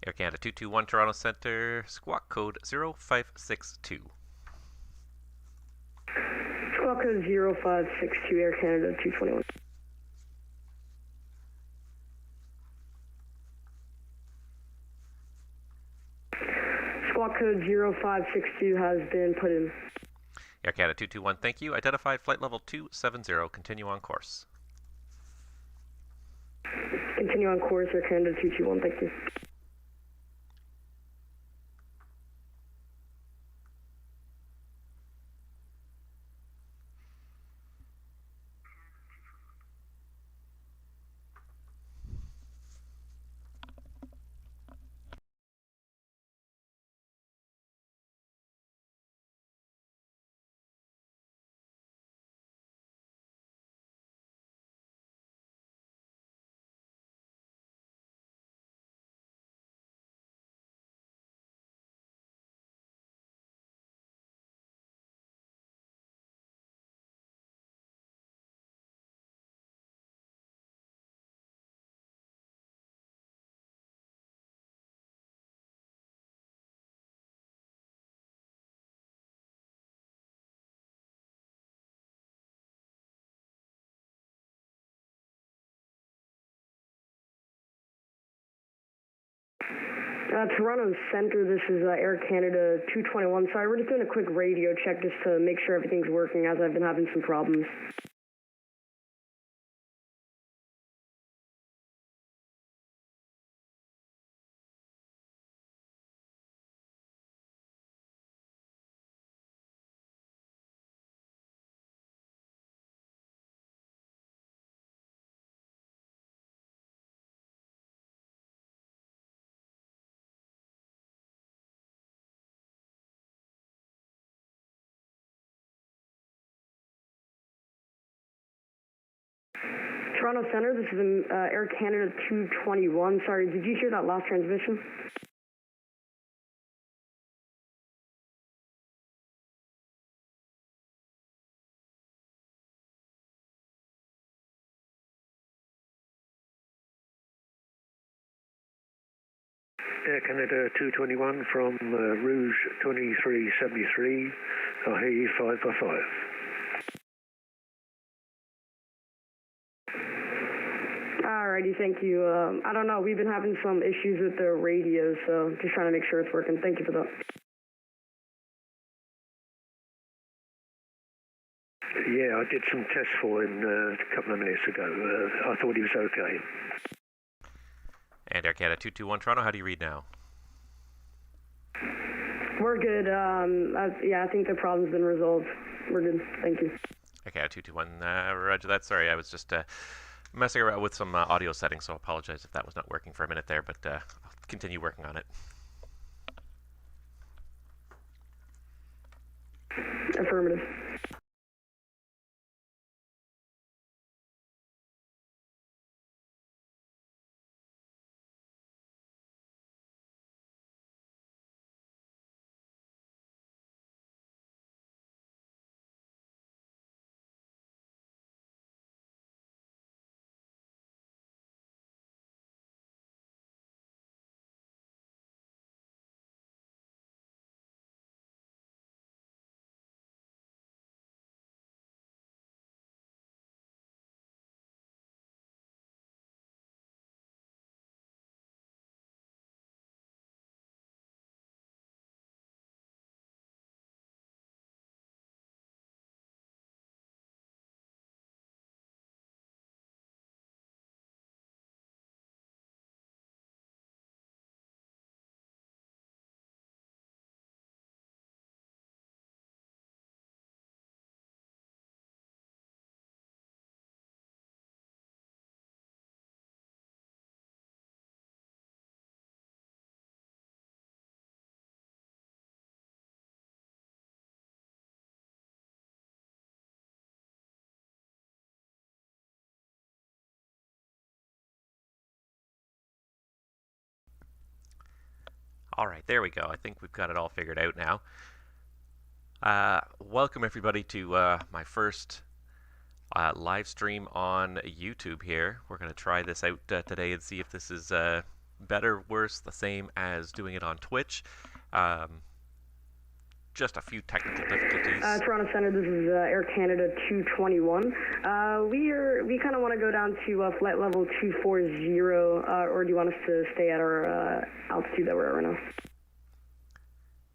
Air Canada 221 Toronto Centre, squawk code 0562. Squawk code 0562, Air Canada 221. Squawk code 0562 has been put in. Air Canada 221, thank you. Identified flight level 270. Continue on course. Continue on course, Air Canada 221, thank you. Toronto Centre, this is Air Canada 221. Sorry, we're just doing a quick radio check just to make sure everything's working as I've been having some problems. Toronto Centre, this is Air Canada 221. Sorry, did you hear that last transmission? Air Canada 221 from Rouge 2373. I'll hear you 5 by 5. Alrighty, thank you. I don't know, we've been having some issues with the radio, so just trying to make sure it's working. Thank you for that. Yeah, I did some tests for him a couple of minutes ago. I thought he was okay. And Air Canada 221 Toronto, how do you read now? We're good. Yeah, I think the problem's been resolved. We're good. Thank you. Air Canada 221, roger that. Sorry, I was just messing around with some audio settings, so I apologize if that was not working for a minute there, but I'll continue working on it. Affirmative. All right, there we go. I think we've got it all figured out now. Welcome everybody to my first live stream on YouTube here. We're going to try this out today and see if this is better, worse, the same as doing it on Twitch. Just a few technical difficulties. Toronto Center, this is Air Canada 221. We kind of want to go down to flight level 240, or do you want us to stay at our altitude that we're at right now?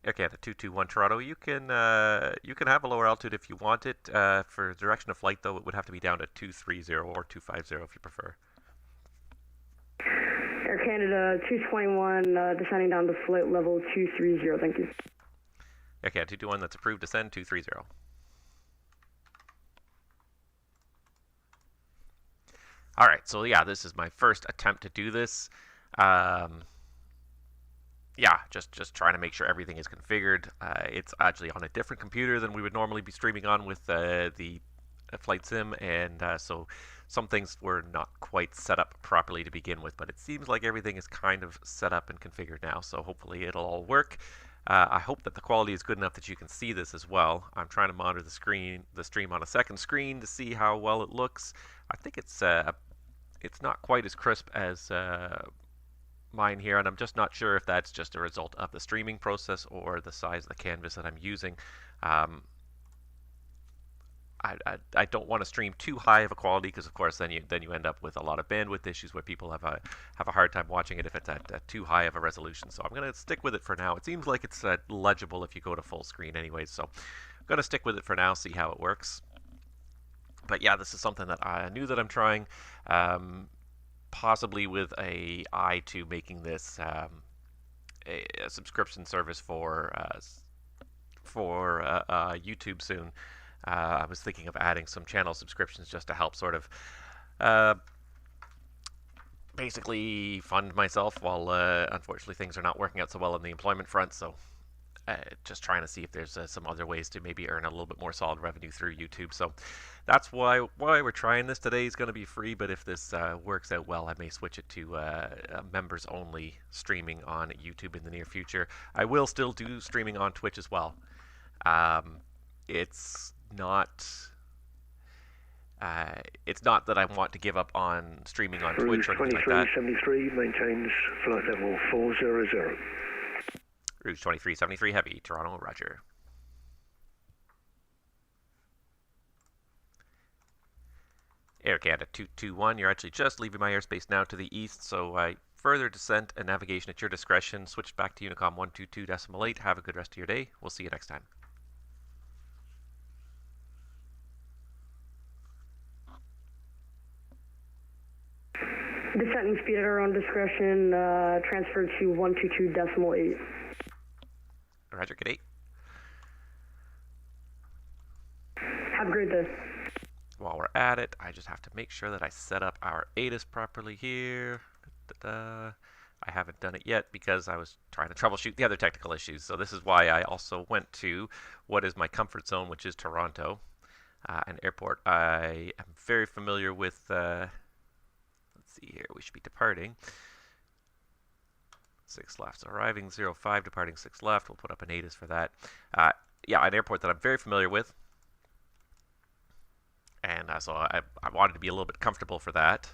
Air Canada 221 Toronto, you can have a lower altitude if you want it. For direction of flight, though, it would have to be down to 230 or 250 if you prefer. Air Canada 221, descending down to flight level 230, thank you. Air Canada 221, that's approved, descend 230. All right, so yeah, this is my first attempt to do this. Yeah, just trying to make sure everything is configured. It's actually on a different computer than we would normally be streaming on with the flight sim, and so some things were not quite set up properly to begin with, but it seems like everything is kind of set up and configured now, so hopefully it'll all work. I hope that the quality is good enough that you can see this as well. I'm trying to monitor the stream on a second screen to see how well it looks. I think it's not quite as crisp as mine here, and I'm just not sure if that's just a result of the streaming process or the size of the canvas that I'm using. I don't want to stream too high of a quality because, of course, then you end up with a lot of bandwidth issues where people have a hard time watching it if it's at too high of a resolution. So I'm going to stick with it for now. It seems like it's legible if you go to full screen anyways, so I'm going to stick with it for now, see how it works. But yeah, this is something that I knew that I'm trying, possibly with an eye to making this a subscription service for YouTube soon. I was thinking of adding some channel subscriptions just to help sort of basically fund myself while unfortunately things are not working out so well on the employment front. So just trying to see if there's some other ways to maybe earn a little bit more solid revenue through YouTube. So that's why we're trying this today. Is going to be free, but if this works out well, I may switch it to members only streaming on YouTube in the near future. I will still do streaming on Twitch as well. It's not that I want to give up on streaming on Twitch or anything like that. 2373 maintains flight level 400. Rouge 2373 Heavy, Toronto, roger. Air Canada 221, you're actually just leaving my airspace now to the east, so further descent and navigation at your discretion. Switch back to Unicom 122.8. Have a good rest of your day. We'll see you next time. Descent and speed at our own discretion, transfer to 122.8. Roger, good day. Have a great day. While we're at it, I just have to make sure that I set up our ATIS properly here. I haven't done it yet because I was trying to troubleshoot the other technical issues. So this is why I also went to what is my comfort zone, which is Toronto, an airport I am very familiar with. Let's see here, we should be departing. 6 left, so arriving 05, departing 6 left. We'll put up an ATIS for that. Yeah, an airport that I'm very familiar with. And so I wanted to be a little bit comfortable for that.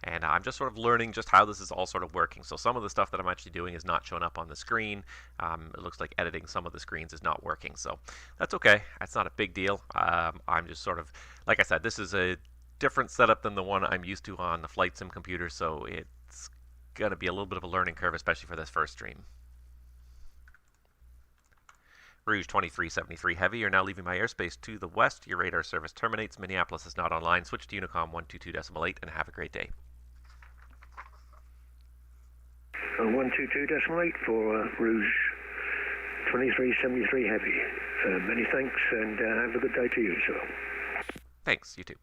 And I'm just sort of learning just how this is all sort of working. So some of the stuff that I'm actually doing is not showing up on the screen. It looks like editing some of the screens is not working. So that's okay. That's not a big deal. I'm just sort of, like I said, this is a different setup than the one I'm used to on the flight sim computer. So it's going to be a little bit of a learning curve, especially for this first stream. Rouge 2373 Heavy, you're now leaving my airspace to the west. Your radar service terminates. Minneapolis is not online. Switch to Unicom 122.8 and have a great day. 122.8 for Rouge 2373 Heavy. Many thanks and have a good day to you, sir. Thanks, you too.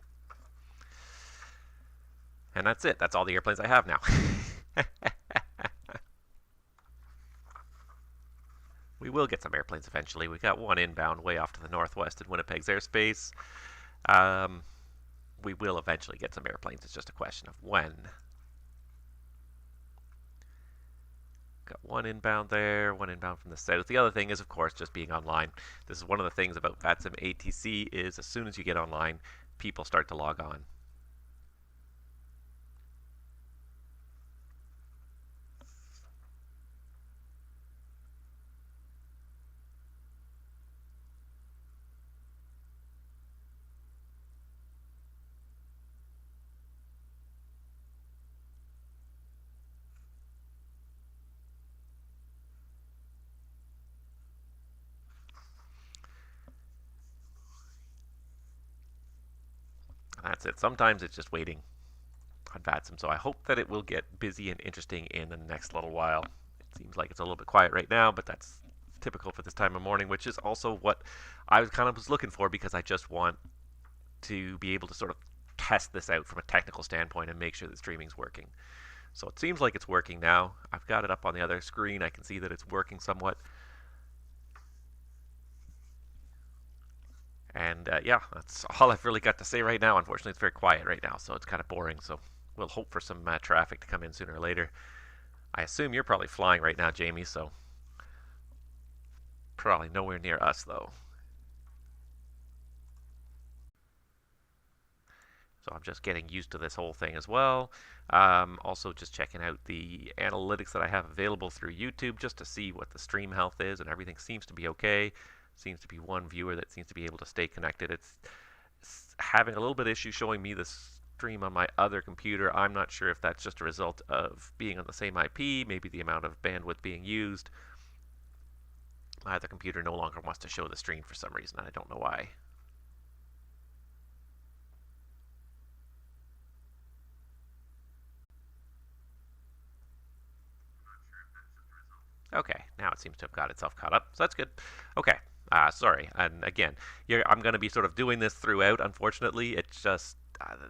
And that's it. That's all the airplanes I have now. We will get some airplanes eventually. We got one inbound way off to the northwest in Winnipeg's airspace. We will eventually get some airplanes. It's just a question of when. Got one inbound there, one inbound from the south. The other thing is, of course, just being online. This is one of the things about VATSIM ATC is as soon as you get online, people start to log on. that's it. Sometimes it's just waiting on VATSIM. So I hope that it will get busy and interesting in the next little while. It seems like it's a little bit quiet right now, but that's typical for this time of morning, which is also what I was looking for, because I just want to be able to sort of test this out from a technical standpoint and make sure that streaming's working. So it seems like it's working now. I've got it up on the other screen. I can see that it's working somewhat. And yeah, that's all I've really got to say right now. Unfortunately, it's very quiet right now, so it's kind of boring. So we'll hope for some traffic to come in sooner or later. I assume you're probably flying right now, Jamie, so probably nowhere near us, though. So I'm just getting used to this whole thing as well. Also just checking out the analytics that I have available through YouTube just to see what the stream health is, and everything seems to be okay. Seems to be one viewer that seems to be able to stay connected. It's having a little bit of issue showing me the stream on my other computer. I'm not sure if that's just a result of being on the same IP, maybe the amount of bandwidth being used. My other computer no longer wants to show the stream for some reason. I don't know why. Okay, now it seems to have got itself caught up, so that's good. Okay, sorry, and again, I'm going to be sort of doing this throughout, unfortunately. It's just,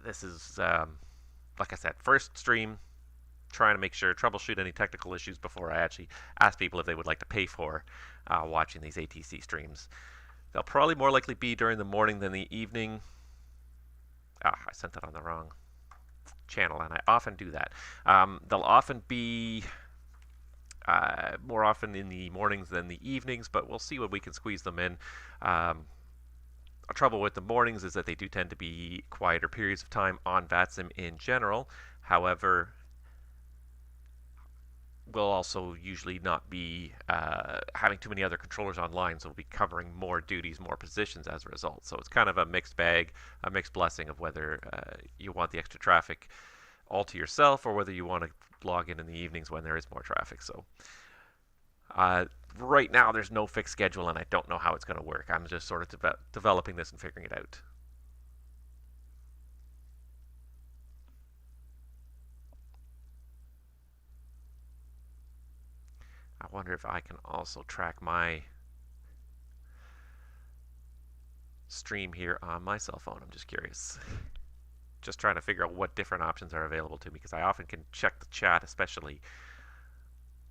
this is, like I said, first stream, trying to make sure, troubleshoot any technical issues before I actually ask people if they would like to pay for watching these ATC streams. They'll probably more likely be during the morning than the evening. I sent that on the wrong channel, and I often do that. They'll often be more often in the mornings than the evenings, but we'll see when we can squeeze them in. Trouble with the mornings is that they do tend to be quieter periods of time on VATSIM in general. However, we'll also usually not be having too many other controllers online, so we'll be covering more duties, more positions as a result. So it's kind of a mixed bag, a mixed blessing of whether you want the extra traffic all to yourself or whether you want to log in the evenings when there is more traffic. So right now there's no fixed schedule, and I don't know how it's going to work. I'm just sort of developing this and figuring it out. I wonder if I can also track my stream here on my cell phone. I'm just curious. Just trying to figure out what different options are available to me, because I often can check the chat, especially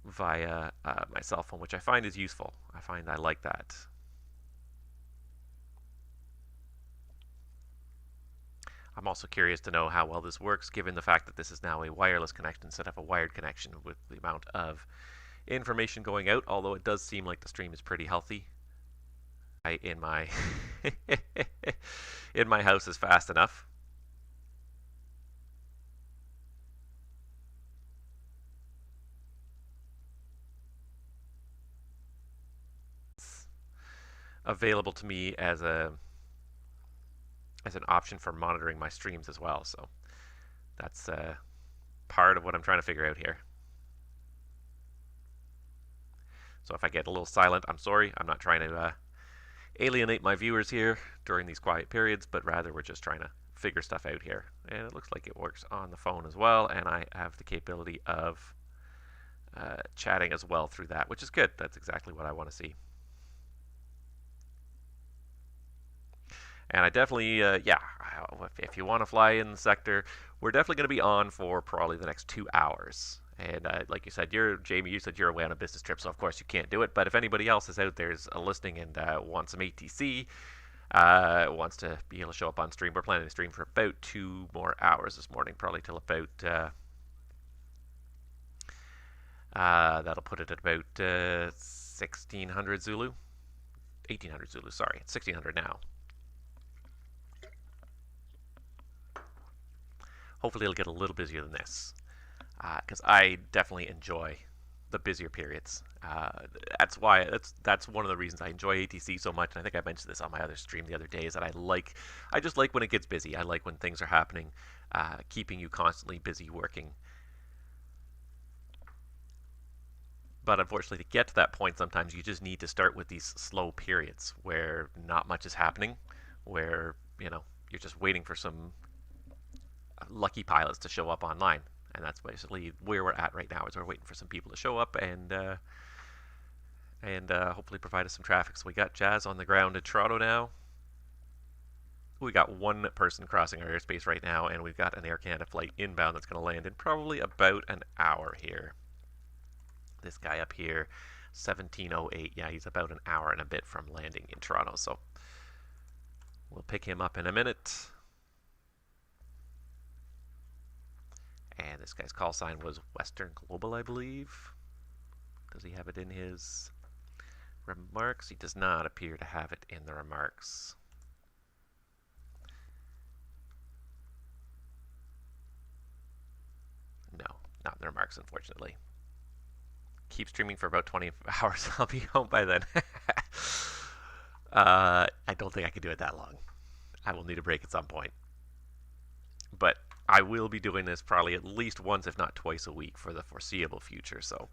via my cell phone, which I find is useful. I find I like that. I'm also curious to know how well this works, given the fact that this is now a wireless connection instead of a wired connection, with the amount of information going out, although it does seem like the stream is pretty healthy. In my in my house is fast enough. Available to me as an option for monitoring my streams as well. So that's part of what I'm trying to figure out here. So if I get a little silent, I'm sorry. I'm not trying to alienate my viewers here during these quiet periods, but rather we're just trying to figure stuff out here. And it looks like it works on the phone as well, and I have the capability of chatting as well through that, which is good. That's exactly what I want to see. And I definitely, yeah, if you want to fly in the sector, we're definitely going to be on for probably the next 2 hours. And like you said, Jamie, you said you're away on a business trip, so of course you can't do it. But if anybody else is out there is listening and wants some ATC, wants to be able to show up on stream, we're planning to stream for about 2 more hours this morning, probably till about, that'll put it at about 1600 Zulu, 1800 Zulu, sorry, it's 1600 now. Hopefully it'll get a little busier than this, because I definitely enjoy the busier periods. That's why that's one of the reasons I enjoy ATC so much. And I think I mentioned this on my other stream the other day, is that I just like when it gets busy. I like when things are happening, keeping you constantly busy working. But unfortunately, to get to that point, sometimes you just need to start with these slow periods where not much is happening, where you're just waiting for some lucky pilots to show up online. And that's basically where we're at right now. Is we're waiting for some people to show up and hopefully provide us some traffic. So we got Jazz on the ground in Toronto now. We got one person crossing our airspace right now, and we've got an Air Canada flight inbound that's going to land in probably about an hour here. This guy up here, 1708, yeah, he's about an hour and a bit from landing in Toronto, so we'll pick him up in a minute. And this guy's call sign was Western Global, I believe. Does he have it in his remarks? He does not appear to have it in the remarks. No, not in the remarks, unfortunately. Keep streaming for about 20 hours. I'll be home by then. I don't think I can do it that long. I will need a break at some point. But I will be doing this probably at least once, if not twice a week for the foreseeable future. So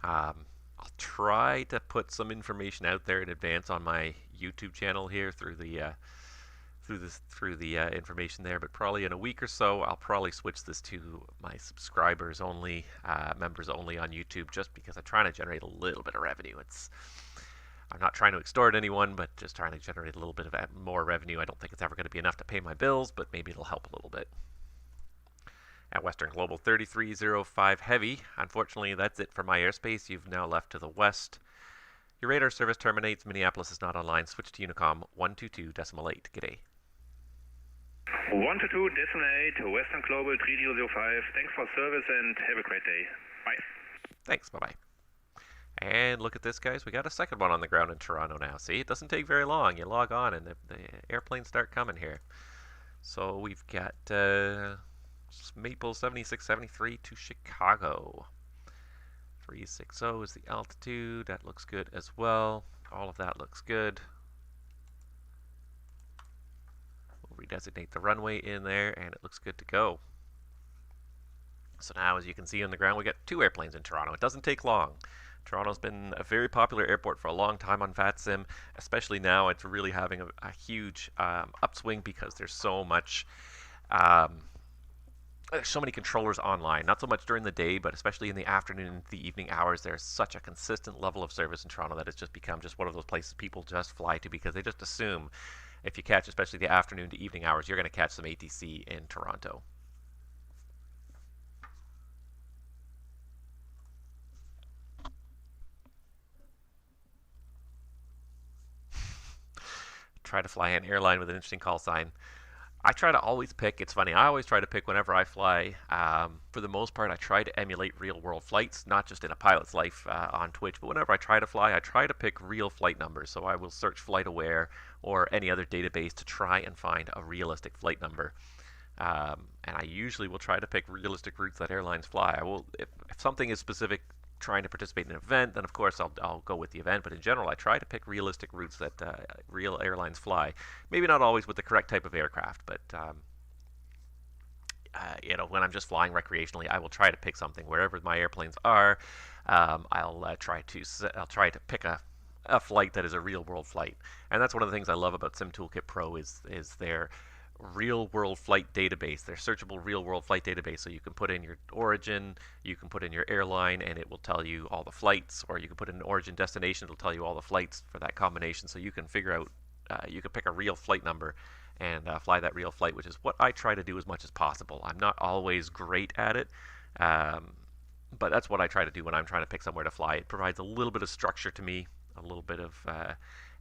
I'll try to put some information out there in advance on my YouTube channel here through the information there, but probably in a week or so I'll probably switch this to my subscribers only, members only on YouTube, just because I'm trying to generate a little bit of revenue. I'm not trying to extort anyone, but just trying to generate a little bit of more revenue. I don't think it's ever going to be enough to pay my bills, but maybe it'll help a little bit. At Western Global 3305 Heavy, unfortunately that's it for my airspace. You've now left to the west. Your radar service terminates. Minneapolis is not online. Switch to Unicom 122.8. G'day. 122.8 Western Global 3005. Thanks for service and have a great day. Bye. Thanks. Bye-bye. And look at this, guys. We got a second one on the ground in Toronto now. See, it doesn't take very long. You log on and the airplanes start coming here. So we've got Maple 7673 to Chicago. 360 is the altitude. That looks good as well. All of that looks good. We'll redesignate the runway in there, and it looks good to go. So now, as you can see on the ground, we got two airplanes in Toronto. It doesn't take long. Toronto's been a very popular airport for a long time on VATSIM, especially now. It's really having a huge upswing because there's so much. There's so many controllers online, not so much during the day, but especially in the afternoon and the evening hours. There's such a consistent level of service in Toronto that it's just become just one of those places people just fly to, because they just assume if you catch, especially the afternoon to evening hours, you're going to catch some ATC in Toronto. Try to fly an airline with an interesting call sign. I try to always pick, it's funny, I always try to pick whenever I fly. For the most part, I try to emulate real world flights, not just in a pilot's life on Twitch, but whenever I try to fly, I try to pick real flight numbers. So I will search FlightAware or any other database to try and find a realistic flight number. And I usually will try to pick realistic routes that airlines fly. I will, if something is specific, trying to participate in an event, then of course I'll go with the event. But in general, I try to pick realistic routes that real airlines fly. Maybe not always with the correct type of aircraft, but you know, when I'm just flying recreationally, I will try to pick something wherever my airplanes are. I'll try to pick a flight that is a real world flight, and that's one of the things I love about SimToolkit Pro is their real world flight database, their searchable real world flight database. So you can put in your origin, you can put in your airline, and it will tell you all the flights, or you can put in an origin destination, it'll tell you all the flights for that combination. So you can figure out, you can pick a real flight number and fly that real flight, which is what I try to do as much as possible. I'm not always great at it, but that's what I try to do when I'm trying to pick somewhere to fly. It provides a little bit of structure to me, a little bit of,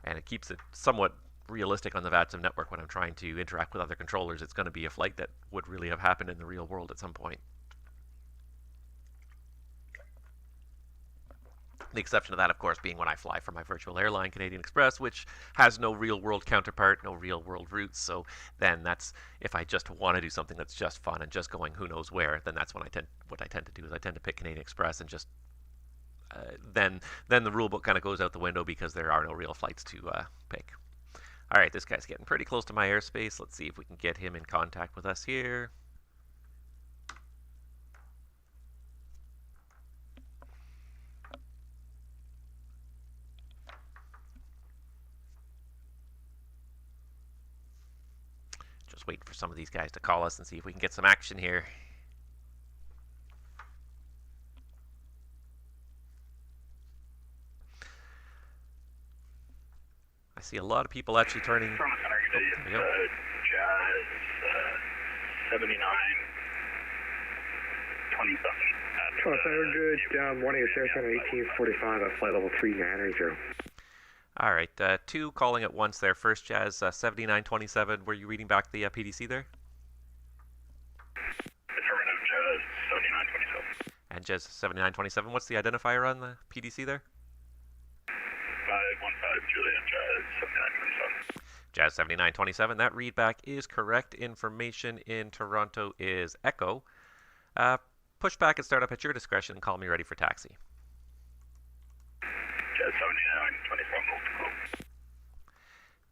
and it keeps it somewhat realistic on the VATSIM network. When I'm trying to interact with other controllers, it's going to be a flight that would really have happened in the real world at some point. The exception to that, of course, being when I fly for my virtual airline, Canadian Express, which has no real world counterpart, no real world routes. So then that's, if I just want to do something that's just fun and just going who knows where, then that's when what I tend to do is I tend to pick Canadian Express and just then the rule book kind of goes out the window because there are no real flights to pick. All right, this guy's getting pretty close to my airspace. Let's see if we can get him in contact with us here. Just waiting for some of these guys to call us and see if we can get some action here. I see a lot of people actually turning. From the center, There we go. Jazz 79 27. Good. 1 8 Sarah Center 1845 at flight level 3990. All right, two calling at once there. First, Jazz 7927. Were you reading back the PDC there? Affirmative, Jazz 7927. And Jazz 7927. What's the identifier on the PDC there? 515 Juliet, Jazz 7927. Jazz 7927. That readback is correct. Information in Toronto is Echo. Push back and start up at your discretion. Call me ready for taxi. Jazz 7927.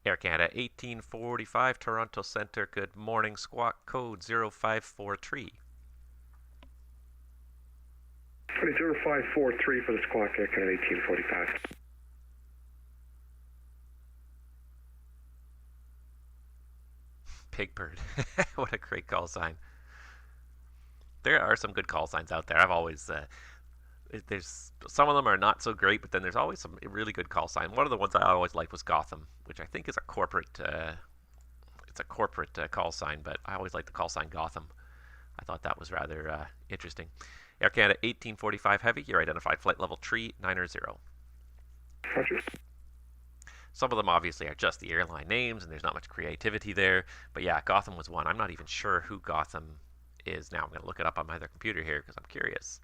Air Canada 1845 Toronto Centre. Good morning. Squawk code 0543. 20543 for the squawk, Air Canada 1845. Big Bird. What a great call sign. There are some good call signs out there. I've always there's some of them are not so great, but then there's always some really good call sign. One of the ones I always liked was Gotham, which I think is a corporate call sign, but I always like the call sign Gotham. I thought that was rather interesting. Air Canada 1845 Heavy, your identified flight level 390. Roger. Some of them obviously are just the airline names, and there's not much creativity there. But yeah, Gotham was one. I'm not even sure who Gotham is now. I'm going to look it up on my other computer here because I'm curious.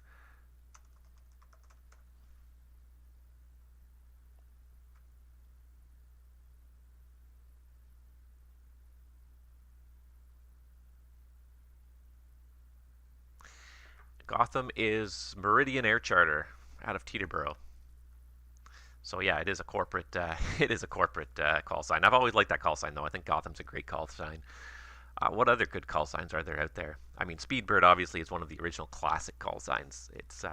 Gotham is Meridian Air Charter out of Teterboro. So yeah, it is a corporate. Call sign. I've always liked that call sign, though. I think Gotham's a great call sign. What other good call signs are there out there? I mean, Speedbird obviously is one of the original classic call signs. It's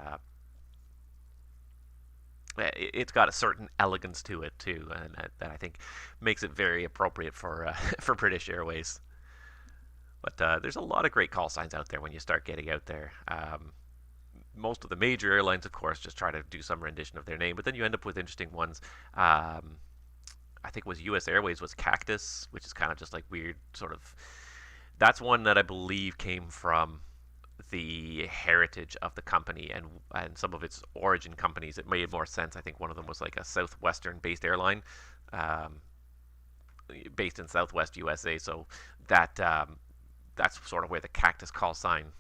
got a certain elegance to it too, and that I think makes it very appropriate for for British Airways. But there's a lot of great call signs out there when you start getting out there. Most of the major airlines, of course, just try to do some rendition of their name, but then you end up with interesting ones. I think it was U.S. Airways was Cactus, which is kind of just like weird sort of. That's one that I believe came from the heritage of the company and some of its origin companies. It made more sense. I think one of them was like a Southwestern-based airline, based in Southwest USA. So that's sort of where the Cactus call sign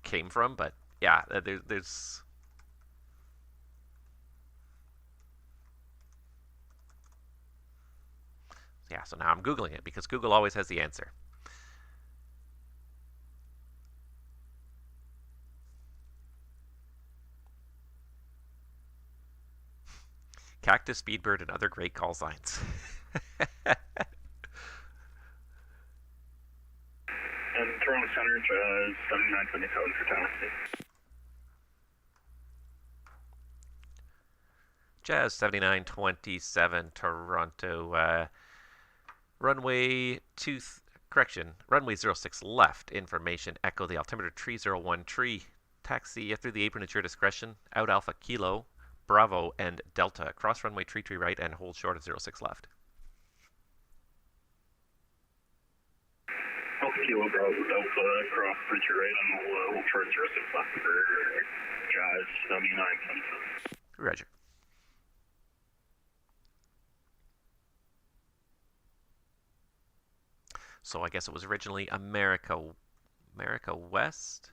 came from. But yeah, there's yeah. So now I'm Googling it because Google always has the answer. Cactus, Speedbird, and other great call signs. And Toronto Center, Jazz 7927 for taxi. Jazz 7927 Toronto. Runway 06 left. Information Echo the altimeter 301 tree. Taxi through the apron at your discretion. Out Alpha Kilo, Bravo, and Delta. Cross runway tree right and hold short of 06 left. Alpha Kilo, Bravo, Delta, cross tree right and hold short of 06 left for Jazz 7927. Roger. So I guess it was originally America West.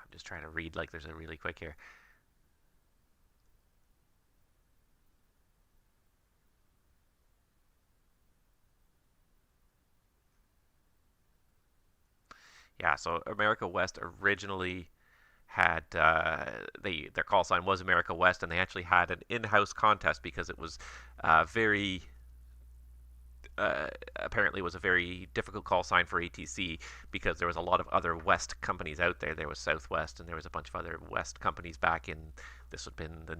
I'm just trying to read like there's a really quick here. Yeah, so America West originally had their call sign was America West, and they actually had an in-house contest because it was apparently was a very difficult call sign for ATC because there was a lot of other West companies out there. There was Southwest, and there was a bunch of other West companies back in, this would have been the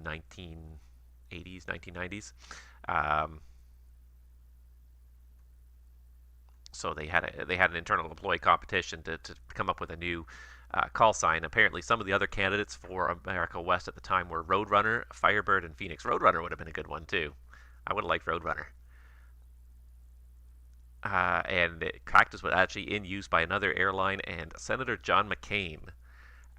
80s, 1990s. Um, so they had an internal employee competition to come up with a new call sign. Apparently, some of the other candidates for America West at the time were Roadrunner, Firebird, and Phoenix. Roadrunner would have been a good one too. I would have liked Roadrunner. And Cactus was actually in use by another airline, and Senator John McCain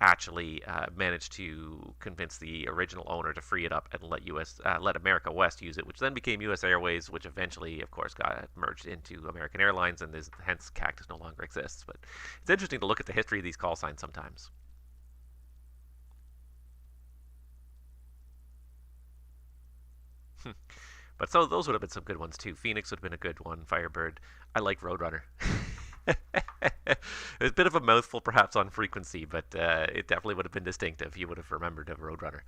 actually managed to convince the original owner to free it up and let America West use it, which then became U.S. Airways, which eventually, of course, got merged into American Airlines, and hence Cactus no longer exists. But it's interesting to look at the history of these call signs sometimes. But so those would have been some good ones too. Phoenix would have been a good one. Firebird. I like Roadrunner. It's a bit of a mouthful, perhaps, on frequency, but it definitely would have been distinctive. You would have remembered a Roadrunner.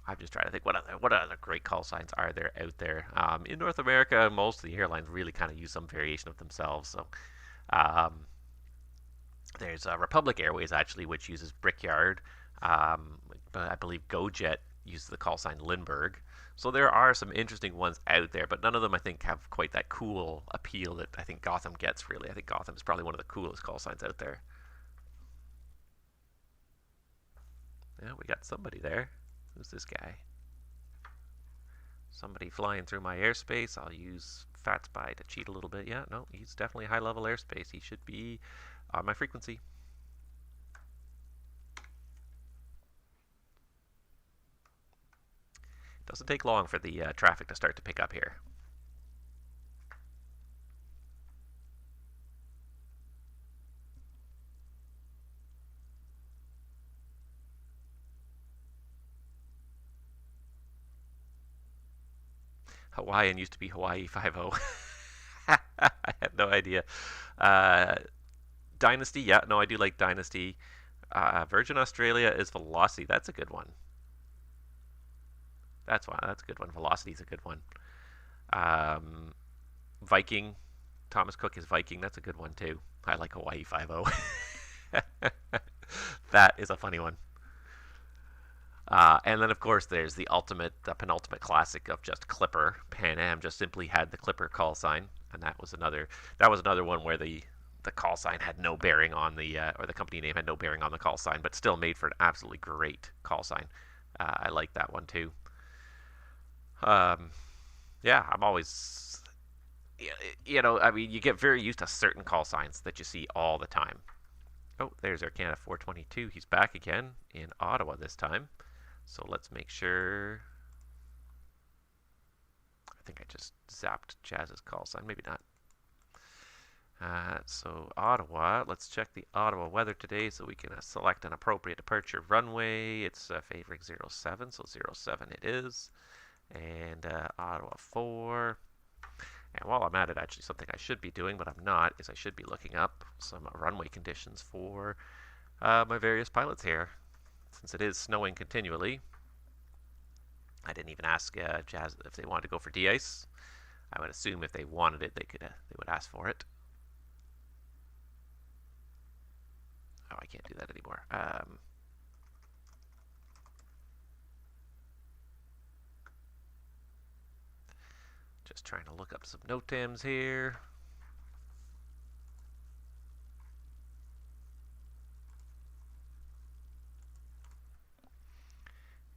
I'm just trying to think what other great call signs are there out there. In North America, most of the airlines really kind of use some variation of themselves. So um, there's Republic Airways actually, which uses Brickyard. But I believe GoJet uses the call sign Lindbergh. So there are some interesting ones out there, but none of them I think have quite that cool appeal that I think Gotham gets. Really, I think Gotham is probably one of the coolest call signs out there. Yeah, we got somebody there. Who's this guy? Somebody flying through my airspace. I'll use FATSPY to cheat a little bit. Yeah, no, he's definitely high level airspace. He should be on my frequency. Doesn't take long for the traffic to start to pick up here. Hawaiian used to be Hawaii 50. I had no idea. Uh, Dynasty, yeah, no, I do like Dynasty. Virgin Australia is Velocity. That's a good one. That's a good one. Velocity is a good one. Um, Viking, Thomas Cook is Viking. That's a good one too. I like Hawaii 50. That is a funny one. And then of course there's the penultimate classic of just Clipper. Pan Am just simply had the Clipper call sign, and that was another one where the call sign had no bearing on or the company name had no bearing on the call sign, but still made for an absolutely great call sign. I like that one too. Yeah, I'm always, I mean, you get very used to certain call signs that you see all the time. Oh, there's Air Canada 422. He's back again in Ottawa this time. So let's make sure. I think I just zapped Jazz's call sign. Maybe not. So Ottawa, let's check the Ottawa weather today so we can select an appropriate departure runway. It's favoring 07, so 07 it is. And Ottawa 4. And while I'm at it, actually something I should be doing, but I'm not, is I should be looking up some runway conditions for my various pilots here. Since it is snowing continually, I didn't even ask Jazz if they wanted to go for de-ice. I would assume if they wanted it, they would ask for it. Oh, I can't do that anymore. Just trying to look up some NOTAMs here.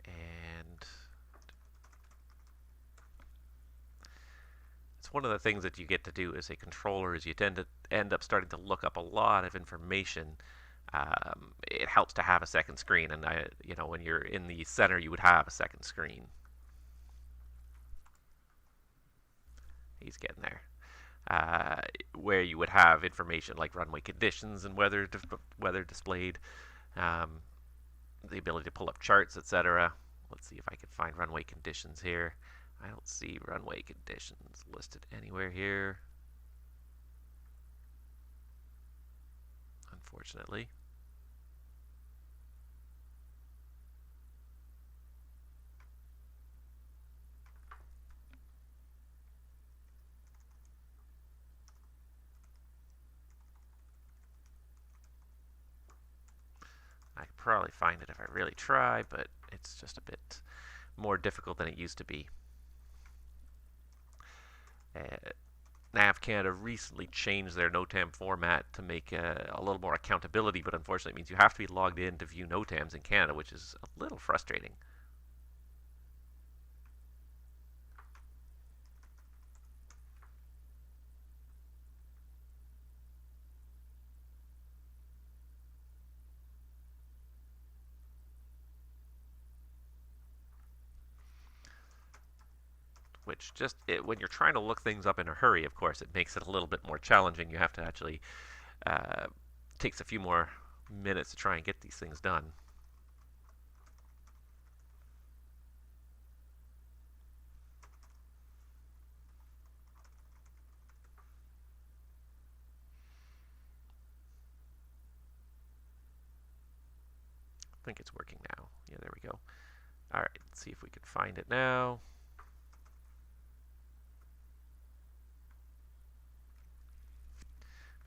And it's one of the things that you get to do as a controller is you tend to end up starting to look up a lot of information. It helps to have a second screen, and when you're in the center, you would have a second screen. He's getting there. Where you would have information like runway conditions and weather displayed, the ability to pull up charts, etc. Let's see if I can find runway conditions here. I don't see runway conditions listed anywhere here, unfortunately. I could probably find it if I really try, but it's just a bit more difficult than it used to be. Nav Canada recently changed their NOTAM format to make a little more accountability, but unfortunately it means you have to be logged in to view NOTAMs in Canada, which is a little frustrating. Which when you're trying to look things up in a hurry, of course, it makes it a little bit more challenging. You have to actually takes a few more minutes to try and get these things done. I think it's working now. Yeah, there we go. All right, let's see if we can find it now.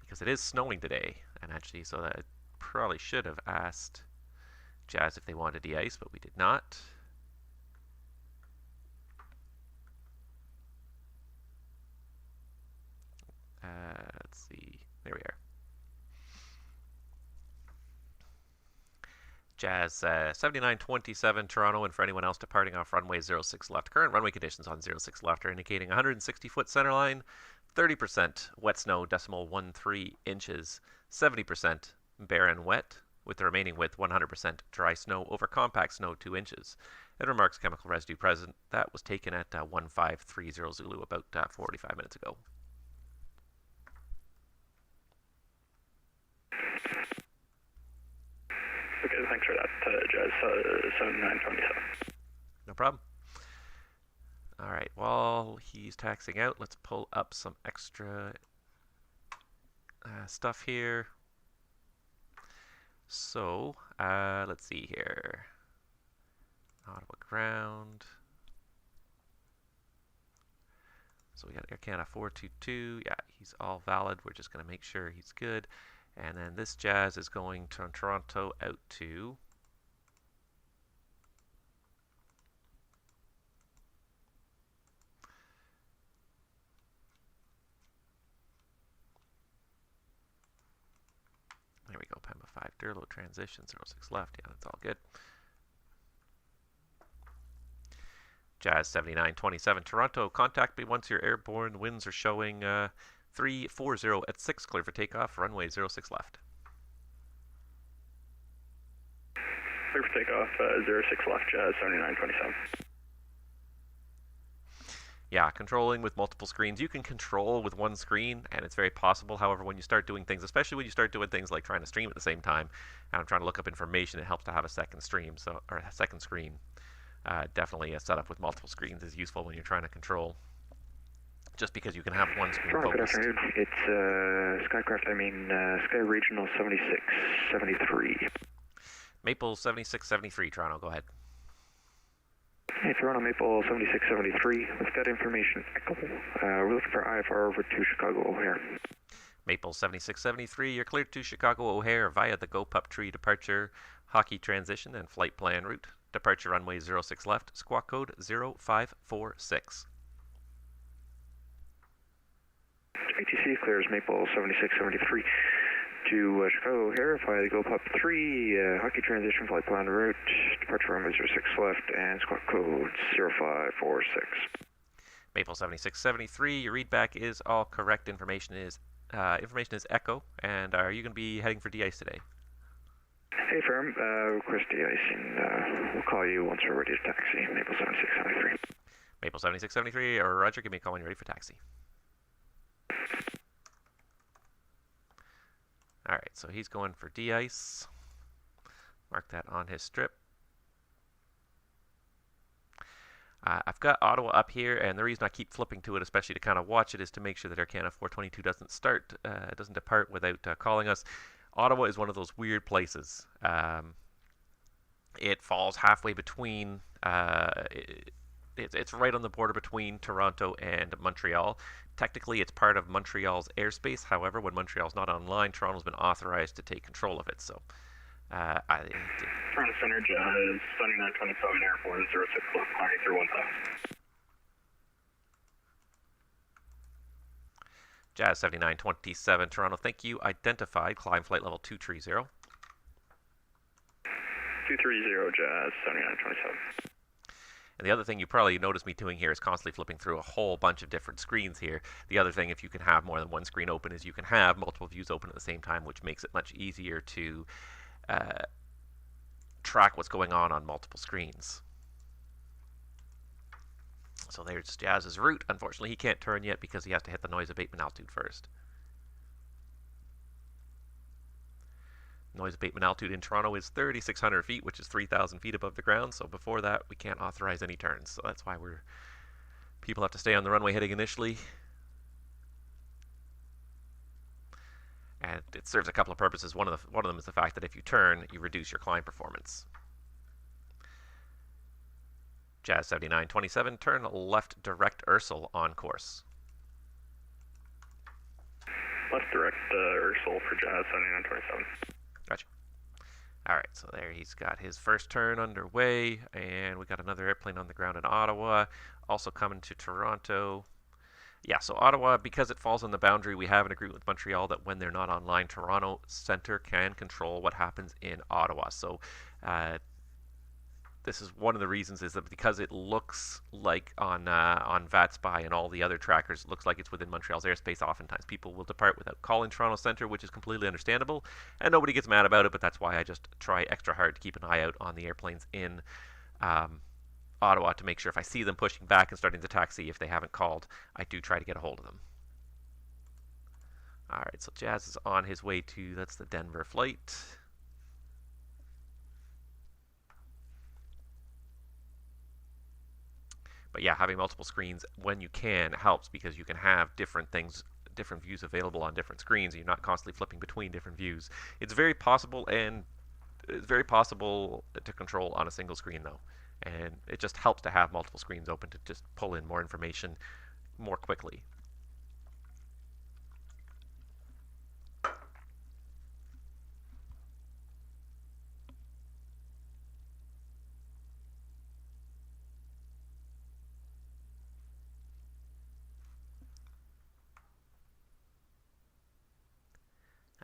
Because it is snowing today, and actually, so that I probably should have asked Jazz if they wanted de-ice, but we did not. Let's see. There we are. Jazz 7927 Toronto, and for anyone else departing off runway 06 left. Current runway conditions on 06 left are indicating 160-foot centerline, 30% wet snow, 0.13 inches, 70% barren wet, with the remaining width 100% dry snow over compact snow 2 inches. It remarks chemical residue present. That was taken at 1530 Zulu about 45 minutes ago. Okay, thanks for that, Jazz 7927. No problem. All right, while he's taxing out, let's pull up some extra stuff here. So, let's see here. Ottawa ground. So we got Air Canada 422. Yeah, he's all valid. We're just going to make sure he's good. And then this Jazz is going from Toronto out to there we go, Pema 5 Durlo transition, 06 left. Yeah, that's all good. Jazz 7927 Toronto, contact me once you're airborne. Winds are showing 340 at 6, clear for takeoff, runway 06 left. Clear for takeoff, 06 left, Jazz 7927. Yeah, controlling with multiple screens. You can control with one screen, and it's very possible. However, when you start doing things, especially when you start doing things like trying to stream at the same time, and I'm trying to look up information, it helps to have a second stream, or a second screen. Definitely a setup with multiple screens is useful when you're trying to control. Just because you can have one screen Good focused. afternoon. It's Sky Regional 7673. Maple 7673, Toronto, go ahead. Hey, Toronto Maple 7673. We've got information echo. We're looking for IFR over to Chicago O'Hare. Maple 7673, you're cleared to Chicago O'Hare via the Go Pup Tree departure, hockey transition, and flight plan route. Departure runway 06 left, squawk code 0546. ATC clears Maple 7673 to Chicago O'Hare via the Go Pup 3, hockey transition flight plan route, departure runway 06 left, and squawk code 0546. Maple 7673, your readback is all correct. Information is echo. And are you going to be heading for de-ice today? Hey, firm. Request de-icing. We'll call you once we're ready to taxi. Maple 7673. Maple 7673, or Roger, give me a call when you're ready for taxi. All right, so he's going for de-ice. Mark that on his strip. I've got Ottawa up here, and the reason I keep flipping to it, especially to kind of watch it, is to make sure that Air Canada 422 doesn't depart without calling us. Ottawa is one of those weird places. It falls halfway between. It's right on the border between Toronto and Montreal. Technically, it's part of Montreal's airspace. However, when Montreal's not online, Toronto's been authorized to take control of it. So, Toronto Center, Jazz 7927 Airborne 06 left, climbing through 1000. Jazz 7927 Toronto, thank you. Identified, climb flight level 230. 230 Jazz 7927. And the other thing you probably noticed me doing here is constantly flipping through a whole bunch of different screens here. The other thing, if you can have more than one screen open, is you can have multiple views open at the same time, which makes it much easier to track what's going on multiple screens. So there's Jazz's route. Unfortunately, he can't turn yet because he has to hit the noise abatement altitude first. Noise abatement altitude in Toronto is 3,600 feet, which is 3,000 feet above the ground. So before that, we can't authorize any turns. So that's why people have to stay on the runway heading initially. And it serves a couple of purposes. One of them is the fact that if you turn, you reduce your climb performance. Jazz 7927, turn left direct Ursel on course. Left direct Ursel for Jazz 7927. Gotcha. All right, so there he's got his first turn underway, and we got another airplane on the ground in Ottawa, also coming to Toronto. Yeah, so Ottawa, because it falls on the boundary, we have an agreement with Montreal that when they're not online, Toronto Centre can control what happens in Ottawa. So this is one of the reasons, is that because it looks like on VATSPY and all the other trackers, it looks like it's within Montreal's airspace. Oftentimes people will depart without calling Toronto Centre, which is completely understandable, and nobody gets mad about it, but that's why I just try extra hard to keep an eye out on the airplanes in Ottawa to make sure if I see them pushing back and starting to taxi, if they haven't called, I do try to get a hold of them. All right, so Jazz is on his way to, that's the Denver flight. But yeah, having multiple screens when you can helps, because you can have different things, different views available on different screens, and you're not constantly flipping between different views. It's very possible, and it's very possible to control on a single screen though. And it just helps to have multiple screens open to just pull in more information more quickly.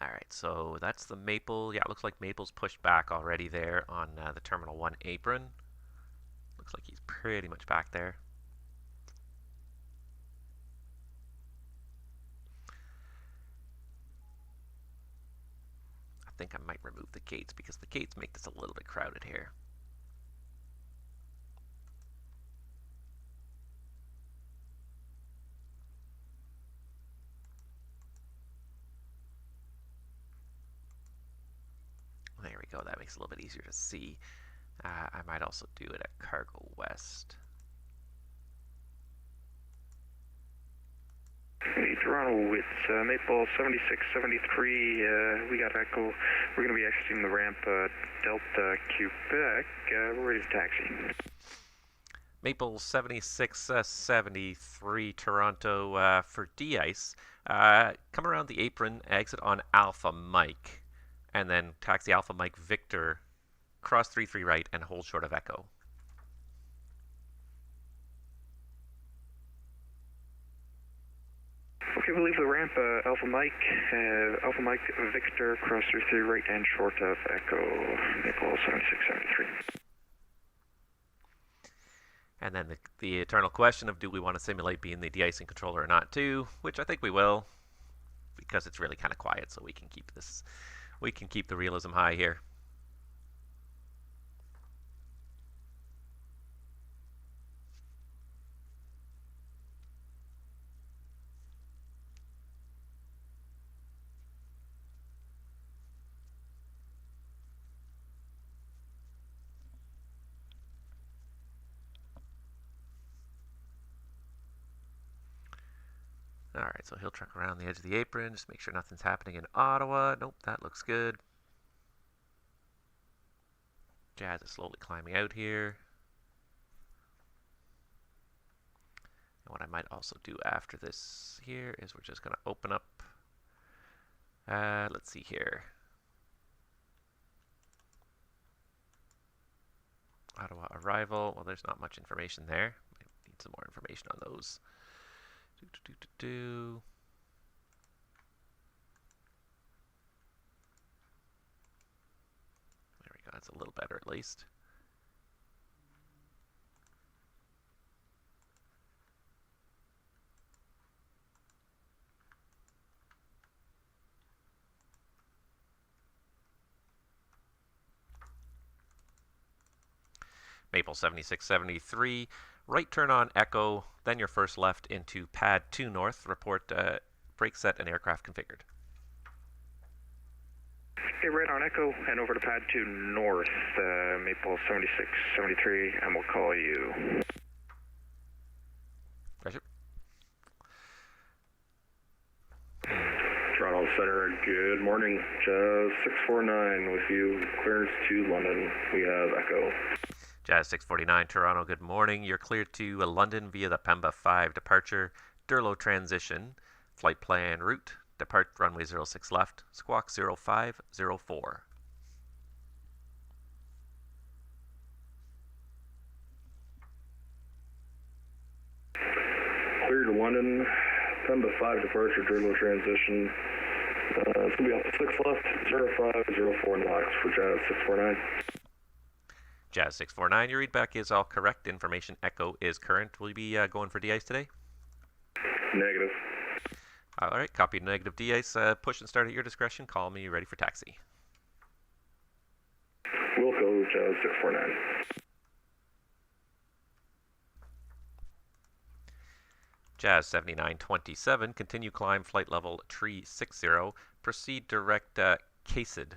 All right, so that's the Maple. Yeah, it looks like Maple's pushed back already there on the Terminal 1 apron. Looks like he's pretty much back there. I think I might remove the gates because the gates make this a little bit crowded here. There we go, that makes it a little bit easier to see. I might also do it at Cargo West. Hey, Toronto, it's Maple 7673. We got Echo. We're going to be exiting the ramp Delta Quebec. We're ready to taxi. Maple 7673 Toronto for de-ice. Come around the apron, exit on Alpha Mike, and then taxi Alpha Mike Victor, cross 33 right, and hold short of Echo. Okay, we'll leave the ramp Alpha Mike Victor, cross 33 right and short of Echo, Maple 7673. And then the eternal question of, do we want to simulate being the de-icing controller or not too, which I think we will, because it's really kind of quiet, so we can keep the realism high here. Alright, so he'll truck around the edge of the apron, just make sure nothing's happening in Ottawa. Nope, that looks good. Jazz is slowly climbing out here. And what I might also do after this here is we're just going to open up. Let's see here. Ottawa arrival. Well, there's not much information there. Need some more information on those. There we go. That's a little better at least. Maple 7673, right turn on Echo, then your first left into pad 2 north. Report brake set and aircraft configured. Okay, right on Echo and over to pad 2 north, Maple 7673, and we'll call you. Roger. Toronto Center, good morning. Jazz 649 with you. Clearance to London. We have Echo. Jazz 649, Toronto, good morning. You're cleared to London via the Pemba 5 departure. Durlow transition. Flight plan route. Depart runway 06 left. Squawk 0504. Clear to London. Pemba 5 departure, Durlow transition. It's going to be off the 6 left, 0504 in LOX for Jazz 649. Jazz 649, your readback is all correct. Information Echo is current. Will you be going for de-ice today? Negative. All right, copy negative de-ice. Push and start at your discretion. Call me ready for taxi. Wilco, Jazz 649. Jazz 7927, continue climb flight level tree 60. Proceed direct Casid.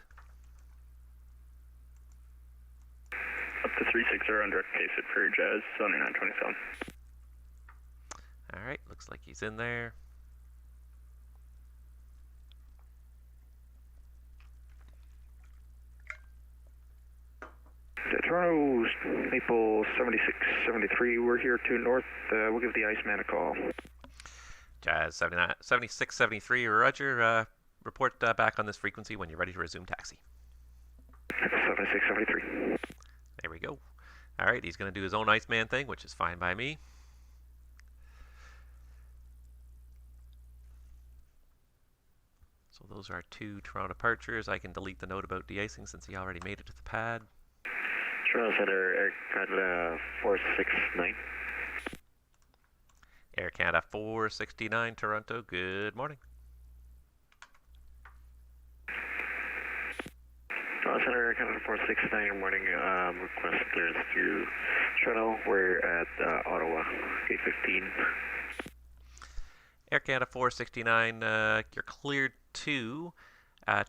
Up to 360 on direct Casid for Jazz 7927. All right, looks like he's in there. Toronto, Maple 7673, we're here to north. We'll give the Iceman a call. Jazz 7673, roger. Report back on this frequency when you're ready to resume taxi. 7673. There we go. All right, he's going to do his own Iceman thing, which is fine by me. So those are 2 Toronto departures. I can delete the note about de-icing since he already made it to the pad. Toronto Center, Air Canada 469. Air Canada 469, Toronto, good morning. Toronto Center, Air Canada 469, good morning. Request clearance to Toronto. We're at Ottawa, gate 15. Air Canada 469, you're cleared to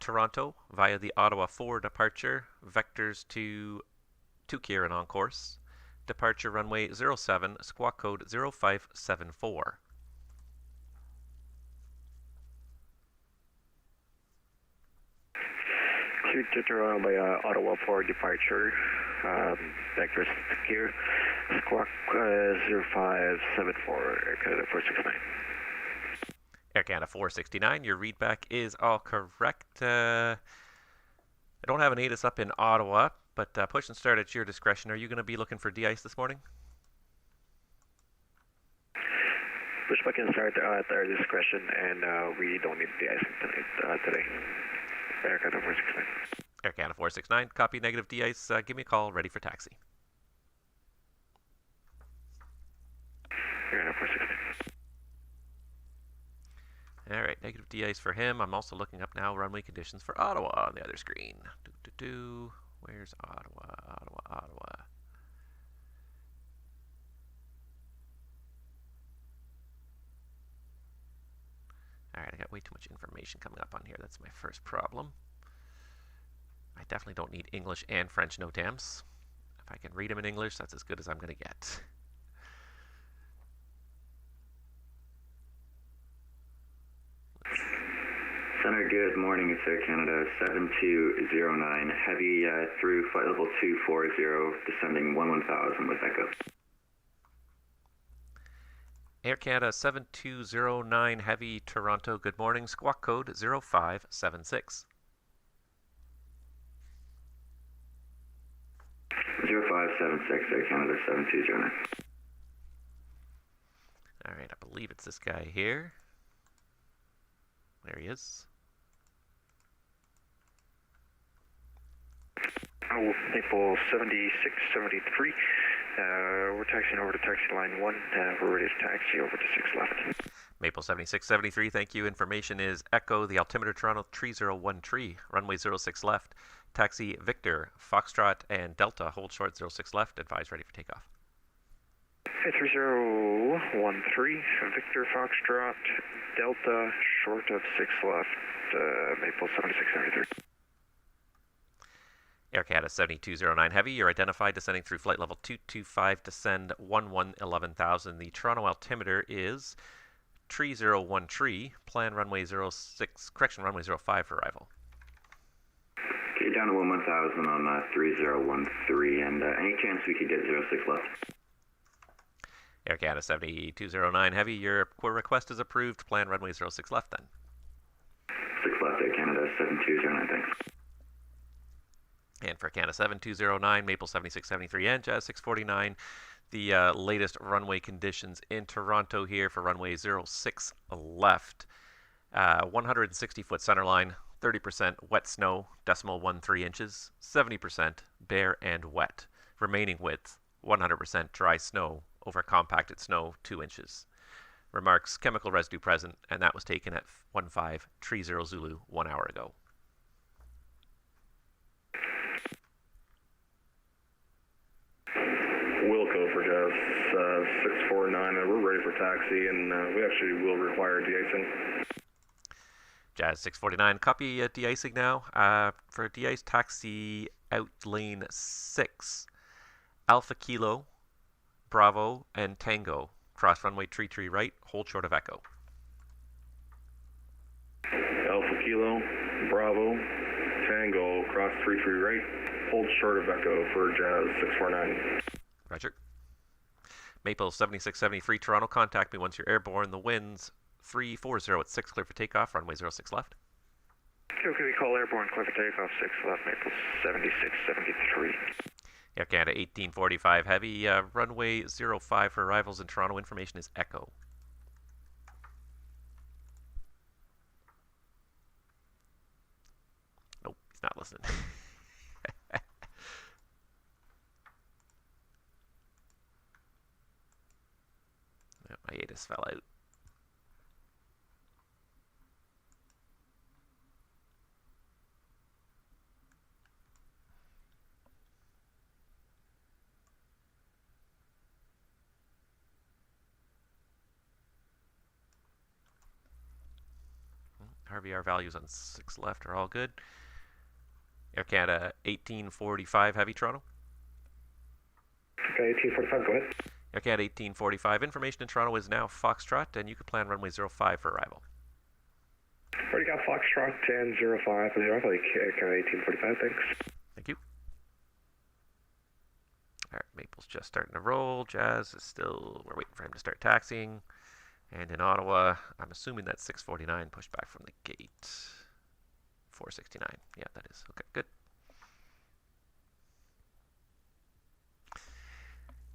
Toronto via the Ottawa 4 departure. Vectors to Kieran on course. Departure runway 07, squawk code 0574. Cleared to Toronto by Ottawa 4 departure. Vectors to Kier, squawk 0574, Air Canada 469. Air Canada 469, your readback is all correct. I don't have an ATIS up in Ottawa, but push and start at your discretion. Are you going to be looking for de-ice this morning? Push back and start at our discretion, and we don't need de-icing today. Air Canada 469. Air Canada 469, copy negative de-ice. Give me a call, ready for taxi. Air Canada 469. All right, negative de-ice for him. I'm also looking up now runway conditions for Ottawa on the other screen. Where's Ottawa? Ottawa. All right, I got way too much information coming up on here. That's my first problem. I definitely don't need English and French NOTAMs. If I can read them in English, that's as good as I'm going to get. Center, good morning. It's Air Canada 7209, heavy through flight level 240, descending 11,000 with Echo. Air Canada 7209, heavy, Toronto, good morning. Squawk code 0576. 0576, Air Canada 7209. All right, I believe it's this guy here. There he is. Maple 7673. We're taxiing over to taxi line 1. We're ready to taxi over to 6 left. Maple 7673, thank you. Information is Echo, the altimeter Toronto 301 runway 06 left. Taxi Victor, Foxtrot, and Delta, hold short 06 left, advise ready for takeoff. 3013, Victor Foxtrot, Delta, short of 6 left, Maple 7673. Air Canada 7209 Heavy, you're identified descending through flight level 225, descend 11,000. The Toronto altimeter is 3013, plan runway 06, correction, runway 05 for arrival. Okay, down to 11,000 on 3013, and any chance we could get 06 left? Air Canada 7209 Heavy, your request is approved, plan runway 06 left then. 6 left, Air Canada 7209, thanks. And for Canada 7209, Maple 7673 and Jazz 649, the latest runway conditions in Toronto here for runway 06 left. 160-foot centerline, 30% wet snow, 0.13 inches, 70% bare and wet. Remaining width, 100% dry snow over compacted snow, 2 inches. Remarks, chemical residue present, and that was taken at 1530 Zulu 1 hour ago. Wilco for Jazz 649, and we're ready for taxi, and we actually will require de-icing. Jazz 649, copy de-icing now. For de-ice, taxi out lane 6, Alpha Kilo, Bravo, and Tango. Cross runway 33 right, hold short of Echo. Alpha Kilo, Bravo, Tango, cross 33 right, hold short of Echo for Jazz 649. Roger. Maple 7673 Toronto, contact me once you're airborne. The winds 340 at 6, clear for takeoff, runway 06 left. Okay, we call airborne, clear for takeoff, 6 left, Maple 7673. Air Canada 1845 Heavy, runway 05 for arrivals in Toronto. Information is Echo. Nope, he's not listening. My ATIS fell out. RVR values on 6 left are all good. Air Canada 1845 Heavy Toronto. Okay, 1845, go ahead. Air Canada 1845. Information in Toronto is now Foxtrot, and you can plan runway 05 for arrival. Already got Foxtrot and 05 for the arrival, Air Canada 1845, thanks. Thank you. All right, Maple's just starting to roll. Jazz is still, we're waiting for him to start taxiing. And in Ottawa, I'm assuming that's 649 pushed back from the gate. 469. Yeah, that is. Okay, good.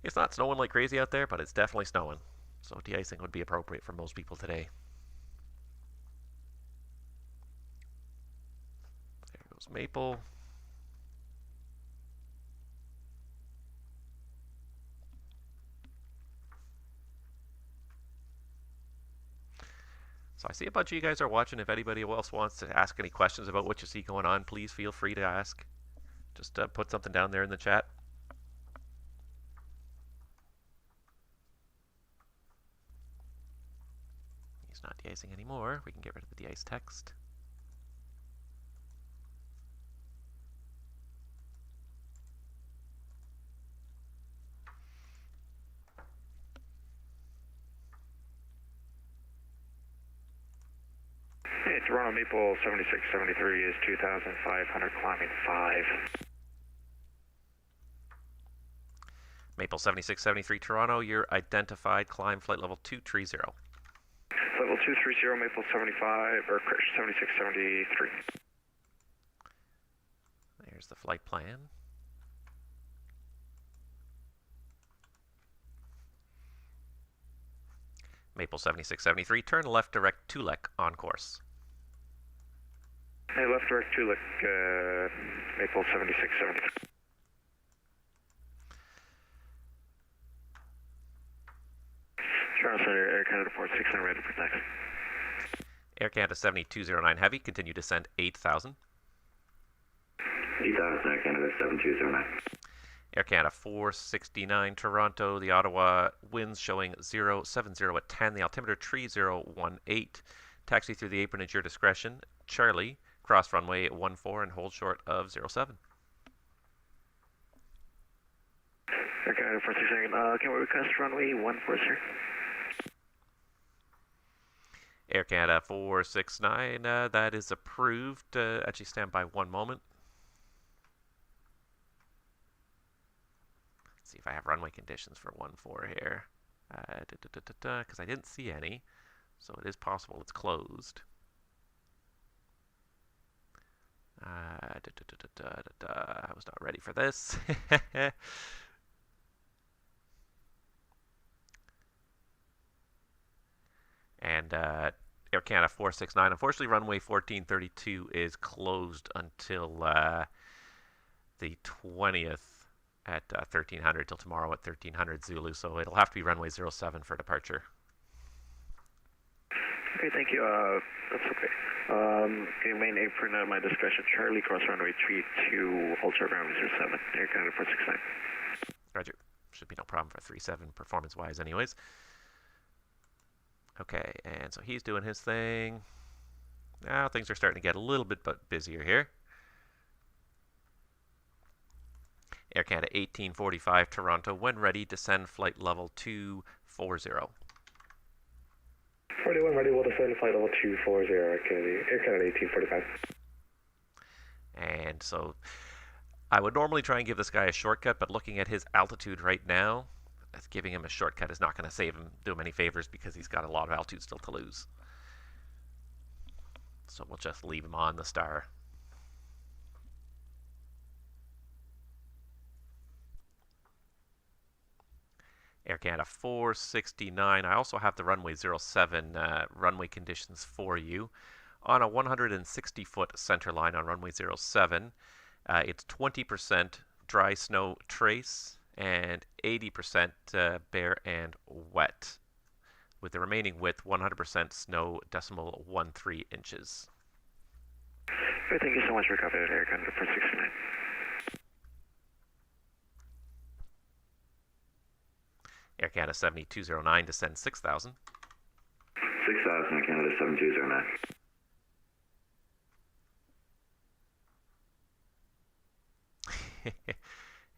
It's not snowing like crazy out there, but it's definitely snowing. So de-icing would be appropriate for most people today. There goes Maple. So I see a bunch of you guys are watching. If anybody else wants to ask any questions about what you see going on, please feel free to ask. Just put something down there in the chat. He's not de-icing anymore. We can get rid of the de-ice text. Hey, Toronto Maple 7673 is 2,500, climbing 5. Maple 7673 Toronto, you're identified, climb flight level 230. Level 230, Maple 75, or 7673. There's the flight plan. Maple 7673, turn left direct Tulek on course. Hey, left direct Tulek, Maple 7673. Toronto Center, Air Canada 469, ready for taxi. Air Canada 7209 Heavy, continue descent 8000. 8000, Air Canada 7209. Air Canada 469 Toronto, the Ottawa winds showing 070 at 10, the altimeter 3018. Taxi through the apron at your discretion. Charlie, cross runway 14 and hold short of 07. Air Canada 469, can we request runway 14, sir? Air Canada 469, that is approved. Actually, stand by one moment. Let's see if I have runway conditions for 14 here. Because I didn't see any, so it is possible it's closed. I was not ready for this. And Air Canada 469. Unfortunately, runway 1432 is closed until the 20th at 1300 till tomorrow at 1300 Zulu. So it'll have to be runway 07 for departure. Okay, thank you. That's okay. Main apron at my discretion. Charlie, cross runway 32, hold short runway 07. Air Canada 469. Roger. Should be no problem for 37 performance-wise anyways. Okay, and so he's doing his thing. Now things are starting to get a little bit busier here. Air Canada 1845 Toronto, when ready, descend flight level 240. 41 ready, we'll descend flight level 240, Air Canada 1845. And so I would normally try and give this guy a shortcut, but looking at his altitude right now, giving him a shortcut is not going to do him any favors because he's got a lot of altitude still to lose. So we'll just leave him on the star. Air Canada 469. I also have the runway 07 runway conditions for you. On a 160-foot center line on runway 07, it's 20% dry snow trace and 80% bare and wet, with the remaining width 100% snow 0.13 inches. Thank you so much for copying Air Canada 469. Air Canada 7209, descend 6000. 6000, Air Canada 7209.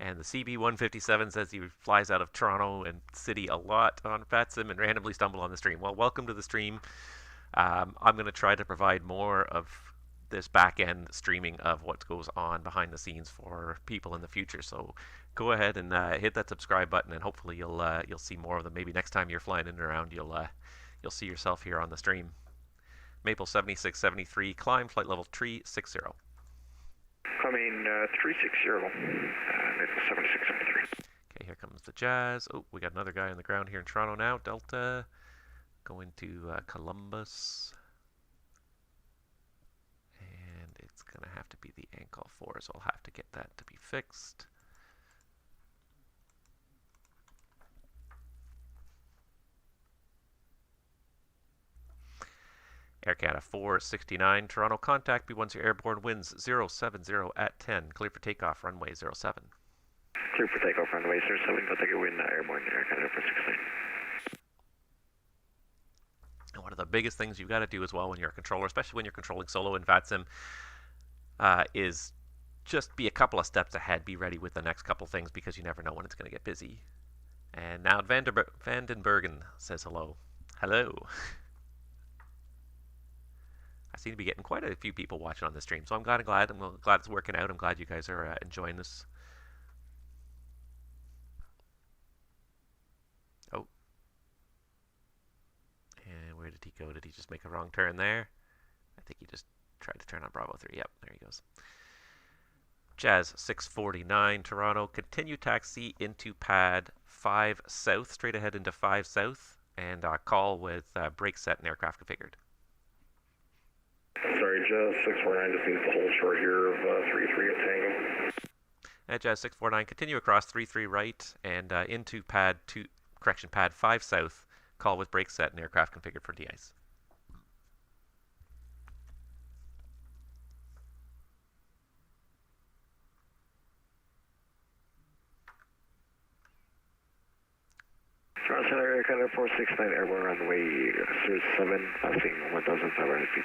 And the CB157 says he flies out of Toronto and City a lot on VATSIM and randomly stumble on the stream. Well, welcome to the stream. I'm going to try to provide more of this back-end streaming of what goes on behind the scenes for people in the future. So go ahead and hit that subscribe button, and hopefully you'll see more of them. Maybe next time you're flying in and around, you'll see yourself here on the stream. Maple 7673, climb flight level 360. Climbing 360, Maple 7673. Okay, here comes the Jazz. Oh, we got another guy on the ground here in Toronto now. Delta, going to Columbus. And it's going to have to be the ANCOL 4, so I'll have to get that to be fixed. Air Canada 469, Toronto, contact B10 airborne, winds 070 at 10, clear for takeoff, runway 07. Clear for takeoff, runway 07, go take a wind, airborne, Air Canada 469. And one of the biggest things you've got to do as well when you're a controller, especially when you're controlling solo in VATSIM, is just be a couple of steps ahead, be ready with the next couple things, because you never know when it's going to get busy. And now Vandenbergen says hello. Hello. I seem to be getting quite a few people watching on the stream, so I'm glad it's working out. I'm glad you guys are enjoying this. Oh. And where did he go? Did he just make a wrong turn there? I think he just tried to turn on Bravo 3. Yep, there he goes. Jazz 649, Toronto. Continue taxi into pad 5 south, straight ahead into 5 south, and call with brake set and aircraft configured. Sorry, Jazz 649 just needs to hold short here of 33 at Tango. At Jazz 649, continue across 33 right and into pad 5 south. Call with brake set and aircraft configured for de-ice. Toronto Center, Air Canada 469, airborne runway 07, passing 1,500 feet.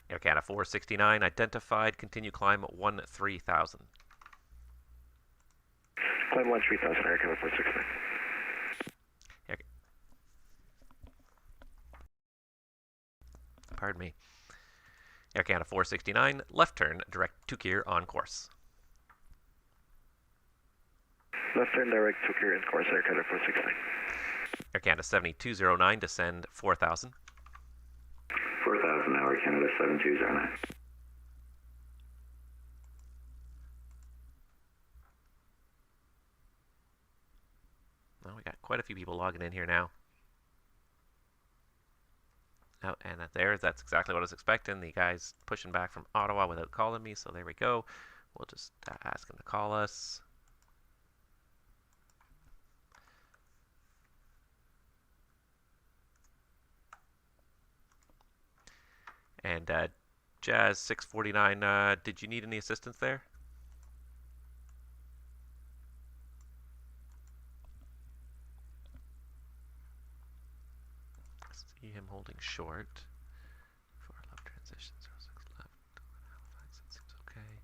Air Canada 469, identified, continue climb 13,000. Climb 13,000, Air Canada 469. Pardon me. Air Canada 469, left turn, direct to Kier on course. Left turn, direct to Kier in course, Air Canada 469. Air Canada 7209, descend 4,000. 4,000 now, Air Canada 7209. Well, we got quite a few people logging in here now. Oh, and that's exactly what I was expecting. The guy's pushing back from Ottawa without calling me, so there we go. We'll just ask him to call us. And Jazz 649, did you need any assistance there? See him holding short. 4 left transition, 06 left. Halifax, that seems okay.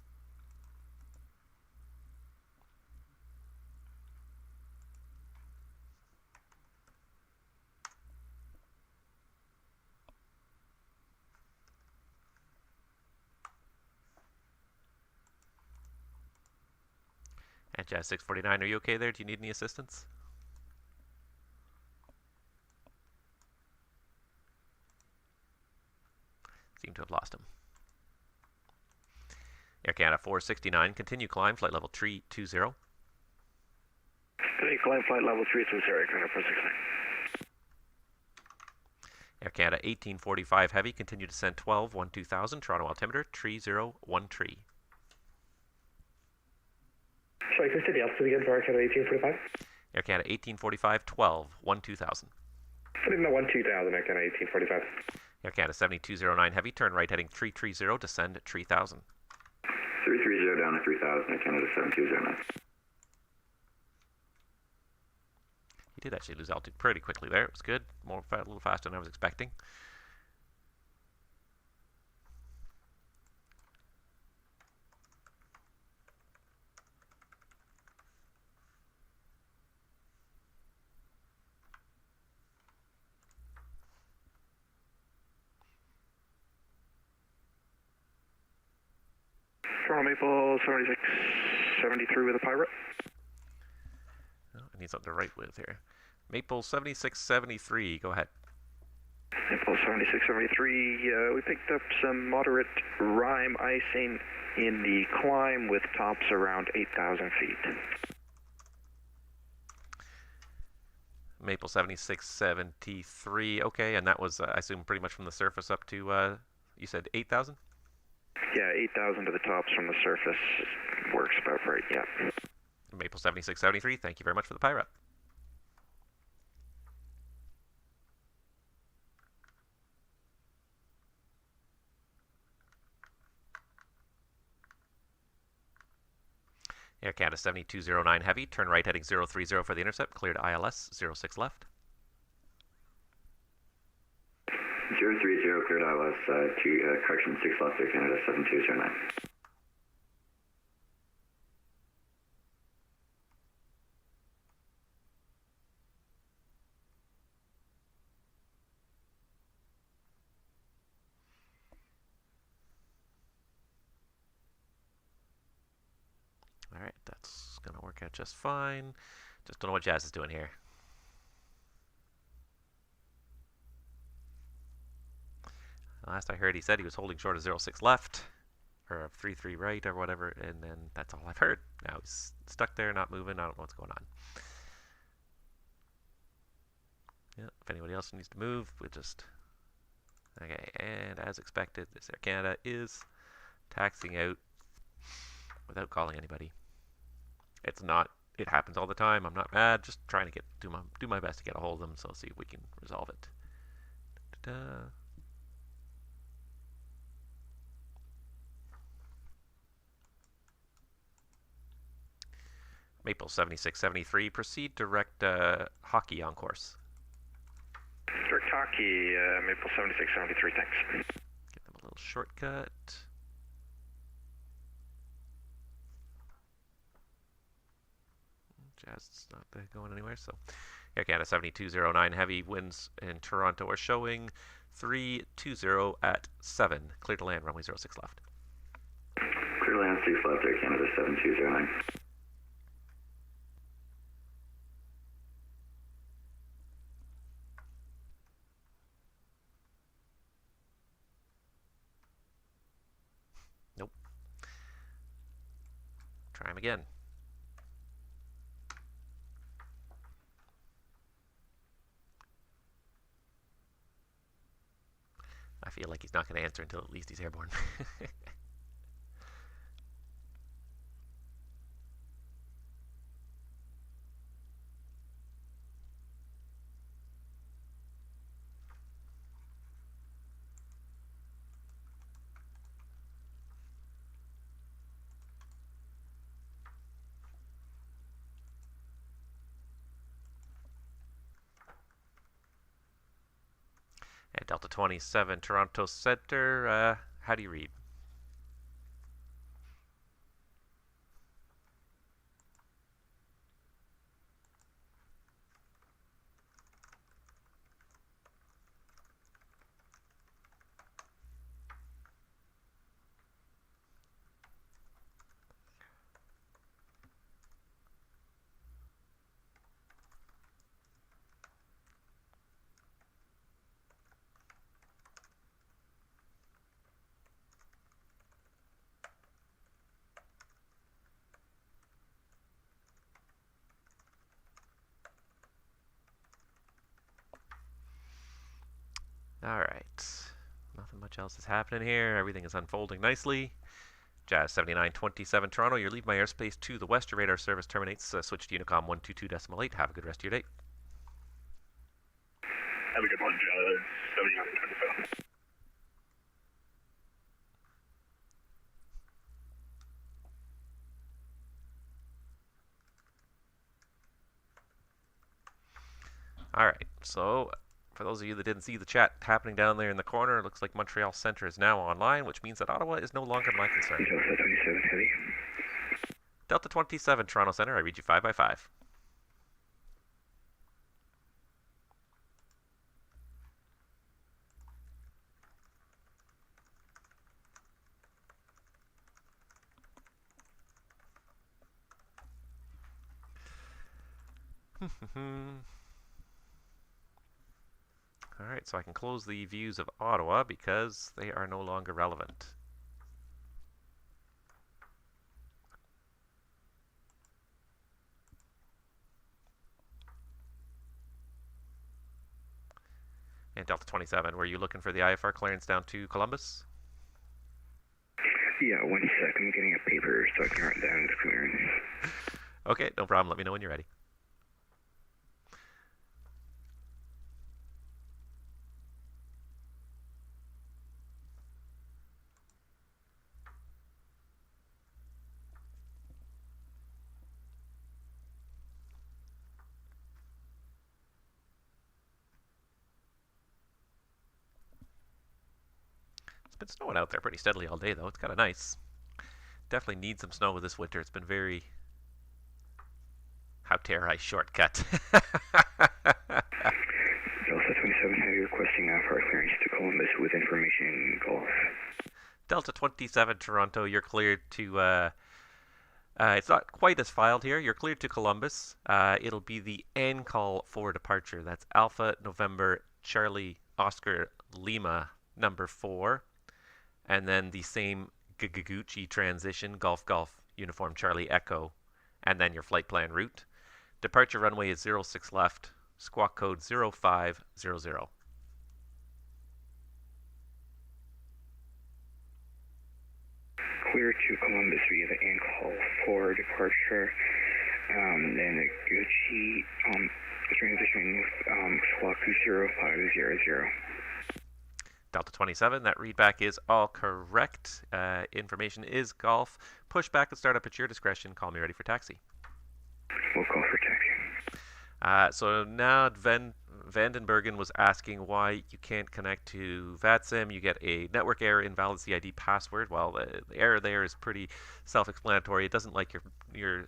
And Jazz 649, are you okay there? Do you need any assistance? Seem to have lost him. Air Canada 469, continue climb, flight level 320. Continue climb, flight level 320, Air Canada 469. Air Canada 1845 heavy, continue descent 12, 12,000, Toronto altimeter 3013. Sorry, can you say the altitude again for Air Canada 1845? Air Canada 1845 12, 12,000. I didn't know 12,000, Air Canada 1845. Air Canada 7209 heavy, turn right heading 330, descend 3000. 330 down to 3,000, Air Canada 7209. He did actually lose altitude pretty quickly there. It was good, a little faster than I was expecting. Toronto Maple 7673 with a pirate. Oh, I need something to write with here. Maple 7673, go ahead. Maple 7673, we picked up some moderate rime icing in the climb with tops around 8,000 feet. Maple 7673, okay, and that was, I assume, pretty much from the surface up to, you said 8,000? Yeah, 8,000 to the tops from the surface works about right, yeah. Maple 7673, thank you very much for the pirate. Air Canada 7209 heavy, turn right heading 030 for the intercept, cleared ILS 06 left. 030 cleared ILS correction 6 left, Air Canada 7209. Alright, that's going to work out just fine. Just don't know what Jazz is doing here. Last I heard, he said he was holding short of 06 left, or 33 right, or whatever, and then that's all I've heard. Now he's stuck there, not moving. I don't know what's going on. Yeah, if anybody else needs to move, we'll just... Okay, and as expected, this Air Canada is taxiing out without calling anybody. It's not... It happens all the time. I'm not mad. Just trying to do my best to get a hold of them, so see if we can resolve it. Da-da. Maple 7673, proceed direct hockey on course. Direct hockey, Maple 7673, thanks. Give them a little shortcut. Jazz is not going anywhere, so Air Canada 7209, heavy winds in Toronto are showing 320 at 7. Clear to land, runway 06 left. Clear to land 6 left, Air Canada 7209. Nope. Try him again. I feel like he's not going to answer until at least he's airborne. And Delta 27, Toronto Center, how do you read? Alright, nothing much else is happening here. Everything is unfolding nicely. Jazz 7927 Toronto, you leave my airspace to the west. Your radar service terminates. Switch to Unicom 122.8. Have a good rest of your day. Have a good one, Jazz 7927. Alright, so for those of you that didn't see the chat happening down there in the corner, it looks like Montreal Centre is now online, which means that Ottawa is no longer my concern. Delta 27 heavy. Delta 27 Toronto Centre, I read you 5 by 5. Alright, so I can close the views of Ottawa because they are no longer relevant. And Delta 27, were you looking for the IFR clearance down to Columbus? Yeah, 1 sec. I'm getting a paper so I can write down the clearance. Okay, no problem. Let me know when you're ready. It's been snowing out there pretty steadily all day, though. It's kind of nice. Definitely need some snow this winter. It's been very... How dare I shortcut? Delta 27 heavy requesting IFR clearance to Columbus with information Golf. Delta 27 Toronto, you're cleared to... it's not quite as filed here. You're cleared to Columbus. It'll be the N call for departure. That's Alpha November Charlie Oscar Lima number 4. And then the same Gucci transition, Golf Golf Uniform Charlie Echo. And then your flight plan route. Departure runway is 06 left. squawk code 0500. Clear to Columbus via the in-call for departure. Then the Gucci transitioning with squawk 0500. Delta 27, that readback is all correct. Information is golf. Push back and start up at your discretion. Call me ready for taxi. We'll call for taxi. So now Vandenbergen was asking why you can't connect to VATSIM. You get a network error, invalid CID password. Well, the error there is pretty self-explanatory. It doesn't like your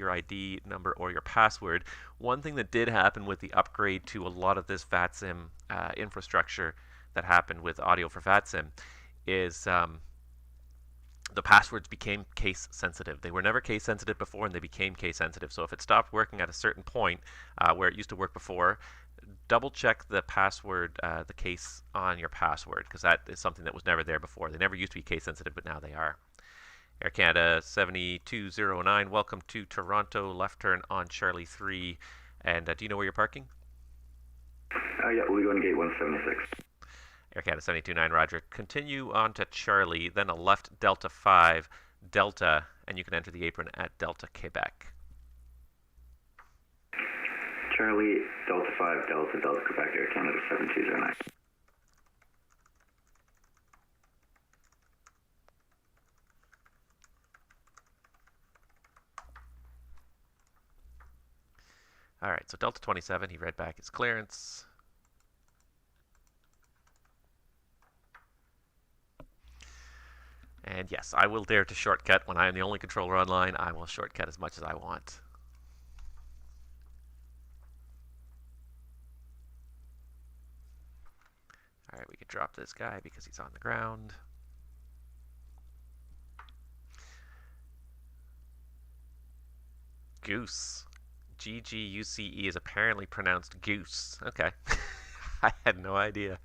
ID number or your password. One thing that did happen with the upgrade to a lot of this VATSIM infrastructure that happened with audio for VATSIM is the passwords became case sensitive. They were never case sensitive before, and they became case sensitive. So if it stopped working at a certain point where it used to work before, double check the password, the case on your password, because that is something that was never there before. They never used to be case sensitive, but now they are. Air Canada 7209, welcome to Toronto, left turn on Charlie 3. And do you know where you're parking? Yeah, we'll be going to gate 176. Air Canada 729, roger. Continue on to Charlie, then a left Delta 5, Delta, and you can enter the apron at Delta, Quebec. Charlie, Delta 5, Delta, Delta, Quebec, Air Canada 7209. All right, so Delta 27, he read back his clearance. And yes, I will dare to shortcut. When I am the only controller online, I will shortcut as much as I want. All right, we can drop this guy because he's on the ground. Goose. G-G-U-C-E is apparently pronounced goose. Okay. I had no idea.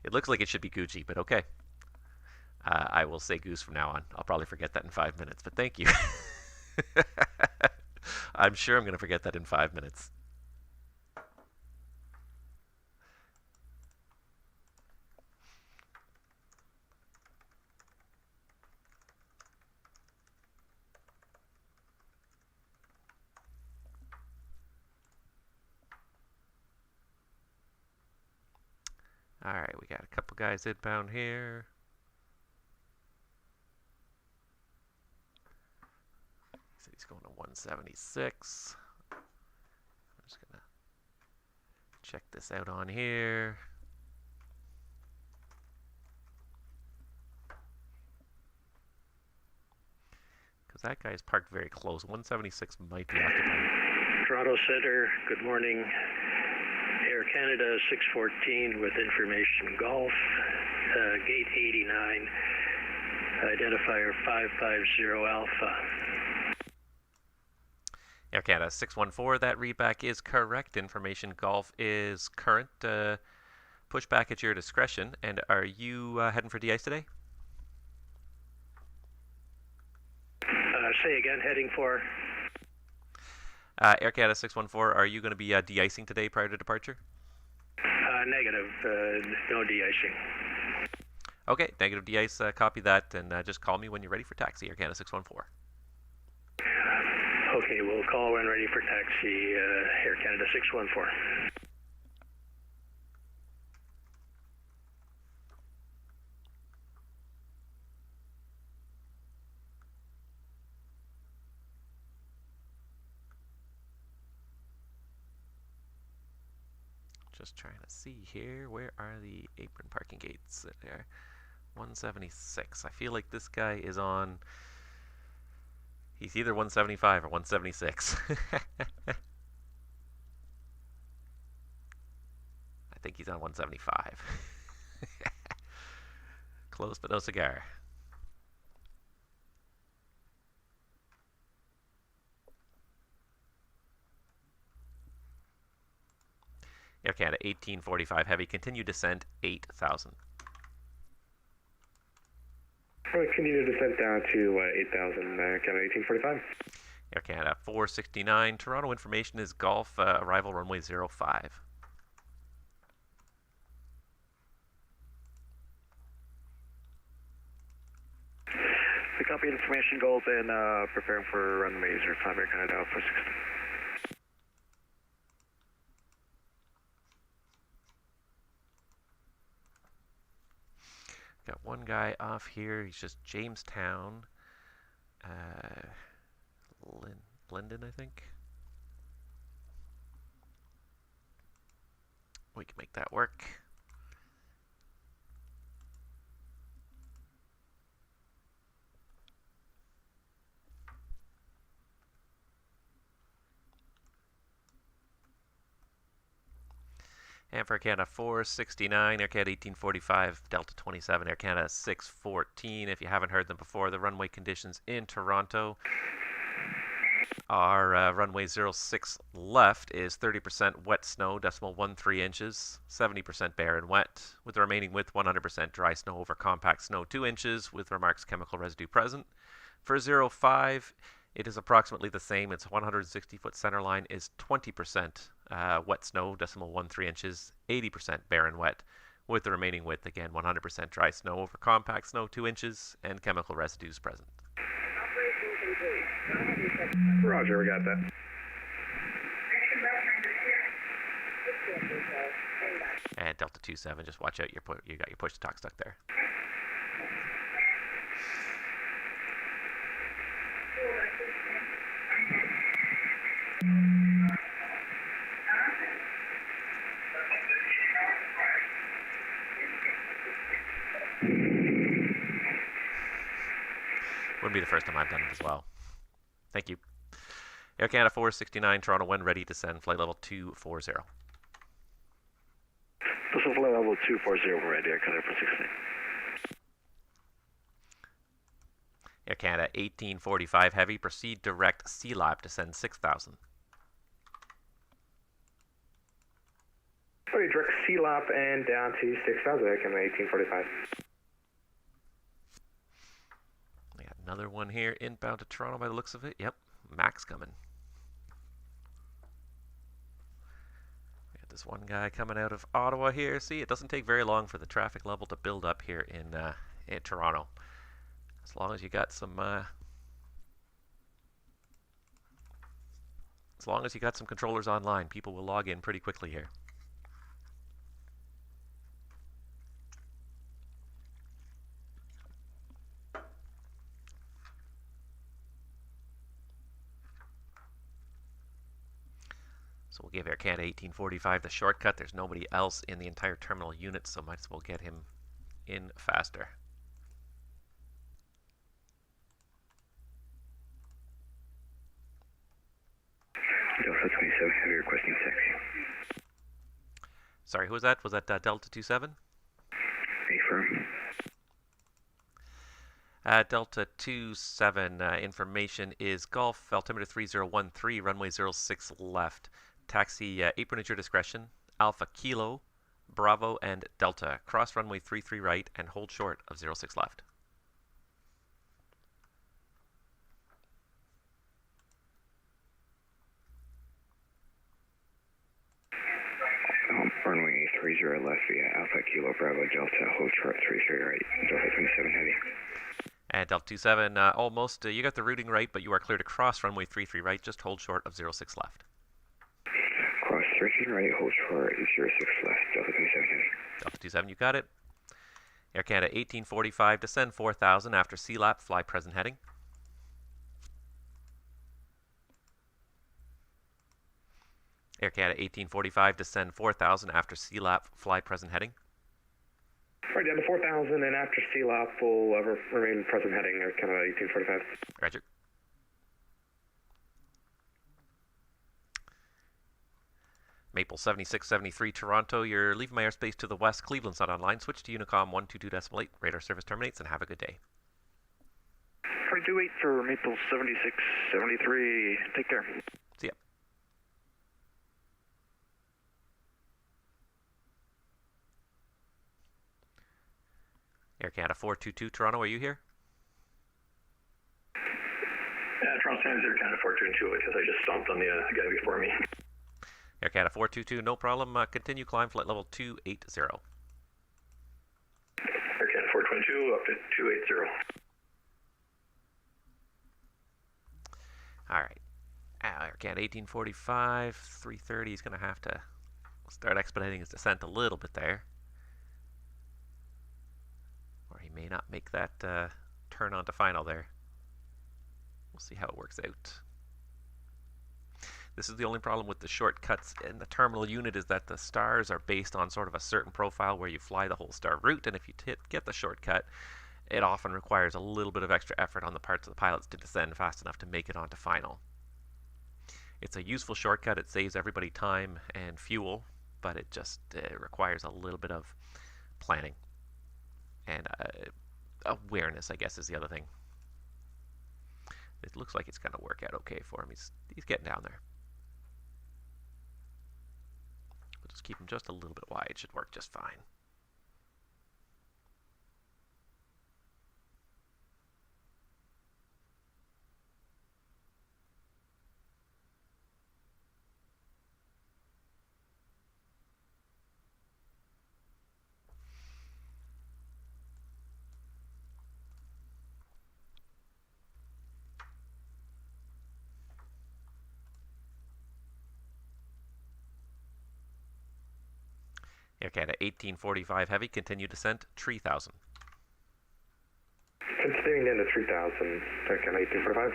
It looks like it should be Gucci, but okay. I will say goose from now on. I'll probably forget that in 5 minutes, but thank you. I'm sure I'm going to forget that in 5 minutes. All right, we got a couple guys inbound here. So he's going to 176. I'm just going to check this out on here. Because that guy is parked very close. 176 might be occupied. Toronto Center, good morning. Air Canada 614 with information golf, gate 89, identifier 550 Alpha. Air Canada 614, that readback is correct. Information golf is current. Push back at your discretion. And are you heading for de-ice today? Say again, heading for? Air Canada 614, are you going to be de-icing today prior to departure? Negative, no de-icing. Okay, negative de-ice, copy that, and just call me when you're ready for taxi, Air Canada 614. Okay, we'll call when ready for taxi, Air Canada 614. Just trying to see here, where are the apron parking gates? There, 176. I feel like this guy is on, he's either 175 or 176. I think he's on 175. Close but no cigar. Air Canada 1845 heavy, continue descent 8,000. Continue descent down to 8,000, Canada 1845. Air Canada 469, Toronto information is Golf, arrival runway 05. We copy information Golf and preparing for runway 05 Air Canada 469. Got one guy off here. He's just Jamestown. Linden, I think. We can make that work. And for Air Canada 469, Air Canada 1845, Delta 27, Air Canada 614. If you haven't heard them before, the runway conditions in Toronto are runway 06 left is 30% wet snow, 0.13 inches, 70% bare and wet, with the remaining width 100% dry snow over compact snow 2 inches, with remarks chemical residue present. For 05, it is approximately the same. Its 160-foot center line is 20% wet snow, 0.13 inches, 80% bare and wet, with the remaining width, again, 100% dry snow over compact snow 2 inches, and chemical residues present. Roger, we got that. And Delta 27, just watch out, you got your push to talk stuck there. Wouldn't be the first time I've done it as well. Thank you. Air Canada 469, Toronto, when ready to send flight level 240. This is flight level 240 ready, Air Canada 469. Air Canada 1845 heavy, proceed direct CLAP to send 6,000. Okay, direct CLAP and down to 6,000, Air Canada 1845. I got another one here inbound to Toronto by the looks of it. Yep, Max coming. We got this one guy coming out of Ottawa here. See, it doesn't take very long for the traffic level to build up here in Toronto. As long as you got some controllers online, people will log in pretty quickly here. So we'll give Air Canada 1845 the shortcut. There's nobody else in the entire terminal unit, so might as well get him in faster. Delta 27 heavy requesting taxi. Sorry, who was that? Was that Delta 27? Affirm. Delta 27, information is Golf, altimeter 3013, runway 06 left. Taxi apron at your discretion, Alpha Kilo, Bravo, and Delta. Cross runway 33 right and hold short of 06 left. Runway 30 left via Alpha Kilo Bravo Delta, hold short 33 right, Delta 27 heavy. And Delta 27, almost, you got the routing right, but you are clear to cross runway 33 right, just hold short of 06 left. Cross 33 right, hold short 06 left, Delta 27 heavy. Delta 27, you got it. Air Canada 1845, descend 4,000 after CLAP, fly present heading. Air Canada 1845, descend 4,000 after CLAP, fly present heading. Right, down to 4,000, and after CLAP will remain present heading, Air Canada 1845. Roger. Maple 7673 Toronto, you're leaving my airspace to the west. Cleveland's not online. Switch to Unicom 122.8. Radar service terminates, and have a good day. 328 for Maple 7673. Take care. See ya. Air Canada 422 Toronto, are you here? Toronto Center, Air Canada 422, because I just stomped on the guy before me. Air Canada 422, no problem. Continue climb flight level 280. Air Canada 422 up to 280. All right. Air Canada 1845, 330. He's going to have to start expediting his descent a little bit there. Or he may not make that turn onto final there. We'll see how it works out. This is the only problem with the shortcuts in the terminal unit, is that the stars are based on sort of a certain profile where you fly the whole star route, and if you get the shortcut, it often requires a little bit of extra effort on the parts of the pilots to descend fast enough to make it onto final. It's a useful shortcut. It saves everybody time and fuel, but it just requires a little bit of planning. And awareness, I guess, is the other thing. It looks like it's going to work out okay for him. He's getting down there. We'll just keep him just a little bit wide. It should work just fine. Air Canada 1845 heavy, continue descent 3000. Continuing into 3000, Air Canada 1845.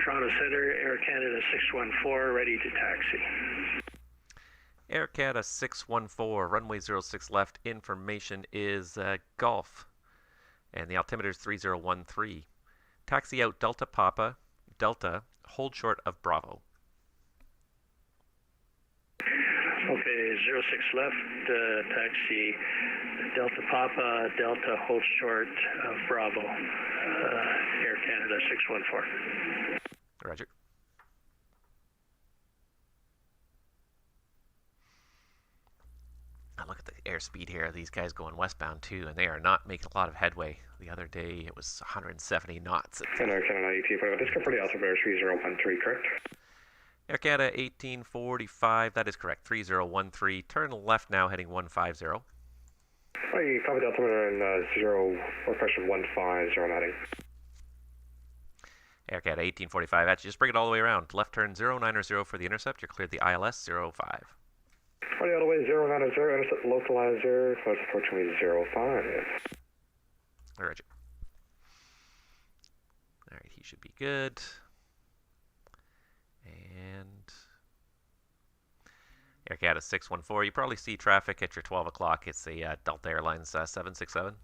Toronto Center, Air Canada 614, ready to taxi. Air Canada 614, runway 06 left, information is Golf, and the altimeter is 3013. Taxi out Delta Papa, Delta, hold short of Bravo. Okay, 06 left, taxi Delta Papa, Delta, hold short of Bravo, Air Canada 614. Roger. Now look at the airspeed here. These guys going westbound too, and they are not making a lot of headway. The other day it was 170 knots. And Air Canada 1845, this is for the altimeter 3013, correct? Air Canada 1845, that is correct, 3013. Turn left now, heading 150. Hi, copy the altimeter and pressure 150 heading. Air Canada 1845, actually just bring it all the way around. Left turn 090 for the intercept, you're cleared the ILS 05. All the way 090, intercept localizer, close approximately 05. Roger. Alright, he should be good. And Air Canada 614, you probably see traffic at your 12 o'clock. It's the Delta Airlines 767.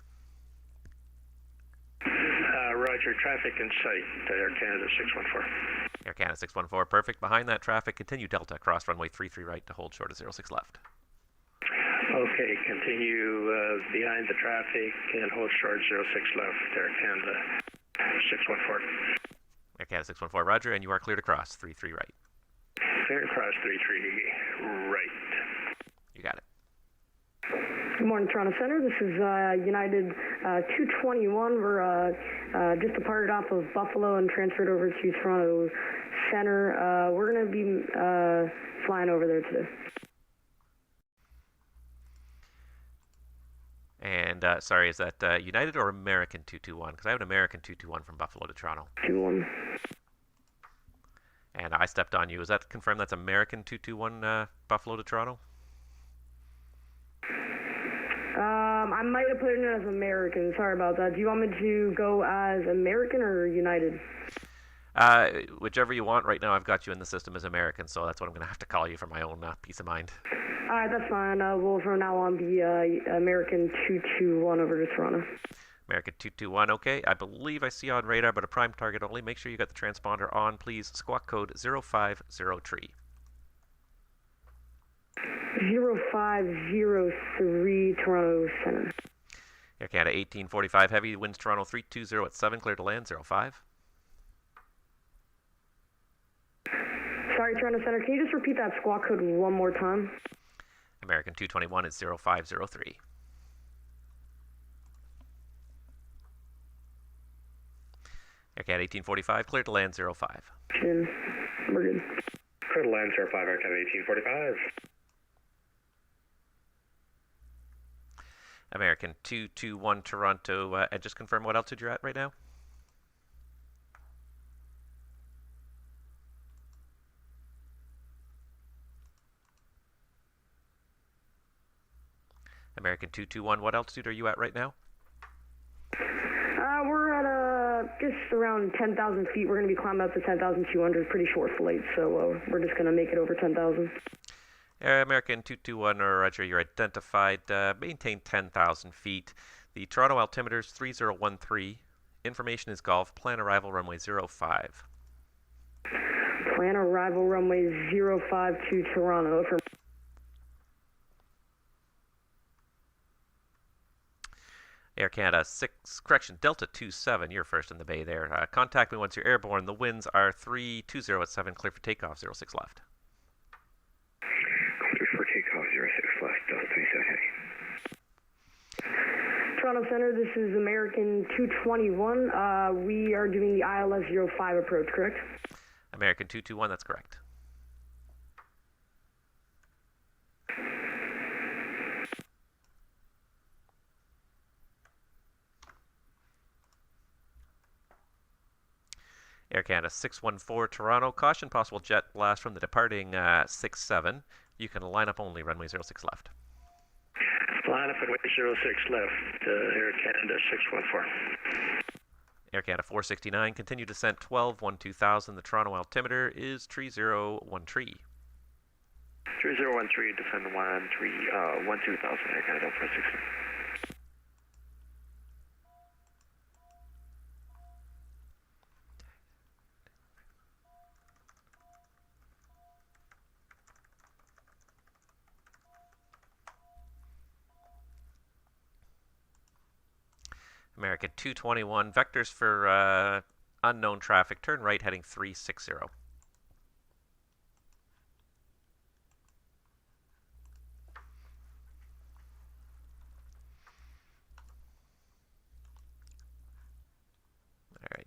Roger, traffic in sight, Air Canada 614. Air Canada 614, perfect. Behind that traffic, continue Delta, cross runway 33 right to hold short of 06 left. Okay, continue behind the traffic and hold short 06 left, Air Canada 614. Air Canada 614, roger, and you are clear to cross 33 right. Clear to cross 33 right. You got it. Good morning, Toronto Center. This is United 221. We're just departed off of Buffalo and transferred over to Toronto Center. We're going to be flying over there today. And sorry, is that United or American 221? Because I have an American 221 from Buffalo to Toronto. 21. And I stepped on you. Is that confirmed? That's American 221 Buffalo to Toronto? I might have put it in as American. Sorry about that. Do you want me to go as American or United? Whichever you want. Right now I've got you in the system as American, so that's what I'm going to have to call you for my own peace of mind. All right, that's fine. We'll from now on be American 221 over to Toronto. American 221, okay. I believe I see you on radar, but a prime target only. Make sure you got the transponder on, please. Squawk code 0503. 0503 Toronto Center. Air Canada 1845 heavy, winds Toronto 320 at 7, clear to land 05. Sorry, Toronto Center, can you just repeat that squawk code one more time? American 221 is 0503. Air Canada 1845, clear to land 05. Chin. We're good. Clear to land 05, Air Canada 1845. American 221 Toronto, and just confirm what altitude you're at right now. American 221, what altitude are you at right now? We're at just around 10,000 feet. We're going to be climbing up to 10,200. Pretty short flight, so we're just going to make it over 10,000. American 221, roger, you're identified. Maintain 10,000 feet. The Toronto altimeter is 3013. Information is golf. Plan arrival runway 05. Plan arrival runway 05 to Toronto. Air Canada Delta 27, you're first in the bay there. Contact me once you're airborne. The winds are 320 at 7, clear for takeoff, 06 left. Clear for takeoff, 06 left, Delta 27 heading. Toronto Center, this is American 221. We are doing the ILS 05 approach, correct? American 221, that's correct. Air Canada 614 Toronto, caution possible jet blast from the departing 67. You can line up only, runway 06 left. Line up at runway 06 left, Air Canada 614. Air Canada 469, continue descent 12-2000. The Toronto altimeter is 3013. 3013, descend 12,000, Air Canada 469. American 221, vectors for unknown traffic, turn right heading 360. All right.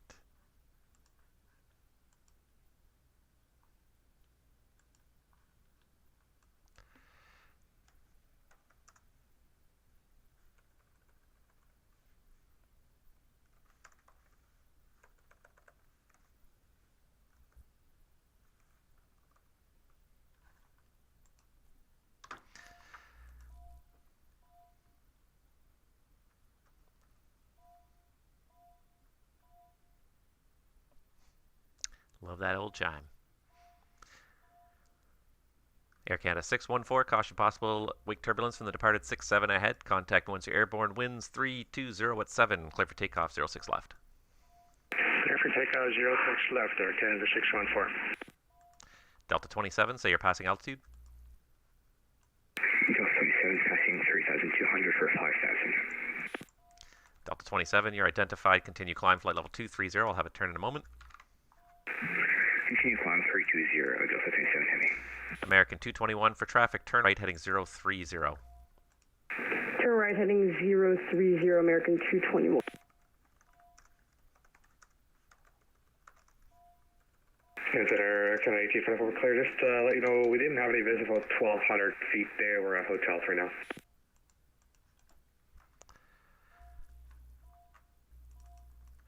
Love that old chime. Air Canada 614, caution possible wake turbulence from the departed 67 ahead. Contact once you're airborne. Winds 320 at 7. Clear for takeoff, 06 left. Clear for takeoff, 06 left, Air Canada 614. Delta 27, say you're passing altitude. Delta 27 passing 3,200 for 5,000. Delta 27, you're identified. Continue climb flight level 230. I'll have it turn in a moment. Continue climb 320, Delta 27 heading. American 221 for traffic, turn right heading 030. Turn right heading 030, American 221. Consider Canada 1844 clear. Just to let you know, we didn't have any visits about 1,200 feet there. We're at hotels right now.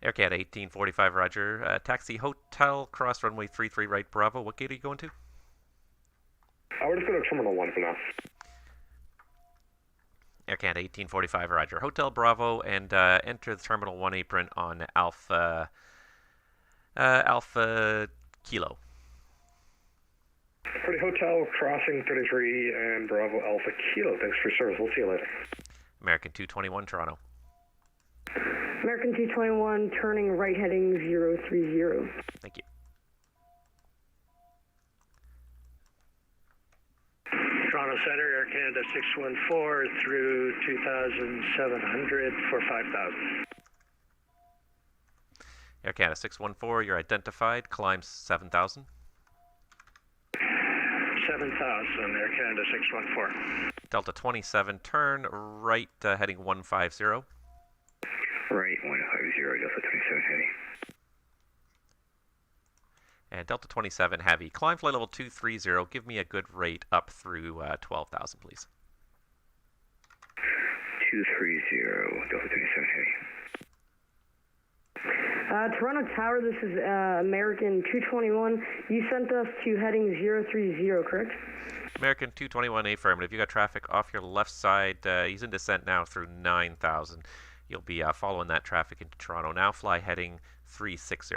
Air Canada 1845, roger. Taxi hotel, cross runway 33 right, Bravo. What gate are you going to? We're just going to Terminal 1 for now. Air Canada 1845, roger. Hotel Bravo, and enter the Terminal 1 apron on Alpha Kilo. Pretty Hotel, crossing 33 and Bravo Alpha Kilo. Thanks for your service. We'll see you later. American 221, Toronto. American 221, turning right heading 030. Thank you. Toronto Center, Air Canada 614 through 2,700 for 5,000. Air Canada 614, you're identified. Climb 7,000. 7,000, Air Canada 614. Delta 27, turn right heading 150. Right 150, Delta 27 heading. And Delta 27 Heavy, climb flight level 230. Give me a good rate up through 12,000, please. 230, Delta 27 Heavy. Toronto Tower, this is American 221. You sent us to heading 030, correct? American 221, affirmative. You got traffic off your left side. He's in descent now through 9,000. You'll be following that traffic into Toronto. Now fly heading 360.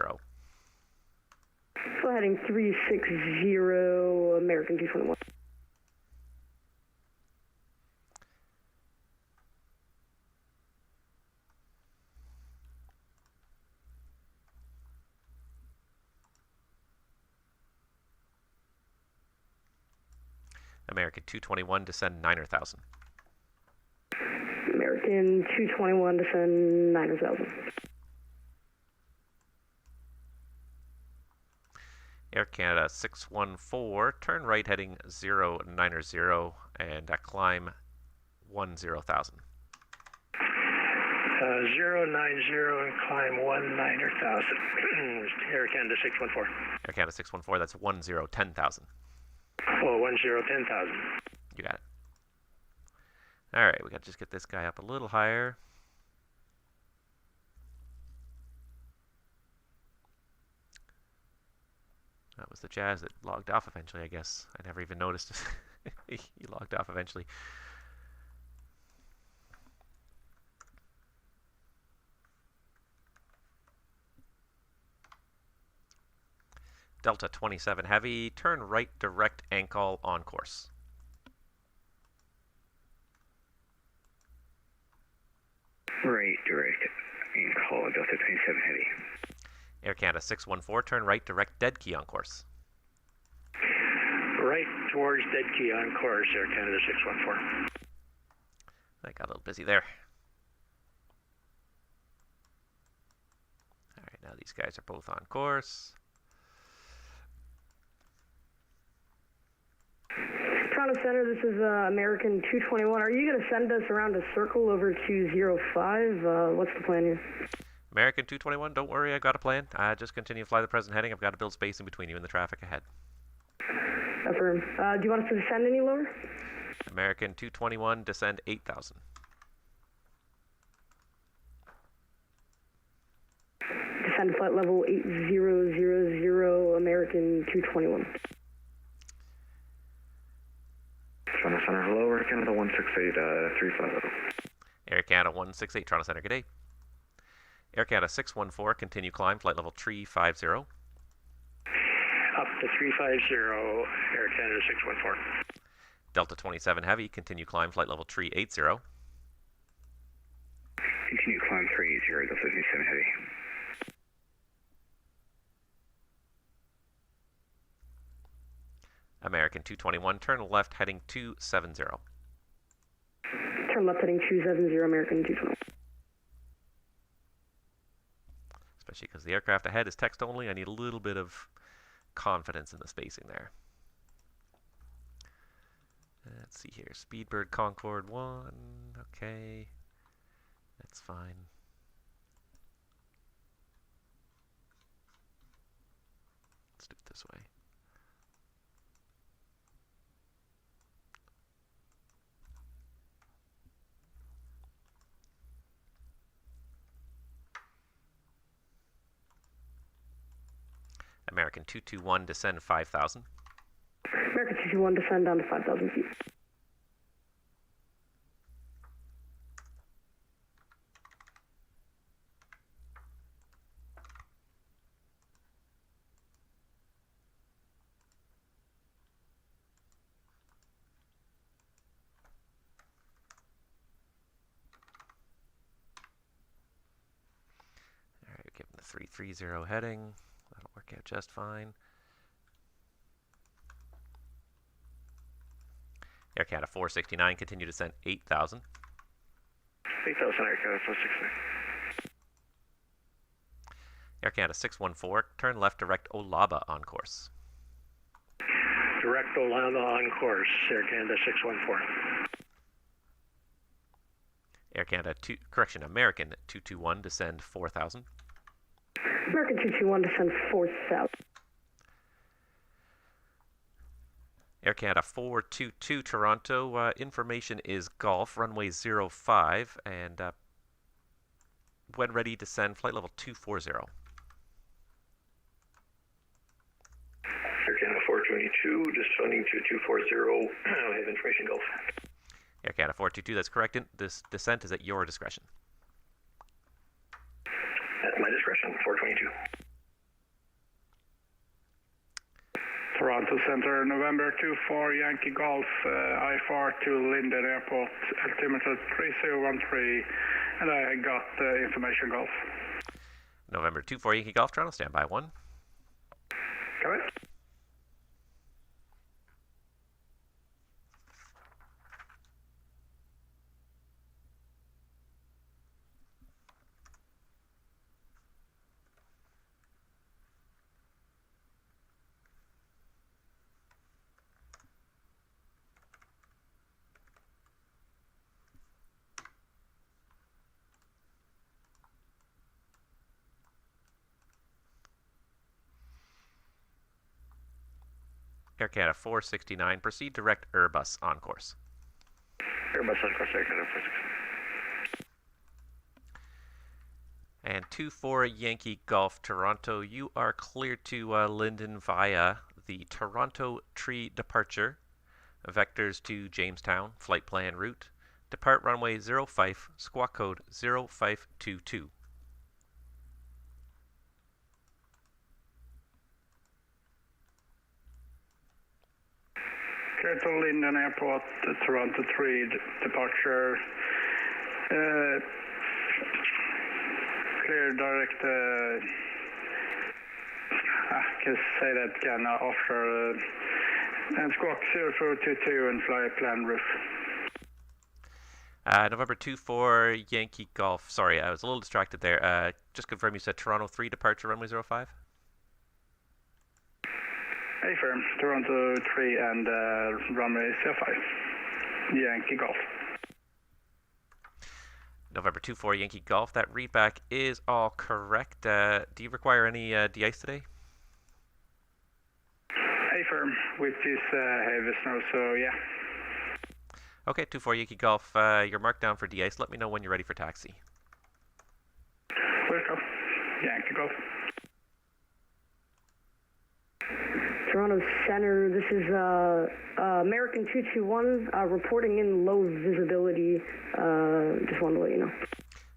So heading 360, American 221. American 221, descend 9,000. American 221, descend 9,000. Air Canada 614, turn right heading 090 and climb 10,000. 090 and climb 19,000. Air Canada 614. Air Canada 614, that's 10,000. Oh, 10,000. You got it. All right, we got to just get this guy up a little higher. That was the Jazz that logged off eventually, I guess. I never even noticed. He logged off eventually. Delta 27 Heavy, turn right direct ankle on course. Right direct ankle, Delta 27 Heavy. Air Canada 614, turn right direct dead key on course. Right towards dead key on course, Air Canada 614. That got a little busy there. All right, now these guys are both on course. Toronto Center, this is American 221. Are you going to send us around a circle over to 05? What's the plan here? American 221, don't worry, I got a plan. Just continue to fly the present heading. I've got to build space in between you and the traffic ahead. Affirm. Do you want us to descend any lower? American 221, descend 8,000. Descend flight level 8000, American 221. Toronto Center, hello, Air Canada 168, 350. Air Canada 168, Toronto Center, good day. Air Canada 614, continue climb, flight level 350. Up to 350, Air Canada 614. Delta 27 Heavy, continue climb, flight level 380. Continue climb 380, Delta 27 Heavy. American 221, turn left heading 270. Turn left heading 270, American 221. Especially because the aircraft ahead is text only, I need a little bit of confidence in the spacing there. Let's see here, Speedbird Concorde 1, okay, that's fine. Let's do it this way. American 221, descend 5,000. American 221, descend down to 5,000 feet. All right, give them the 330 heading. That'll work out just fine. Air Canada 469, continue to descend 8,000. 8,000, Air Canada 469. Air Canada 614, turn left direct Olaba on course. Direct Olaba on course, Air Canada 614. Air Canada American 221, descend 4,000. American 221, descend 4,000. Air Canada 422 Toronto, information is Golf, runway 05, and when ready, descend flight level 240. Air Canada 422, descending to 240, I have information Golf. Air Canada 422, that's correct. This descent is at your discretion. At my discretion, 422. Toronto Center, November 24, Yankee Golf, I-4 to Linden Airport, altimeter 3013, and I got information Golf. November 24, Yankee Golf, Toronto, standby 1. Correct. Air Canada 469, proceed direct Airbus on course. Airbus on course, Air Canada 469. And 24 Yankee Golf, Toronto, you are cleared to Linden via the Toronto Tree departure. Vectors to Jamestown, flight plan route. Depart runway 05, squawk code 0522. Clear to Linden Airport, Toronto 3 departure. Clear direct, I can say that again, offshore, and squawk 0422 and fly plan roof. November 24 Yankee Golf. Sorry, I was a little distracted there. Just confirm you said Toronto 3 departure runway 05? Affirm, Toronto 3 and runway 05, Yankee Golf. November 24 Yankee Golf. That readback is all correct. Do you require any de-ice today? Affirm, which is heavy snow, so yeah. Okay, 24 Yankee Golf. You're marked down for de-ice. Let me know when you're ready for taxi. Welcome, Yankee Golf. Toronto Center, this is American 221 reporting in low visibility. Just wanted to let you know.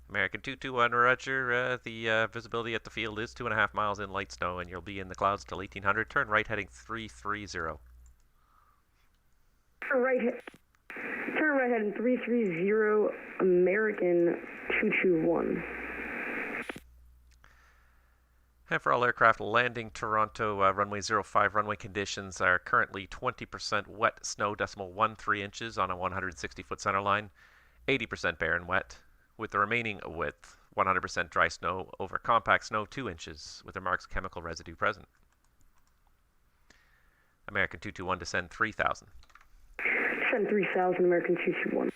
American 221, Roger. The visibility at the field is 2.5 miles in light snow, and you'll be in the clouds till 1800. Turn right heading 330. Turn right heading 330, American 221. And for all aircraft landing Toronto, runway 05, runway conditions are currently 20% wet snow, 0.13 inches on a 160-foot center line, 80% barren wet, with the remaining width 100% dry snow over compact snow 2 inches, with the marks chemical residue present. American 221, descend 3,000. Descend 3,000, American 221.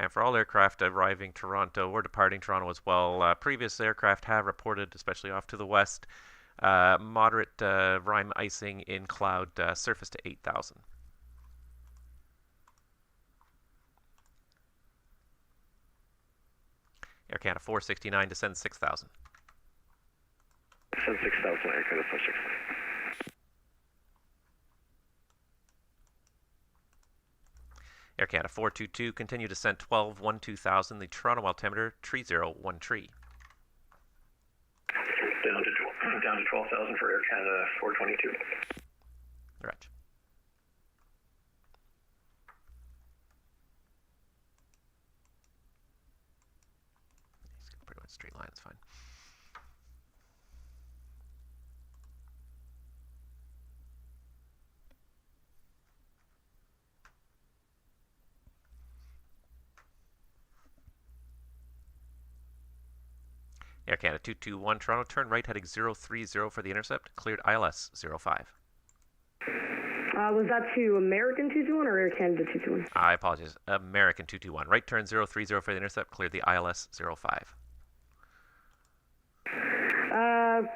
And for all aircraft arriving Toronto or departing Toronto as well, previous aircraft have reported, especially off to the west, moderate rime icing in cloud, surface to 8,000. Air Canada 469, descend 6,000. Descend 6,000, Air Canada 469. Air Canada 422, continue descent 12-1-2000, the Toronto altimeter 3013 tree. Down to 12,000 for Air Canada 422. Right. He's pretty much straight line, it's fine. Air Canada 221 Toronto, turn right heading 030 for the intercept, cleared ILS 05. Was that to American 221 or Air Canada 221? I apologize. American 221. Right turn 030 for the intercept, cleared the ILS 05.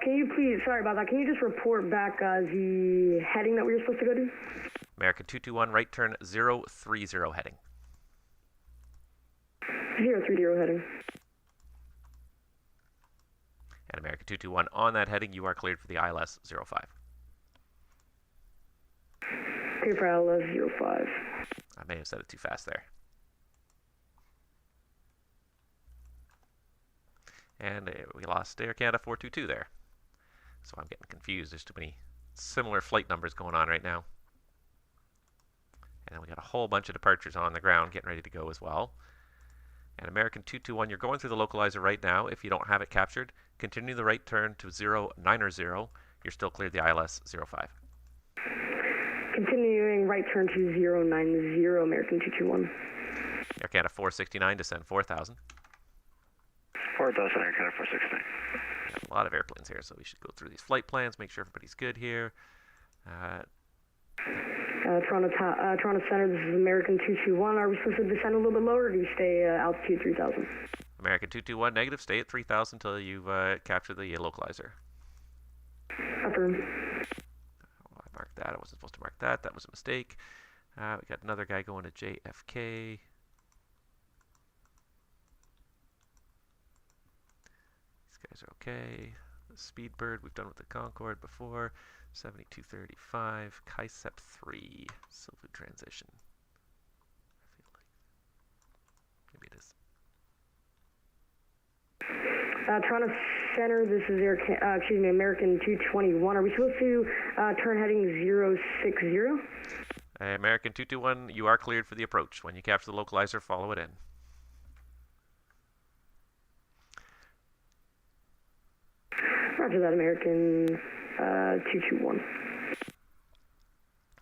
can you please, sorry about that, can you just report back the heading that we were supposed to go to? American 221, right turn 030 heading. 030 heading. And American 221, on that heading, you are cleared for the ILS 05. Clear for ILS 05. I may have said it too fast there. And we lost Air Canada 422 there. So I'm getting confused. There's too many similar flight numbers going on right now. And then we got a whole bunch of departures on the ground getting ready to go as well. And American 221, you're going through the localizer right now. If you don't have it captured, continue the right turn to 090. You're still cleared the ILS 05. Continuing right turn to 090, American 221. Air Canada 469, descend 4,000. 4,000, Air Canada 469. A lot of airplanes here, so we should go through these flight plans, make sure everybody's good here. Toronto Center, this is American 221. Are we supposed to descend a little bit lower, or do we stay altitude 3,000? American 221, negative. Stay at 3,000 until you capture the localizer. Affirm. Oh, I marked that. I wasn't supposed to mark that. That was a mistake. We got another guy going to JFK. These guys are okay. The Speedbird we've done with the Concorde before. 7235, Kaisep 3, Silvu transition. I feel like maybe it is. Toronto Center, this is American 221. Are we supposed to turn heading 060? American 221, you are cleared for the approach. When you capture the localizer, follow it in. Roger that, American 221.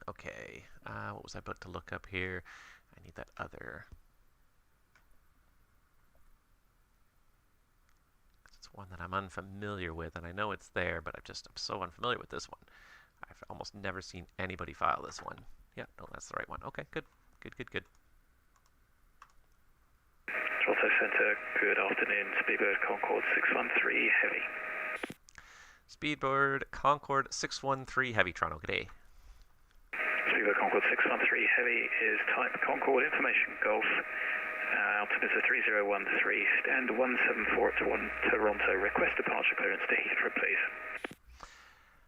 Okay, what was I about to look up here? I need that other. It's one that I'm unfamiliar with, and I know it's there, but I'm so unfamiliar with this one. I've almost never seen anybody file this one. Yeah, no, that's the right one. Okay, good. Toronto Center, good afternoon. Speedbird Concorde 613 Heavy. Speedbird Concorde 613 Heavy, Toronto. Good day. Speedbird Concorde 613 Heavy is type Concorde Information Golf. Altimeter 3013, stand 174 to 1 Toronto. Request departure clearance to Heathrow, please.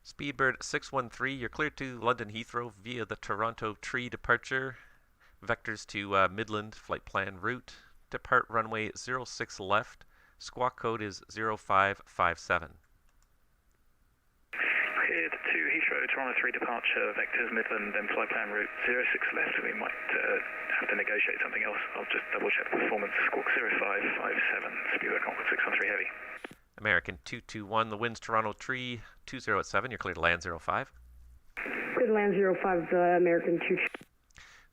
Speedbird 613, you're cleared to London Heathrow via the Toronto Tree departure. Vectors to Midland, flight plan route. Depart runway 06 left. Squawk code is 0557. Cleared to Heathrow, Toronto 3 departure, vectors Midland, then flight plan route 06 left. We might have to negotiate something else. I'll just double check the performance. Squawk 0557, Speedbird Concorde 613 Heavy. American 221, the wind's Toronto Tree 20 at 7. You're clear to land 05. Clear to land 05, American 2.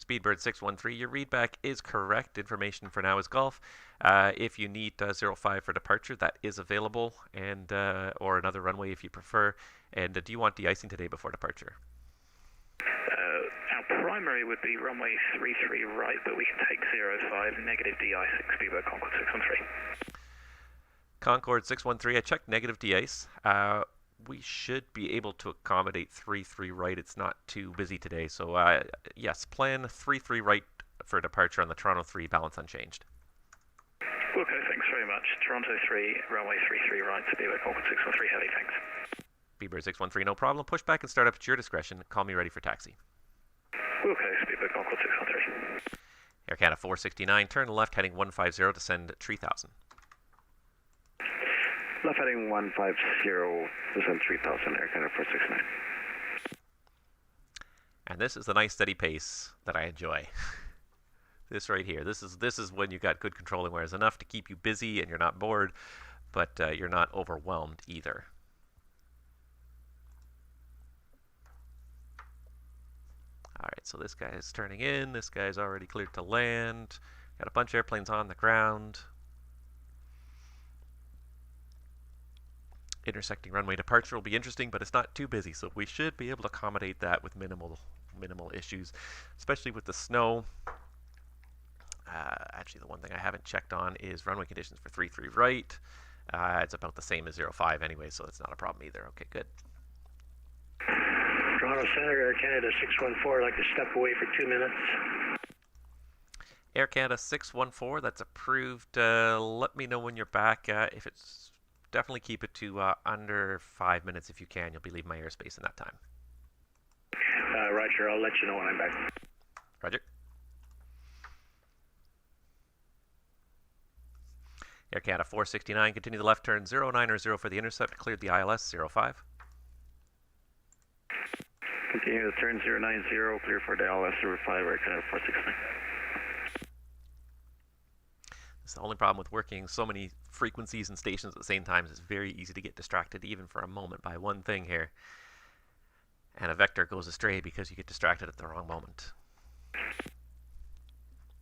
Speedbird 613, your readback is correct. Information for now is Golf. If you need 05 for departure, that is available, and or another runway if you prefer. And do you want de-icing today before departure? Our primary would be runway 33 right, but we can take 05, negative de-icing, Speedbird Concorde 613. Concorde 613, I checked negative de-ice. We should be able to accommodate 33 right. It's not too busy today. So yes, plan 33 right for departure on the Toronto 3, balance unchanged. Okay, thanks very much. Toronto 3, runway 33 right, Speedbird Concorde 613 Heavy, thanks. Speedbird 613, no problem. Push back and start up at your discretion. Call me ready for taxi. Okay, Speedbird Concorde 613. Air Canada 469, turn left heading 150, descend 3000. Left heading 150, descend 3000, Air Canada 469. And this is the nice steady pace that I enjoy. This right here, this is when you got good controlling, where it's enough to keep you busy and you're not bored, but you're not overwhelmed either. Alright, so this guy is turning in, this guy's already cleared to land, got a bunch of airplanes on the ground. Intersecting runway departure will be interesting, but it's not too busy, so we should be able to accommodate that with minimal issues, especially with the snow. Actually, the one thing I haven't checked on is runway conditions for 33 right. It's about the same as 05 anyway, so it's not a problem either. Okay, good. Toronto Center, Air Canada 614, I'd like to step away for 2 minutes. Air Canada 614, that's approved. Let me know when you're back. If it's definitely keep it to under 5 minutes if you can. You'll be leaving my airspace in that time. Roger, I'll let you know when I'm back. Roger. Air Canada 469, continue the left turn 090 for the intercept, cleared the ILS 05. Continue the turn 090, clear for the ILS 05, Air Canada 469. It's the only problem with working so many frequencies and stations at the same time is it's very easy to get distracted even for a moment by one thing here. And a vector goes astray because you get distracted at the wrong moment.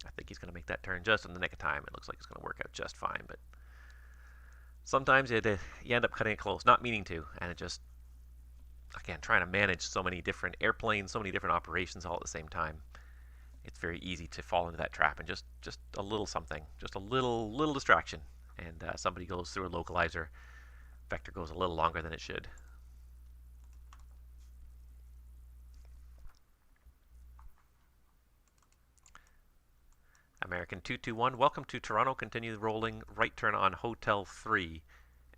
I think he's going to make that turn just in the nick of time. It looks like it's going to work out just fine, but sometimes you end up cutting it close, not meaning to, and it just, again, trying to manage so many different airplanes, so many different operations all at the same time. It's very easy to fall into that trap, and just a little something, just a little distraction, and somebody goes through a localizer, vector goes a little longer than it should. American 221, welcome to Toronto. Continue rolling right turn on Hotel 3,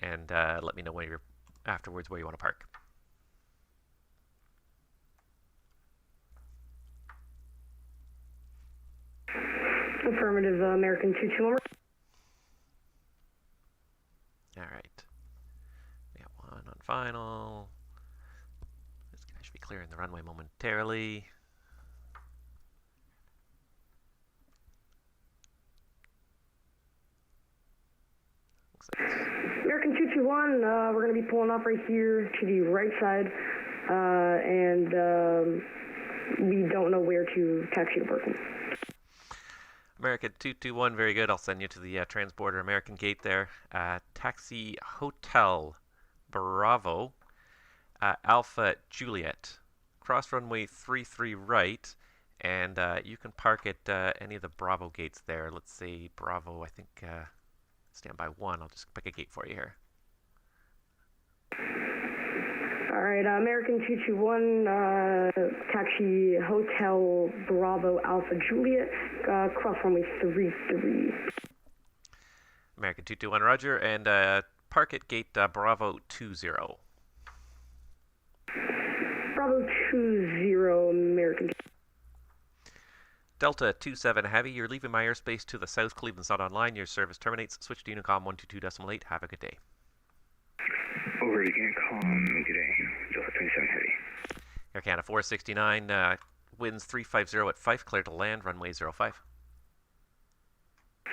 and let me know when you're afterwards where you want to park. Affirmative, American 221. All right. We got one on final. This guy should be clearing the runway momentarily. American 221, we're going to be pulling off right here to the right side, and we don't know where to taxi to Berkeley. American 221, very good. I'll send you to the Transborder American gate there. Taxi Hotel Bravo Alpha Juliet. Cross runway 33 right, and you can park at any of the Bravo gates there. Let's say Bravo, I think, stand by 1. I'll just pick a gate for you here. All right, American 221, taxi Hotel Bravo Alpha Juliet, cross runway 33. American 221, roger, and park at gate Bravo 20. Bravo 20, American. Delta 27 Heavy, you're leaving my airspace to the south. Cleveland's not online. Your service terminates. Switch to Unicom 122.8. Have a good day. Over to Unicom, good day. Delta 27 Heavy. Air Canada 469, winds 350 at Fife, clear to land, runway 05.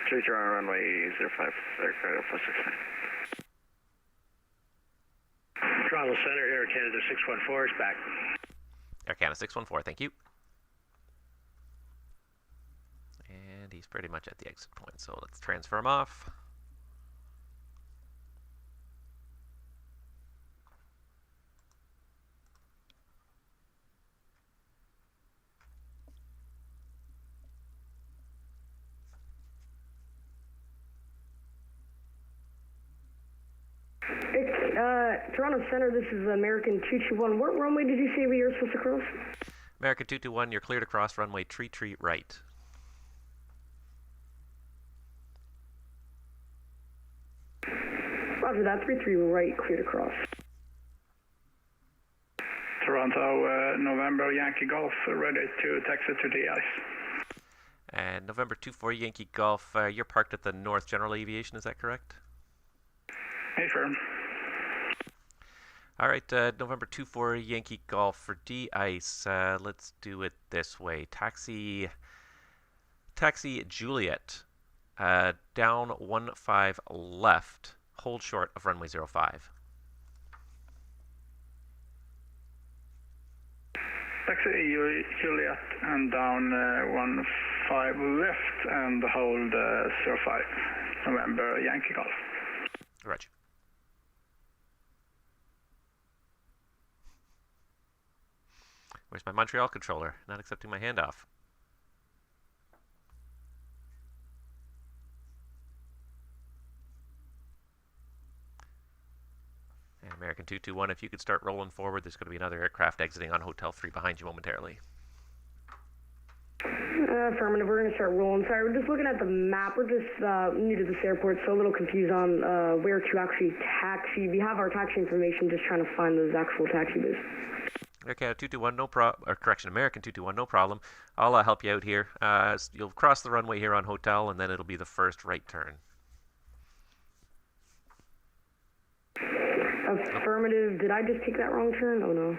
Straight on runway 05, Air Canada 469. Toronto Center, Air Canada 614 is back. Air Canada 614, thank you. And he's pretty much at the exit point, so let's transfer him off. Toronto Center, this is American 221. What runway did you say we were supposed to cross? American 221, you're cleared across runway 33 right. Roger that, 33 right, cleared across. Toronto, November Yankee Golf, ready to taxi to the ice. And November 24 Yankee Golf, you're parked at the North General Aviation, is that correct? Hey, firm. All right, November 24 Yankee Golf for de-ice. Let's do it this way. Taxi Juliet, down 15 left, hold short of runway 05. Taxi Juliet and down 15 left and hold 05. November Yankee Golf. Roger. Where's my Montreal controller? Not accepting my handoff. American 221, if you could start rolling forward, there's going to be another aircraft exiting on Hotel 3 behind you momentarily. Affirmative, we're going to start rolling. Sorry, we're just looking at the map. We're just new to this airport, so a little confused on where to actually taxi. We have our taxi information, just trying to find those actual taxi bays. Okay, 221, no problem. Or correction, American 221, no problem. I'll help you out here. You'll cross the runway here on Hotel, and then it'll be the first right turn. Affirmative. Did I just take that wrong turn? Oh no.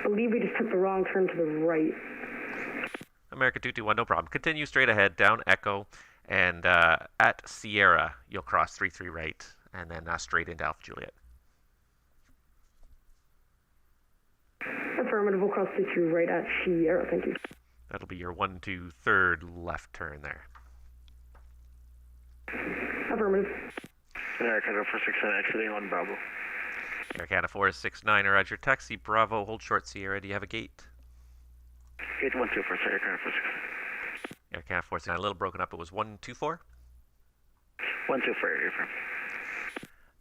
I believe we just took the wrong turn to the right. American 221, no problem. Continue straight ahead, down Echo, and at Sierra, you'll cross 33 right, and then straight into Alpha Juliet. Affirmative, we'll cross 33 right at Sierra, thank you. That'll be your 123rd left turn there. Affirmative. American 469 exiting on Bravo. Air Canada 469, roger. Taxi Bravo, hold short Sierra. Do you have a gate? Gate 124, sir, Air Canada 469. Air Canada 469, a little broken up. It was 124? 124, Air Canada.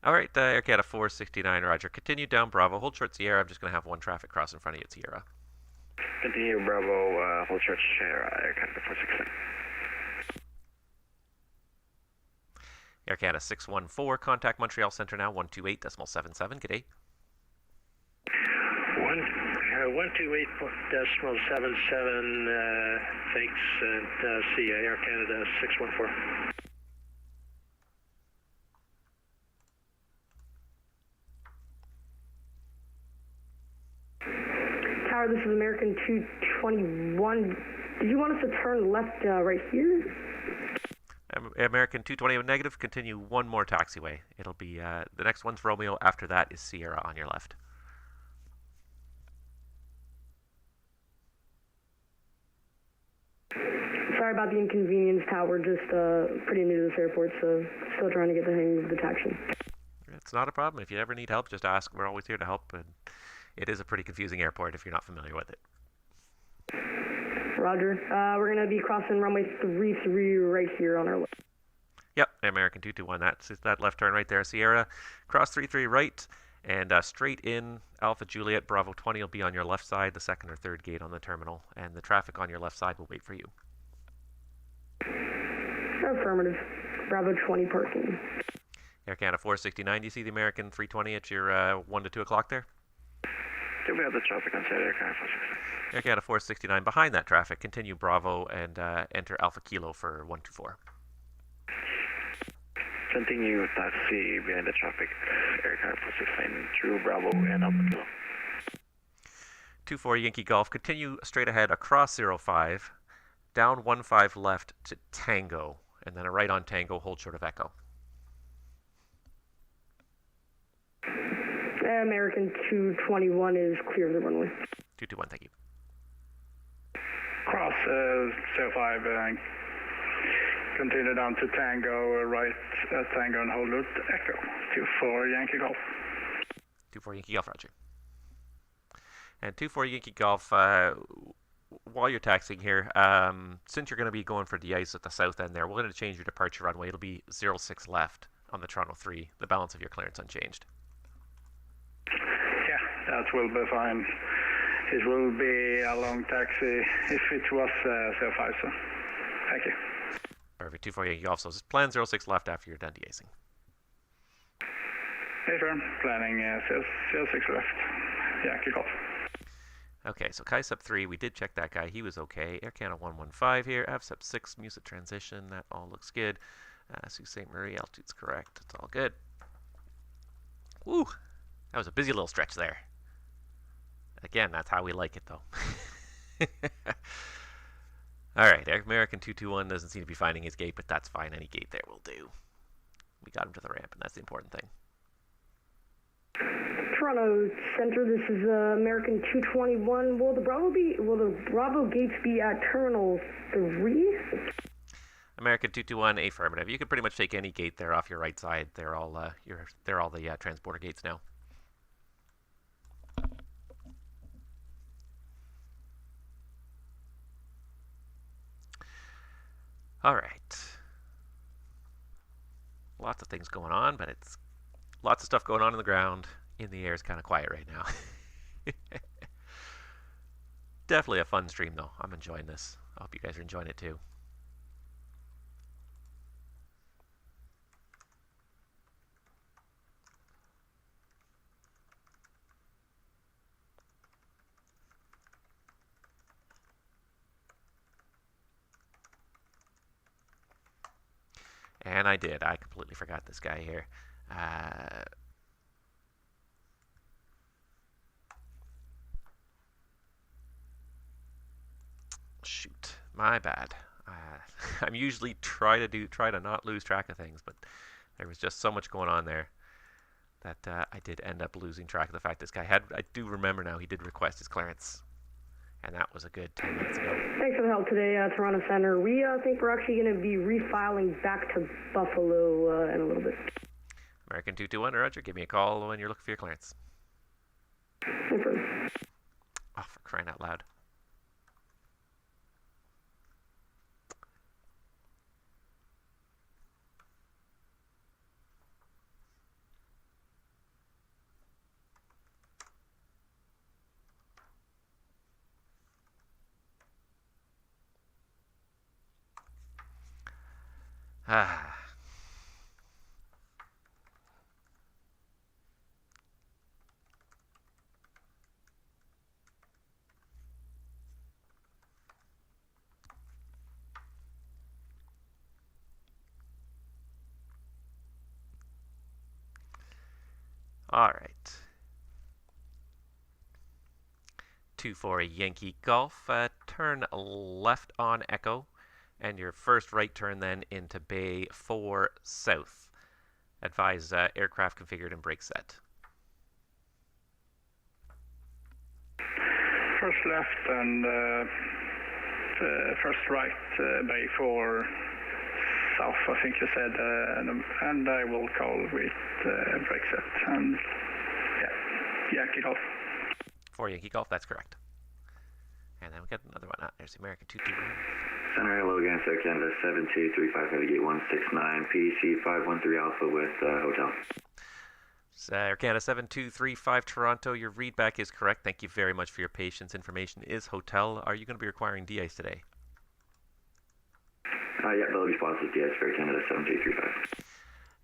All right, Air Canada 469, roger. Continue down Bravo, hold short Sierra. I'm just going to have one traffic cross in front of you at Sierra. Continue Bravo, hold short Sierra, Air Canada 469. Air Canada 614, contact Montreal Centre now, 128.77. Good day. 128.77, thanks, and see ya, Air Canada 614. Tower, this is American 221. Did you want us to turn left right here? American 220 negative, continue one more taxiway. It'll be, the next one's Romeo, after that is Sierra on your left. Sorry about the inconvenience, Tower. Just pretty new to this airport, so still trying to get the hang of the taxi. It's not a problem. If you ever need help, just ask. We're always here to help, and it is a pretty confusing airport if you're not familiar with it. Roger. We're going to be crossing runway 33 right here on our left. Yep, American 221. That's that left turn right there. Sierra, cross 33 right, and straight in Alpha Juliet. Bravo 20 will be on your left side, the second or third gate on the terminal, and the traffic on your left side will wait for you. Affirmative. Bravo 20 parking. Air Canada 469. Do you see the American 320 at your 1 to 2 o'clock there? Do we have the traffic on side, Air Canada 469? Air Canada 469. Behind that traffic, continue Bravo and enter Alpha Kilo for 124. Continue taxi behind the traffic, Air Canada 469 through Bravo and Alpha Kilo. 24 Yankee Golf. Continue straight ahead across 05, down 15 left to Tango, and then a right on Tango, hold short of Echo. American 221 is clear of the runway. 221, thank you. Cross 05, continue down to Tango, right at Tango and hold at Echo, 24 Yankee Golf. 24 Yankee Golf, roger. And 24 Yankee Golf, while you're taxiing here, since you're going to be going for de-ice at the south end there, we're going to change your departure runway. It'll be 06 left on the Toronto 3, the balance of your clearance unchanged. Yeah, that will be fine. It will be a long taxi if it was 05, so thank you. Perfect, 24 Yankee Golf, so just plan 06 left after you're done de-icing. Hey, firm, planning 06 left, Yankee Golf. Okay, so KaiSep 3, we did check that guy. He was okay. Air Canada 115 here. AVSEP 6, Musa transition. That all looks good. Sault Ste. Marie, altitude's correct. It's all good. Woo! That was a busy little stretch there. Again, that's how we like it, though. All right, American 221 doesn't seem to be finding his gate, but that's fine. Any gate there will do. We got him to the ramp, and that's the important thing. Toronto Center, this is American 221. Will the Bravo gates be at Terminal 3? American 221, affirmative. You can pretty much take any gate there off your right side. They're all the transporter gates now. All right. lots of things going on, but it's lots of stuff going on in the ground. In the air is kind of quiet right now. Definitely a fun stream, though. I'm enjoying this. I hope you guys are enjoying it, too. And I did. I completely forgot this guy here. Shoot, my bad. I'm usually try to not lose track of things, but there was just so much going on there that I did end up losing track of the fact this guy had. I do remember now he did request his clearance, and that was a good 10 minutes ago. Thanks for the help today, Toronto Center. We think we're actually going to be refiling back to Buffalo in a little bit. American 221, Roger. Give me a call when you're looking for your clearance. Super. Oh, for crying out loud. Ah. All right. 24 Yankee Golf. Turn left on Echo, and your first right turn then into Bay 4 South. Advise aircraft configured and brake set. First left and first right, Bay 4 South, I think you said, and I will call with brake set. And yeah, Yankee Golf. 4 Yankee Golf, that's correct. And then we got another one. There's the American 221. Center, hello again, Sir Canada 7235 Heavy Gate 169, PC 513 Alpha with hotel. Air Canada 7235 Toronto, your readback is correct. Thank you very much for your patience. Information is hotel. Are you going to be requiring de-ice today? Yeah, the response is de-ice for Air Canada 7235.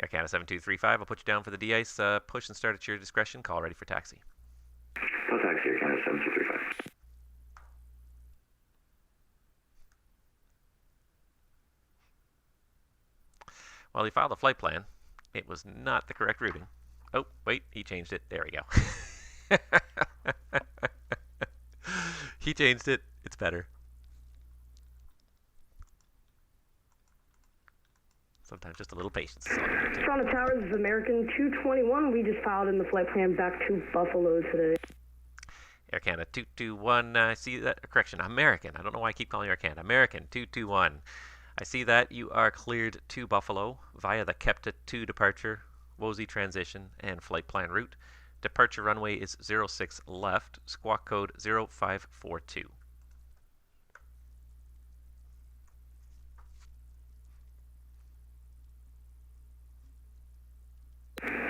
Air Canada 7235, I'll put you down for the de-ice. Push and start at your discretion. Call ready for taxi. Call taxi, Air Canada 7235. Well, he filed a flight plan. It was not the correct routing. Oh, wait, he changed it. There we go. He changed it. It's better. Sometimes just a little patience is all you need to. Toronto Towers is American 221. We just filed in the flight plan back to Buffalo today. Air Canada 221. I see that. Correction, American. I don't know why I keep calling you Air Canada. American 221. I see that you are cleared to Buffalo via the Capt 2 departure, Wozy transition, and flight plan route. Departure runway is 06 left, squawk code 0542.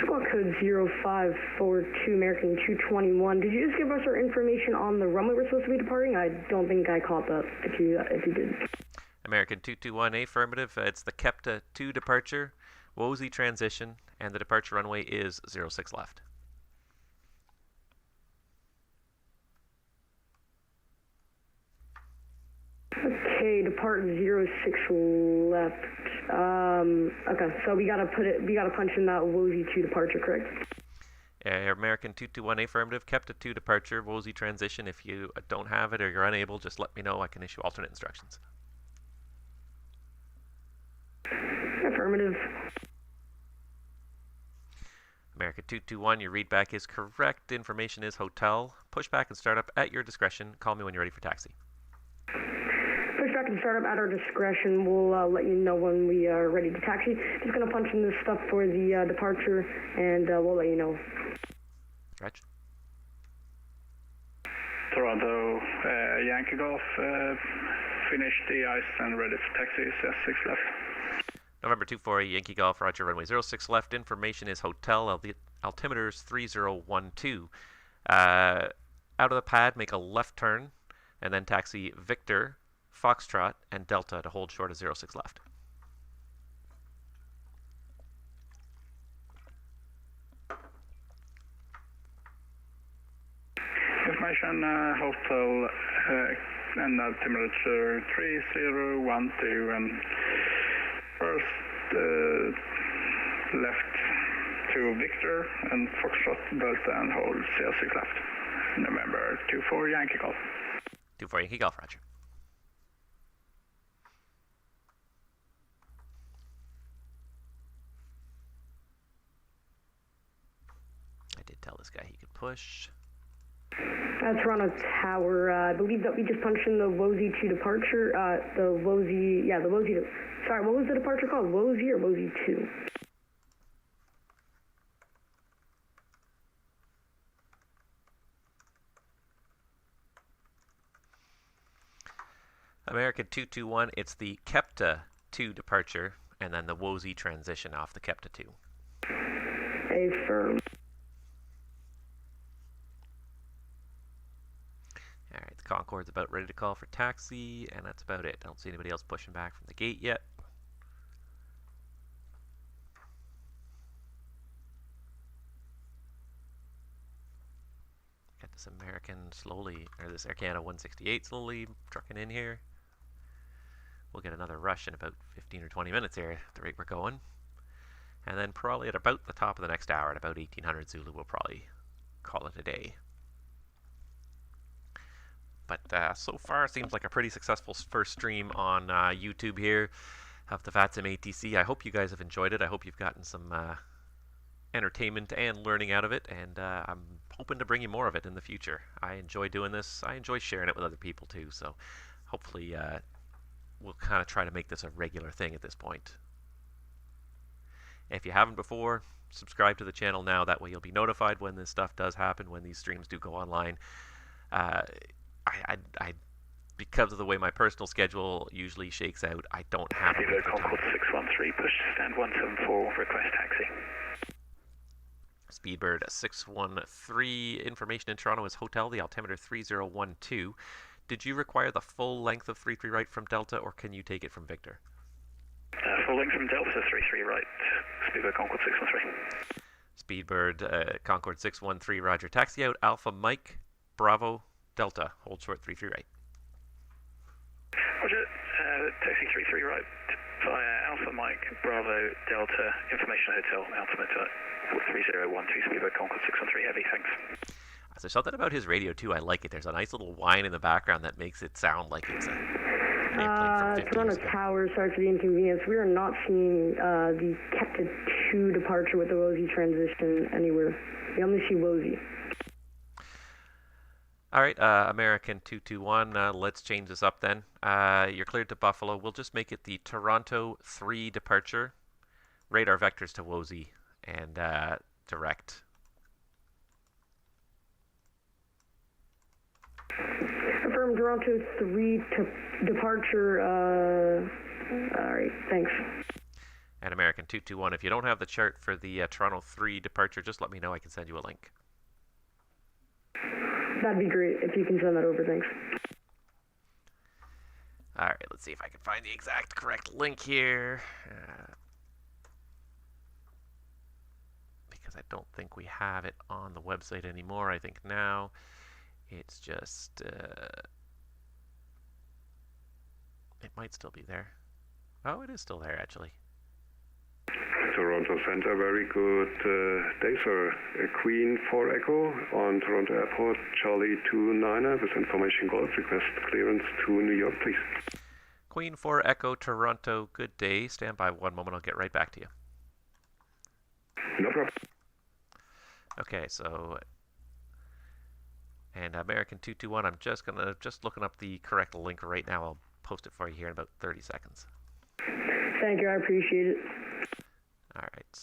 Squawk code 0542, American 221. Did you just give us our information on the runway we're supposed to be departing? I don't think I caught that, if you did. American 221, affirmative. It's the Capt 2 departure, Wozy transition, and the departure runway is 06 left. Okay, depart 06 left. Okay, so we gotta punch in that Wozy 2 departure, correct? American 221, affirmative. Capt 2 departure, Wozy transition. If you don't have it or you're unable, just let me know. I can issue alternate instructions. Affirmative. American 221, your readback is correct. Information is hotel. Pushback and startup at your discretion. Call me when you're ready for taxi. Pushback and startup at our discretion. We'll let you know when we are ready to taxi. Just going to punch in this stuff for the departure, and we'll let you know. Reg? Toronto, Yankee Golf, finished the ice and ready for taxi, 6 left. November 24 Yankee Golf, Roger, runway 06 left. Information is hotel, altimeter's 3012. Out of the pad, make a left turn, and then taxi Victor, Foxtrot, and Delta to hold short of 06 left. Information, hotel, and altimeter 3012, and first left to Victor and Foxtrot Delta and hold 06 left. November 24 Yankee Golf. 24 Yankee Golf, Roger. I did tell this guy he could push. Toronto Tower, I believe that we just punched in the Wozy 2 departure, the Wozy, sorry, what was the departure called, Wozy or Wozy 2? American 221, it's the Capt 2 departure, and then the Wozy transition off the Capt 2. Affirm. Alright, the Concorde's about ready to call for taxi, and that's about it. I don't see anybody else pushing back from the gate yet. Got this American slowly, or this Air Canada 168 slowly trucking in here. We'll get another rush in about 15 or 20 minutes here at the rate we're going. And then probably at about the top of the next hour, at about 1800 Zulu, we'll probably call it a day. But so far, it seems like a pretty successful first stream on YouTube here of the VATSIM ATC. I hope you guys have enjoyed it. I hope you've gotten some entertainment and learning out of it, and I'm hoping to bring you more of it in the future. I enjoy doing this. I enjoy sharing it with other people too, so hopefully we'll kind of try to make this a regular thing at this point. If you haven't before, subscribe to the channel now. That way you'll be notified when this stuff does happen, when these streams do go online. I because of the way my personal schedule usually shakes out, I don't have a Vivo Concord 613, push to stand 174, request taxi. Speedbird 613, information in Toronto is hotel, the altimeter 3012. Did you require the full length of 33 right from Delta, or can you take it from Victor? Full length from Delta 33 right, Speedbird Concord 613. Speedbird Concord 613, roger. Taxi out Alpha Mike, Bravo, Delta, hold short 33 right. Roger, taxi 33 right via Alpha Mike, Bravo, Delta, information hotel, altimeter 3012, Speedbird Concord 613 heavy, thanks. There's something about his radio too, I like it. There's a nice little whine in the background that makes it sound like it's an airplane from 50 Toronto years ago. Tower, sorry for the inconvenience. We are not seeing the Capt 2 departure with the Wozy transition anywhere. We only see Wozy. Alright, American 221, let's change this up then. You're cleared to Buffalo. We'll just make it the Toronto 3 departure. Radar vectors to Wozy and direct. Affirm Toronto 3 departure. Alright, thanks. And American 221, if you don't have the chart for the Toronto 3 departure, just let me know. I can send you a link. That'd be great if you can send that over, thanks. Alright, let's see if I can find the exact correct link here. Because I don't think we have it on the website anymore. I think now it's just... it might still be there. Oh, it is still there, actually. Toronto Center, very good day, sir. Queen 4 Echo on Toronto Airport, Charlie 29er with information Golf, request clearance to New York, please. Queen 4 Echo, Toronto, good day. Stand by one moment, I'll get right back to you. No problem. Okay, so... And American 221, I'm just looking up the correct link right now. I'll post it for you here in about 30 seconds. Thank you, I appreciate it. Alright,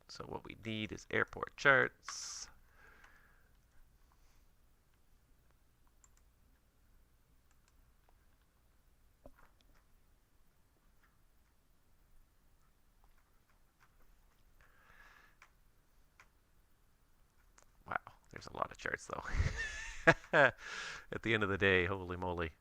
so what we need is airport charts. There's a lot of charts, though. At the end of the day, holy moly.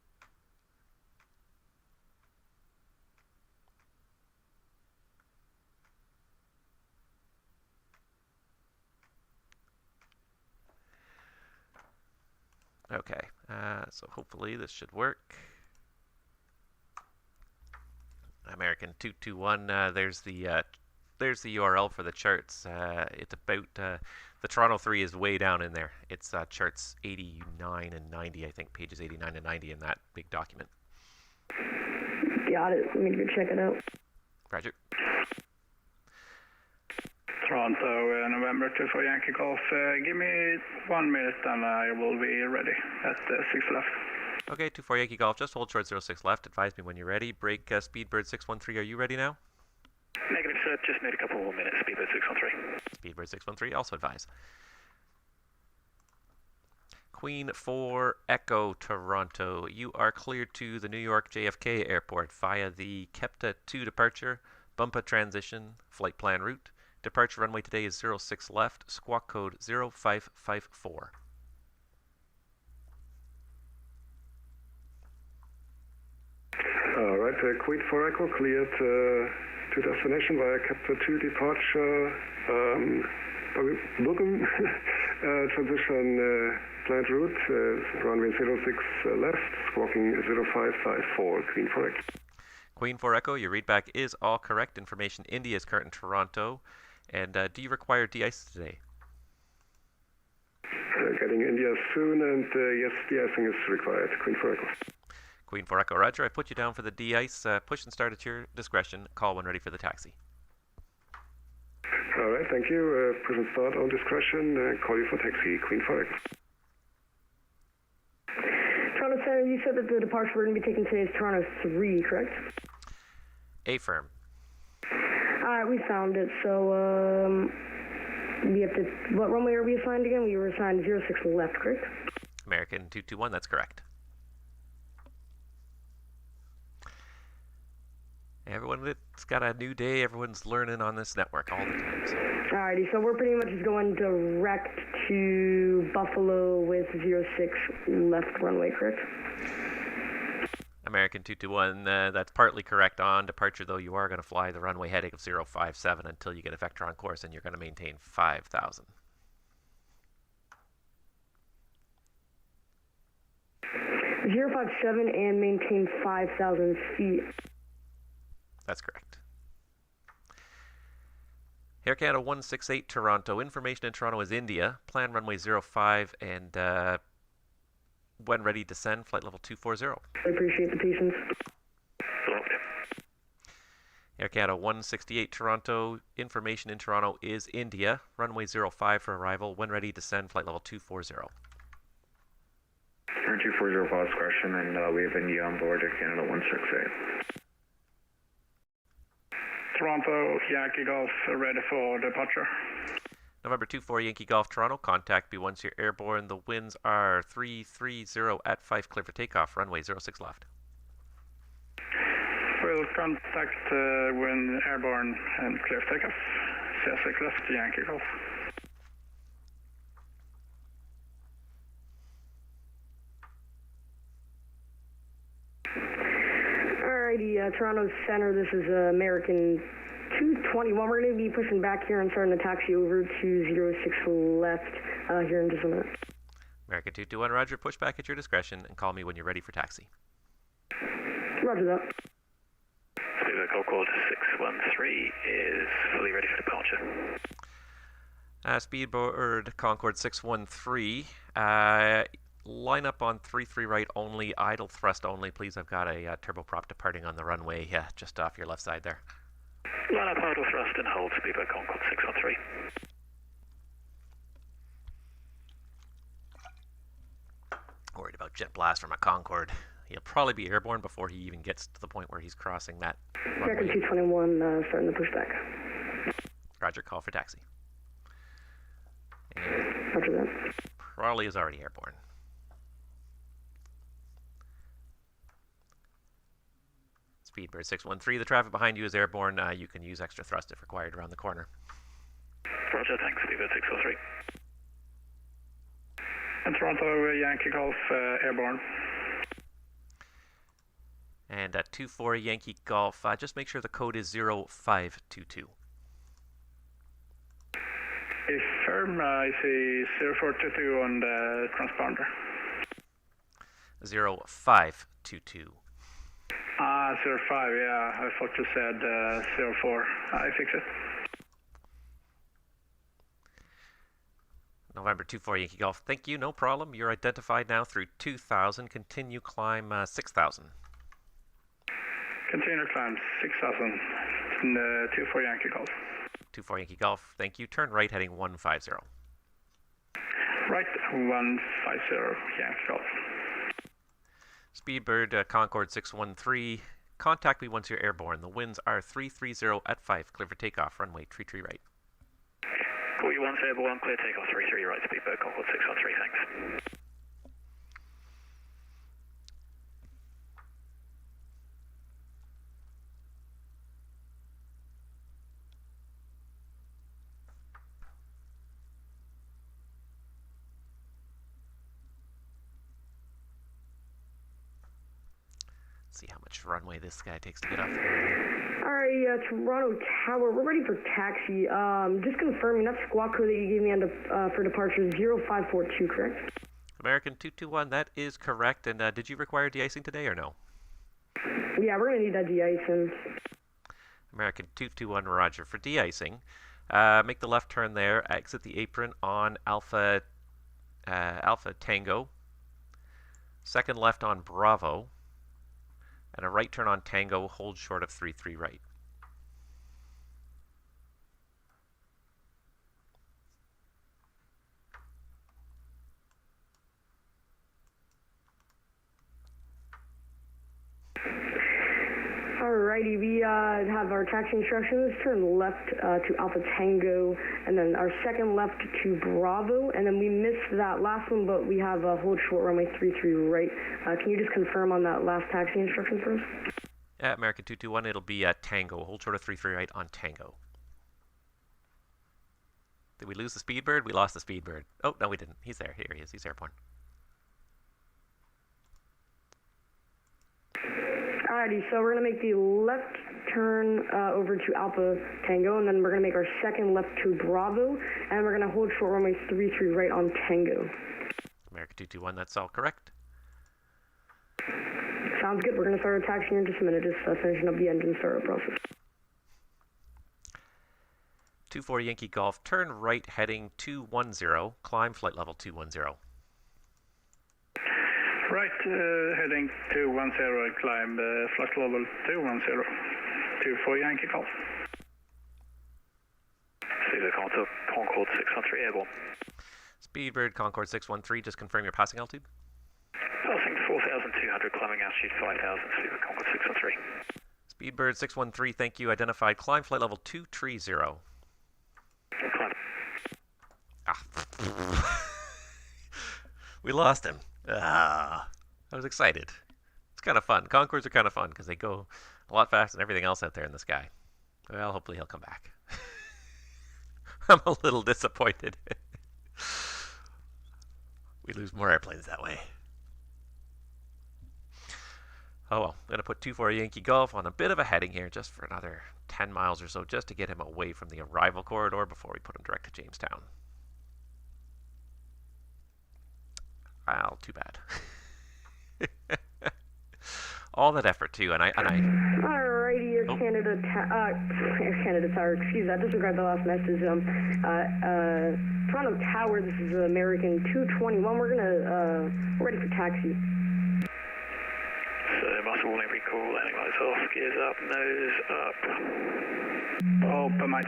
Okay, so hopefully this should work. American 221, there's the URL for the charts. It's about, the Toronto 3 is way down in there. It's charts 89 and 90, I think, pages 89 and 90 in that big document. Got it. Let me go check it out. Roger. Toronto, November 24 Yankee Golf. Give me 1 minute and I will be ready at 6 left. Okay, 24 Yankee Golf, just hold short 06 left. Advise me when you're ready. Break Speedbird 613. Are you ready now? Negative, sir. Just need a couple more minutes. Speedbird 613. Speedbird 613, also advise. Queen 4 Echo Toronto. You are cleared to the New York JFK Airport via the Kepta 2 departure, Bumpa transition, flight plan route. Departure runway today is 06 left, squawk code 0554. All right, Queen 4 Echo cleared to destination via Capt 2 departure. Bookham transition planned route, runway 06 left, squawking 0554, Queen 4 Echo. Queen 4 Echo, your readback is all correct. Information India is current in Toronto. And do you require de-ice today? Getting India soon, and yes, de-icing is required. Queen 4 Echo. Queen 4 Echo, Roger. I put you down for the de-ice. Push and start at your discretion. Call when ready for the taxi. All right, thank you. Push and start on discretion. Call you for taxi. Queen 4 Echo. Toronto Center, you said that the departure we're going to be taking today is Toronto 3, correct? Affirm. Alright, we found it. So, we have to, what runway are we assigned again? We were assigned 06 left, correct? American 221, that's correct. Everyone, it's got a new day. Everyone's learning on this network all the time. So. Alrighty, so we're pretty much just going direct to Buffalo with 06 left runway, correct? American 221, that's partly correct on departure, though you are going to fly the runway heading of 057 until you get a vector on course, and you're going to maintain 5,000. Zero 057 and maintain 5,000 feet. That's correct. Air Canada 168 Toronto. Information in Toronto is India. Plan runway 05 and when ready, descend, flight level 240. I appreciate the patience. Air Canada 168 Toronto. Information in Toronto is India. Runway 05 for arrival. When ready, descend, flight level 240. Turn 240 for discretion, and we have India on board Air Canada 168. Toronto, Yankee Golf, ready for departure. November 24 Yankee Golf Toronto. Contact me once you're airborne. The winds are 330 at 5, clear for takeoff. Runway 06 left. We'll contact when airborne and clear for takeoff. 06 left, Yankee Golf. Alrighty, Toronto Center, this is American 221. We're going to be pushing back here and starting the taxi over to 06 left here in just a minute. American 221, Roger. Push back at your discretion and call me when you're ready for taxi. Roger that. Speedbird Concorde 613 is fully ready for departure. Speedbird Concorde 613. Line up on 33 right only, idle thrust only, please. I've got a turboprop departing on the runway, just off your left side there. Line up idle thrust and hold, Speedbird Concorde 613. Worried about jet blast from a Concorde. He'll probably be airborne before he even gets to the point where he's crossing that American 221 starting the pushback. Roger, call for taxi. And Roger that. probably is already airborne. Speedbird 613, the traffic behind you is airborne. You can use extra thrust if required around the corner. Roger, thanks, Speedbird 613. And Toronto Yankee Golf airborne. And at 24 Yankee Golf, just make sure the code is 0522. Affirm, I see 0422 on the transponder. 0522. 05, yeah, I thought you said 04. I fix it. November 24 Yankee Golf, thank you, no problem. You're identified now through 2000. Continue climb 6000. Continue climb 6000. 24 Yankee Golf. 24 Yankee Golf, thank you. Turn right heading 150. Right, 150 Yankee Golf. Speedbird Concord 613, contact me once you're airborne. The winds are 330 at 5, clear for takeoff, runway 33 right. Call you once airborne, clear takeoff 33 right, Speedbird Concord 613, thanks. See how much runway this guy takes to get off. Alright, Toronto Tower, we're ready for taxi. Just confirming, that squawk code that you gave me on for departure is 0542, correct? American 221, that is correct. And did you require de-icing today or no? Yeah, we're going to need that de-icing. American 221, roger. For de-icing, make the left turn there, exit the apron on Alpha Tango, second left on Bravo, and a right turn on Tango, hold short of 33 right. Alrighty, we have our taxi instructions. Turn left to Alpha Tango, and then our second left to Bravo, and then we missed that last one, but we have hold short runway 33 right. Can you just confirm on that last taxi instruction for us? Yeah, American 221, it'll be Tango, hold short of 33 right on Tango. Did we lose the Speedbird? We lost the Speedbird. Oh, no, we didn't. He's there. Here he is. He's airborne. Alrighty, so we're going to make the left turn over to Alpha Tango, and then we're going to make our second left to Bravo, and we're going to hold short runway 33 right on Tango. American 221, that's all correct. Sounds good. We're going to start our taxi here in just a minute, just finishing up the engine startup process. 24 Yankee Golf, turn right heading 210, climb flight level 210. Right, heading 210, climb flight level 210. 24 Yankee Golf. Speedbird Concord 613 airborne. Speedbird Concord 613, just confirm your passing altitude. Passing 4,200, climbing altitude 5,000, Speedbird Concord 613. Speedbird 613, thank you. Identified, climb flight level 230. Climb. Ah. We lost him. Ah. I was excited. It's kind of fun. Concords are kind of fun because they go a lot faster than everything else out there in the sky. Well, hopefully he'll come back. I'm a little disappointed. We lose more airplanes that way. Oh well, I'm going to put 24 Yankee Golf on a bit of a heading here just for another 10 miles or so just to get him away from the arrival corridor before we put him direct to Jamestown. Well, too bad. All that effort too, and I. Alrighty, Air Canada Tower. Excuse that. Disregard the last message. Toronto Tower. This is American 221. We're we're ready for taxi. So muscle warning, recall, landing lights off, gears up, nose up. Oh, but my.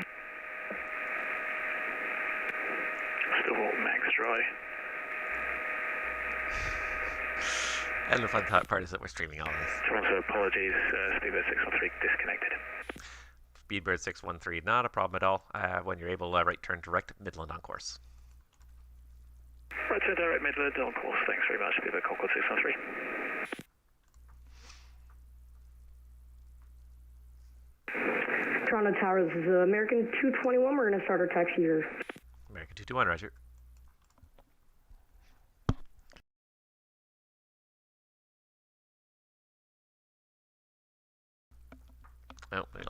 Still max dry. And the fun part is that we're streaming all this. Toronto, apologies, Speedbird 613 disconnected. Speedbird 613, not a problem at all. When you're able, right turn direct Midland on course. Right turn direct Midland on course. Thanks very much, Speedbird Concord 613. Toronto Tower, this is American 221. We're going to start our taxi here. American 221, roger.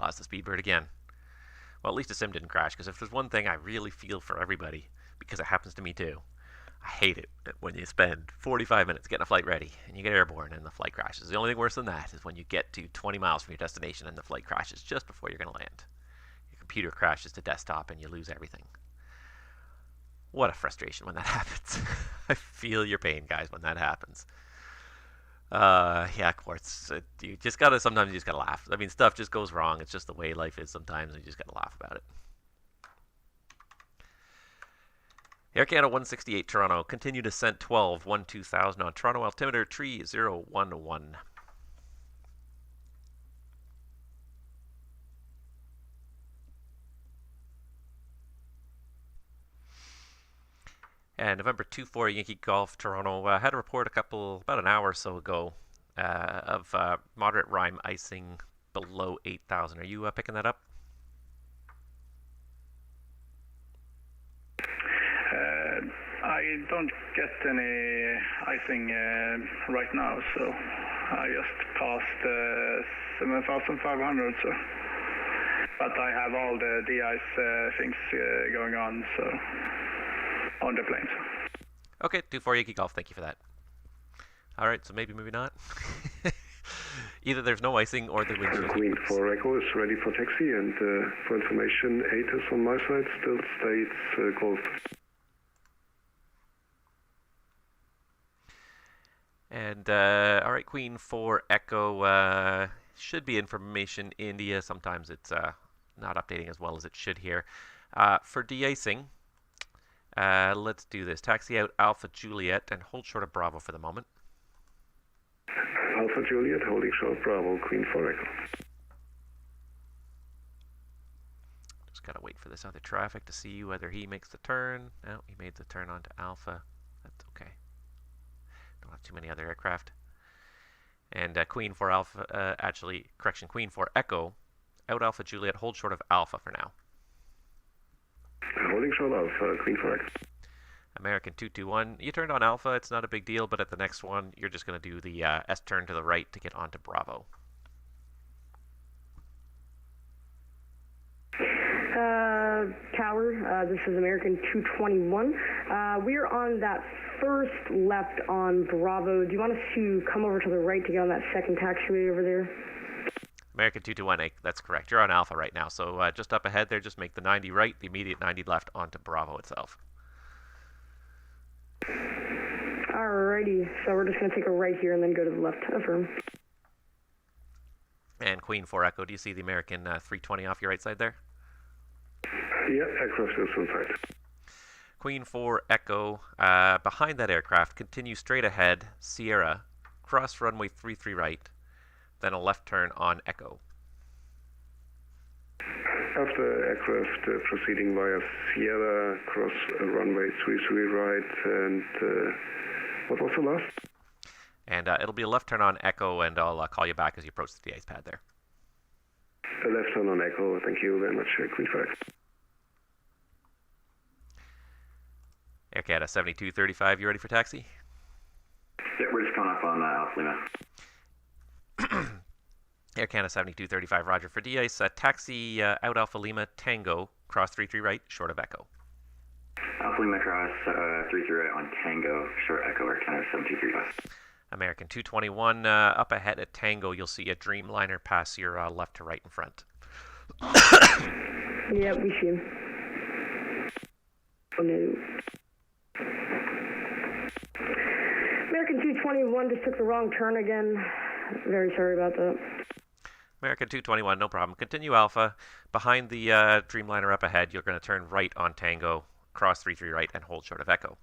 lost the Speedbird again. Well, at least the sim didn't crash, because if there's one thing I really feel for everybody, because it happens to me too, I hate it when you spend 45 minutes getting a flight ready and you get airborne and the flight crashes. The only thing worse than that is when you get to 20 miles from your destination and the flight crashes just before you're going to land. Your computer crashes to desktop and you lose everything. What a frustration when that happens. I feel your pain, guys, when that happens. Yeah, Quartz. You just gotta, sometimes you just gotta laugh. I mean, stuff just goes wrong. It's just the way life is sometimes, and you just gotta laugh about it. Air Canada 168 Toronto, continue descent 12, 12,000 on Toronto, altimeter 3011. And November 24 Yankee Golf Toronto had a report about an hour or so ago of moderate rime icing below 8,000. Are you picking that up? I don't get any icing right now, so I just passed 7,500. So, but I have all the de-ice things going on, so on the plane. So. Okay, 24 Yankee Golf. Thank you for that. All right, so maybe not. Either there's no icing or the wind chill. Queen 4 Echo is ready for taxi, and for information, 8 is on my side, still states Golf. And, all right, Queen 4 Echo should be information India. Sometimes it's not updating as well as it should here. For de-icing, let's do this. Taxi out Alpha Juliet and hold short of Bravo for the moment. Alpha Juliet, holding short Bravo, Queen 4 Echo. Just gotta wait for this other traffic to see whether he makes the turn. No, he made the turn onto Alpha. That's okay. Don't have too many other aircraft. And Queen 4 Alpha, Queen 4 Echo, out Alpha Juliet, hold short of Alpha for now. Holding short Alpha, Queen 4 Echo. American 221, you turned on Alpha, it's not a big deal, but at the next one, you're just going to do the S-turn to the right to get onto Bravo. Tower, this is American 221. We're on that first left on Bravo. Do you want us to come over to the right to get on that second taxiway over there? American 221, that's correct. You're on Alpha right now, so just up ahead there, just make the 90 right, the immediate 90 left onto Bravo itself. Alrighty, so we're just going to take a right here and then go to the left. Affirm. And Queen 4 Echo, do you see the American 320 off your right side there? Yeah, aircraft is inside. Queen 4 Echo, behind that aircraft, continue straight ahead, Sierra, cross runway 33 right, then a left turn on Echo. After aircraft proceeding via Sierra, cross runway 33 right, and what was the last? And it'll be a left turn on Echo, and I'll call you back as you approach the de-ice pad there. A left turn on Echo, thank you very much, Queen 4 Echo. Air Canada 7235, you ready for taxi? Yeah, we're just coming up on Alpha Lima. Air Canada 7235, roger for de-ice. Taxi out Alpha Lima, Tango, cross 33 right, short of Echo. Alpha Lima cross 33 right on Tango, short Echo, Air Canada 7235. American 221, up ahead at Tango, you'll see a Dreamliner pass your left to right in front. Yeah, we see him. Oh no. American 221 just took the wrong turn again. Very sorry about that. American 221, no problem. Continue Alpha. Behind the Dreamliner up ahead, you're going to turn right on Tango, cross 33 right, and hold short of Echo.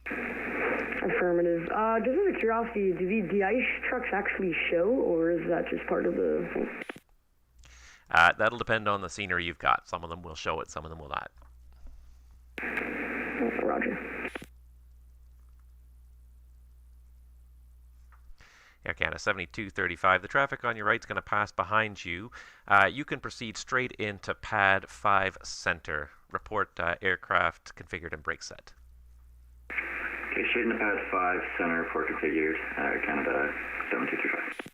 Affirmative. Just out of curiosity, do these de-ice trucks actually show, or is that just part of the thing? That'll depend on the scenery you've got. Some of them will show it, some of them will not. Roger. Air Canada 7235. The traffic on your right is going to pass behind you. You can proceed straight into Pad 5 Center. Report aircraft configured and brake set. Okay, straight into Pad 5 Center, report configured. Air Canada 7235.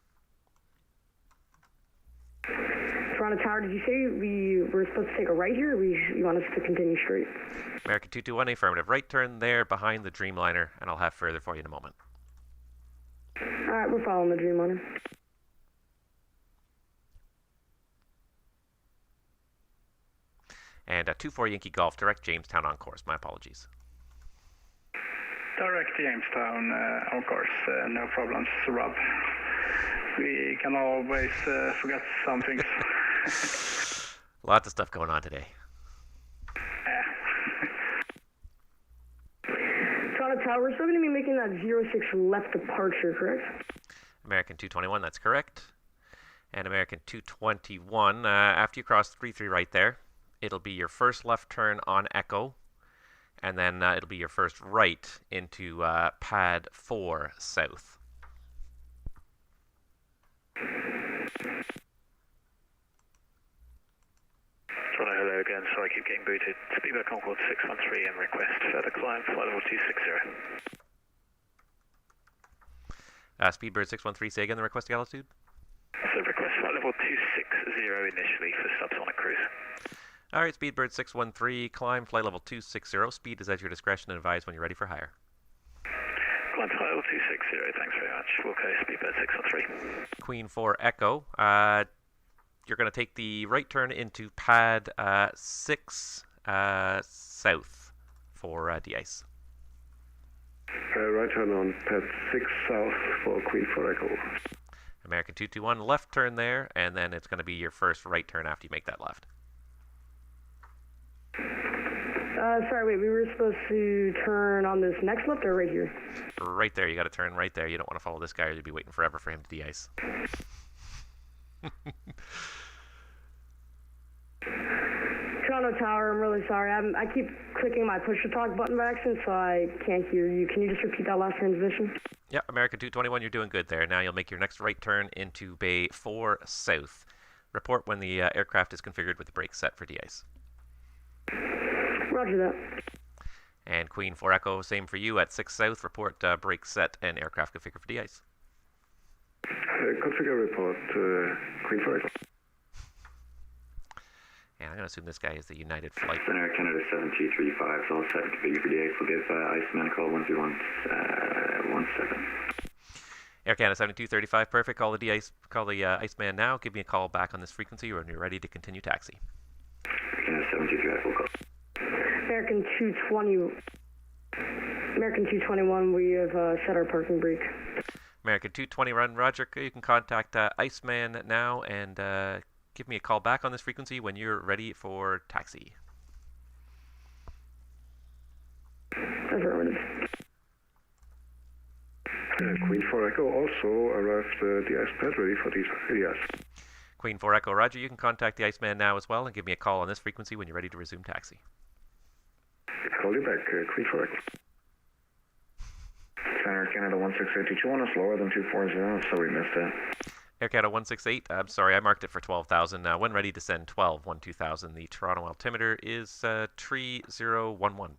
Toronto Tower, did you say we were supposed to take a right here, or you want us to continue straight? American 221, affirmative. Right turn there behind the Dreamliner, and I'll have further for you in a moment. All right, we're following the Dreamliner. And 24 Yankee Golf, direct Jamestown on course. My apologies. Direct Jamestown on course, no problems, Rob. We can always forget some things. Lots of stuff going on today. Toronto Tower, we're still going to be making that 06 left departure, correct? American 221, that's correct. And American 221, after you cross 33 right there, it'll be your first left turn on Echo, and then it'll be your first right into pad 4 south. Toronto, hello again. Sorry, I keep getting booted. Speedbird Concord 613 and request further climb, flight level 260. Speedbird 613, say again the requested altitude? So request flight level 260 initially for subsonic cruise. All right, Speedbird 613, climb flight level 260. Speed is at your discretion and advise when you're ready for higher. Climb flight level 260, thanks very much. Okay, Speedbird 613. Queen 4 Echo, you're going to take the right turn into pad 6 south for de-ice. Right turn on pad 6 south for Queen 4 Echo. American 221, left turn there, and then it's going to be your first right turn after you make that left. Sorry, wait, we were supposed to turn on this next left or right here? Right there, you got to turn right there. You don't want to follow this guy or you'll be waiting forever for him to de-ice. Toronto Tower, I'm really sorry. I keep clicking my push-to-talk button by accident, so I can't hear you. Can you just repeat that last transmission? Yeah, American 221, you're doing good there. Now you'll make your next right turn into Bay 4 South. Report when the aircraft is configured with the brakes set for de-ice. Roger that. And Queen 4 Echo, same for you at 6 South. Report brakes set and aircraft configured for de-ice. Configure report, Queen 4 Echo. And I'm going to assume this guy is the United flight. Center Canada 7235, so all set to configure for de-ice. We'll give Iceman a call 13117. Air Canada 7235, perfect. Call the Iceman now. Give me a call back on this frequency when you're ready to continue taxi. Air Canada 7235, full call. American 221, we have set our parking brake. American 220, run, Roger. You can contact Iceman now and give me a call back on this frequency when you're ready for taxi. Affirmative. Queen 4 Echo also arrived the ice pad ready for these areas. Queen 4 Echo, Roger. You can contact the Iceman now as well and give me a call on this frequency when you're ready to resume taxi. Call you back, Queen 4 Echo. Center Canada 168, you want us lower than 240, so we missed it. Air Canada 168, I'm sorry, I marked it for 12,000. When ready to send 12,000. The Toronto altimeter is 3011.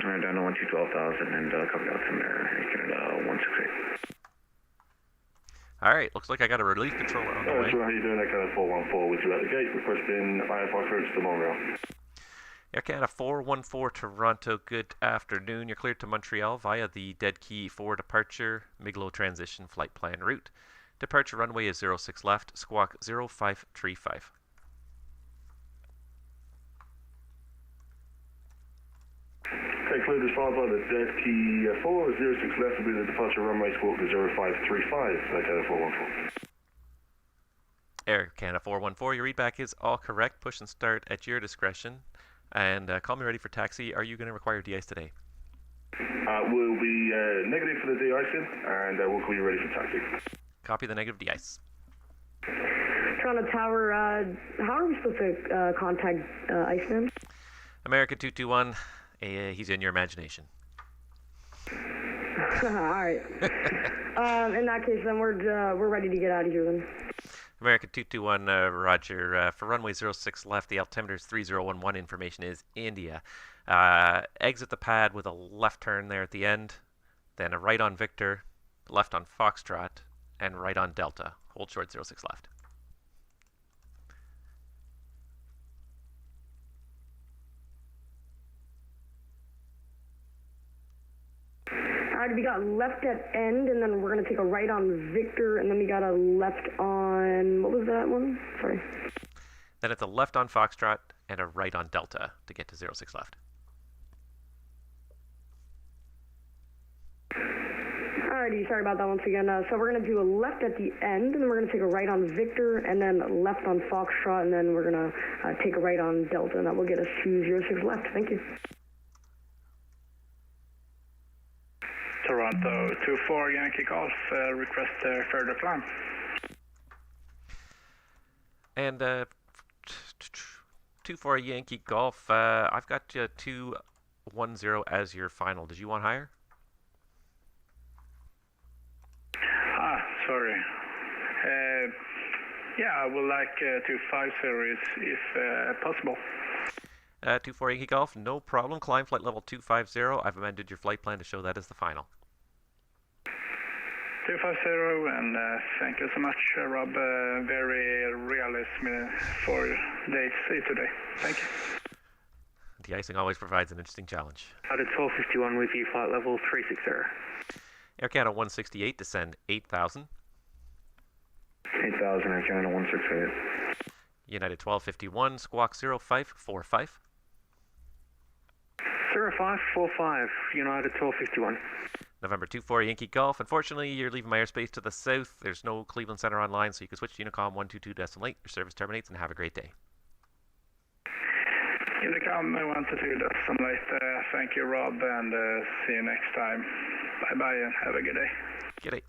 Alright, down to 12,000 and copy altimeter, Air Canada 168. Alright, looks like I got a relief controller on the way. So how you doing, Air Canada 414 with you at the gate, requesting IFR clearance to Montreal. Air Canada 414 Toronto, good afternoon. You're cleared to Montreal via the Dead Key 4 departure, Miglo transition flight plan route. Departure runway is 06 left, squawk 0535. Okay, cleared as far by the Dead Key 4, 06 left will be the departure runway, squawk 0535, Air Canada 414. Air Canada 414, your readback is all correct. Push and start at your discretion. And call me ready for taxi. Are you going to require de-ice today? We'll be negative for the de-icing, and we'll call you ready for taxi. Copy the negative de-ice. Toronto Tower, how are we supposed to contact Iceman? American 221, he's in your imagination. Alright. In that case, then we're ready to get out of here then. American 221, Roger. For runway 06 left, the altimeter is 3011. Information is India. Exit the pad with a left turn there at the end, then a right on Victor, left on Foxtrot, and right on Delta. hold short 06 left. Alright, we got left at end, and then we're going to take a right on Victor, and then we got a left on, what was that one? Sorry. Then it's a left on Foxtrot and a right on Delta to get to 06 left. Alrighty, sorry about that once again. So we're going to do a left at the end, and then we're going to take a right on Victor, and then left on Foxtrot, and then we're going to take a right on Delta, and that will get us to 06 left. Thank you. Toronto 24 Yankee Golf, request further climb. And 24 Yankee Golf, I've got 210 as your final. Did you want higher? Sorry. Yeah, I would like 250 if possible. 24 Yankee Golf, no problem. Climb flight level 250. I've amended your flight plan to show that as the final. 250, and thank you so much, Rob. Very realistic for dates today. Thank you. De-icing always provides an interesting challenge. Out at 1251 with you, flight level 360. Air Canada 168, descend 8,000. 8,000, Air Canada 168. United 1251, squawk 0545. 0545, United 1251. November 24 Yankee Golf. Unfortunately, you're leaving my airspace to the south. There's no Cleveland Center online, so you can switch to Unicom 122 decimal 8. Your service terminates, and have a great day. Unicom 122 decimal 8. Thank you, Rob, and see you next time. Bye-bye, and have a good day. Good day.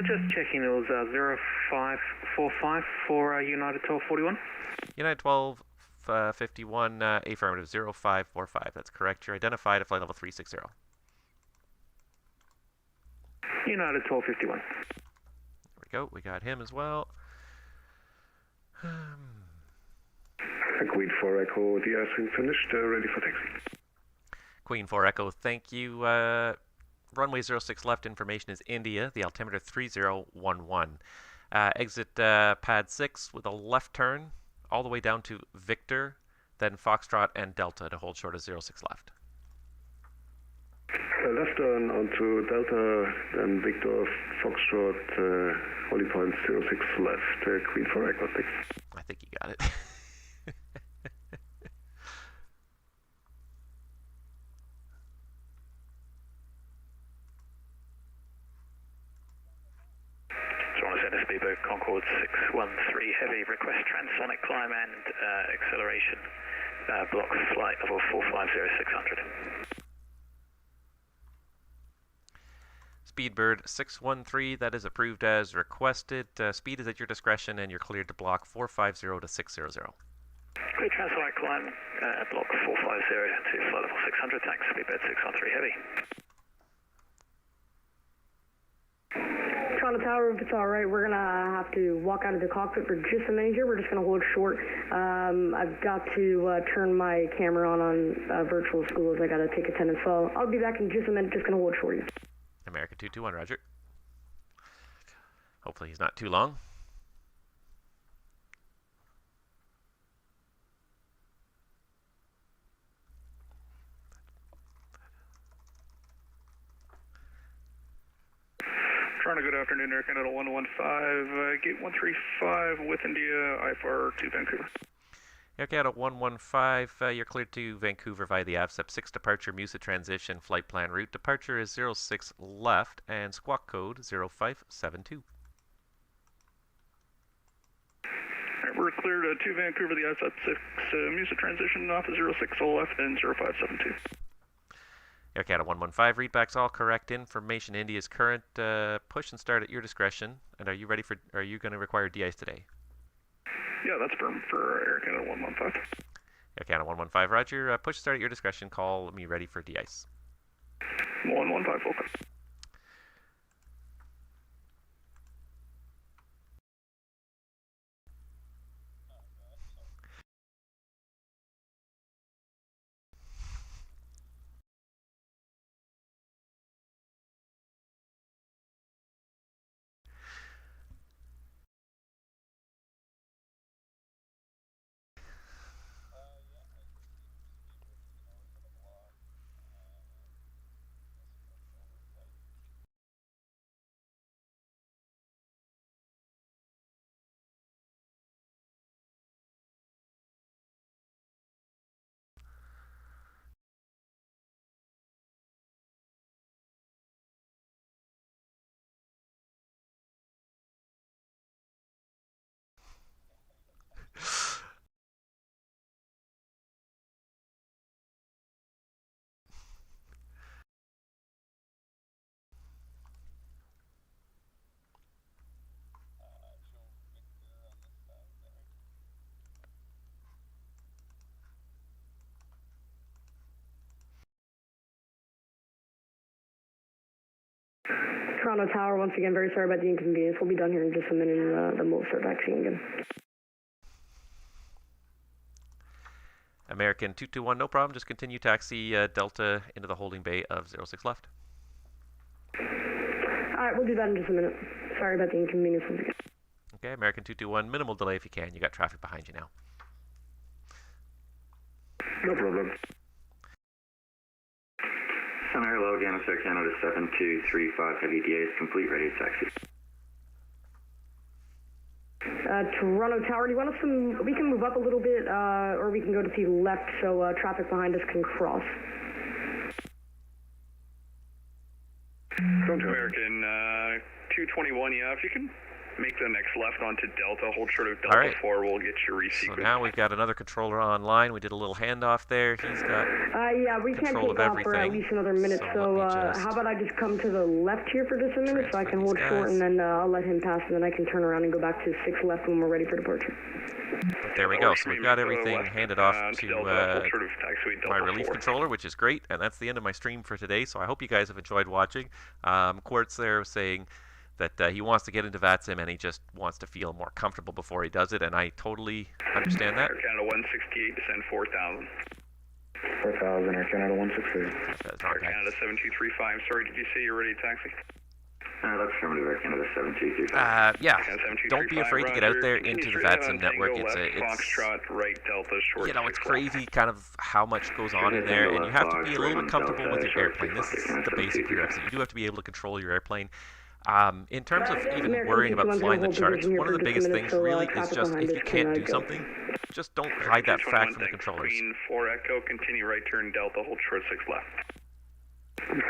Just checking, it was 0545 for United 1241. United 1251, affirmative 0545. That's correct. You're identified at flight level 360. United 1251. There we go. We got him as well. Queen 4 Echo, the airswing finished, ready for taxi. Queen 4 Echo, thank you. Runway 06 left, information is India, the altimeter 3011. Exit pad 6 with a left turn all the way down to Victor, then Foxtrot and Delta to hold short of 06 left. Left turn onto Delta, then Victor, Foxtrot, holding point 06 left, Queen 4 Echo 6. I think you got it. Speedboat Concorde 613 heavy, request transonic climb and acceleration, block flight level 450600. Speedbird 613, that is approved as requested. Speed is at your discretion and you're cleared to block 450 to 600. Clear transonic climb, block 450 to flight level 600, thanks, Speedbird 613 heavy. Toronto Tower, if it's all right, we're going to have to walk out of the cockpit for just a minute here. We're just going to hold short. I've got to turn my camera on virtual school as I got to take attendance. So I'll be back in just a minute, just going to hold short. America 221, roger. Hopefully he's not too long. Toronto, good afternoon, Air Canada 115, gate 135 with India, IFR to Vancouver. Air Canada 115, you're cleared to Vancouver via the AVSEP 6 departure, MUSA transition, flight plan route. Departure is 06 left and squawk code 0572. Right, we're cleared to Vancouver, the AVSEP 6 MUSA transition off of 06 left and 0572. Air Canada 115, readbacks all correct. Information India is current. Push and start at your discretion. And are you going to require de-ice today? Yeah, that's firm for Air Canada 115. Air Canada 115, roger. Push and start at your discretion. Call me ready for de-ice. 115, focus. Toronto Tower, once again, very sorry about the inconvenience. We'll be done here in just a minute, and then we'll start taxiing again. American 221, no problem. Just continue taxi Delta into the holding bay of 06 left. All right, we'll do that in just a minute. Sorry about the inconvenience once again. Okay, American 221, minimal delay if you can. You got traffic behind you now. No problem. Center Logan, Air Canada 7235, heavy DA is complete, ready to taxi. Toronto Tower, do you want us to, we can move up a little bit, or we can go to the left so traffic behind us can cross. American 221, yeah, if you can make the next left onto Delta, hold short of Delta 4, we'll get your resequence. So now we've got another controller online. We did a little handoff there. He's got yeah, we can't take off for at least another minute, so how about I just come to the left here for just a minute so I can hold short, and then I'll let him pass, and then I can turn around and go back to 6 left when we're ready for departure. But there we go. So we've got everything handed off to my relief controller, which is great, and that's the end of my stream for today. So I hope you guys have enjoyed watching. Quartz there was saying that he wants to get into VATSIM and he just wants to feel more comfortable before he does it, and I totally understand that. Air Canada 168, descend 4,000. 4,000, Air Canada 168. Air Canada 7235, sorry, did you say you're ready to taxi? That's affirmative, Air Canada 7235. Yeah, don't be afraid to get out there into the VATSIM network. It's right Delta, short, you know, it's crazy kind of how much goes on in there, and you have to be a little bit comfortable with your airplane. This is the basic prerequisite. You do have to be able to control your airplane. In terms of even worrying about flying the charts, one of the biggest things really is just if you can't do something, just don't hide that fact from the controllers. 4 Echo, continue right turn Delta, hold short 6 left.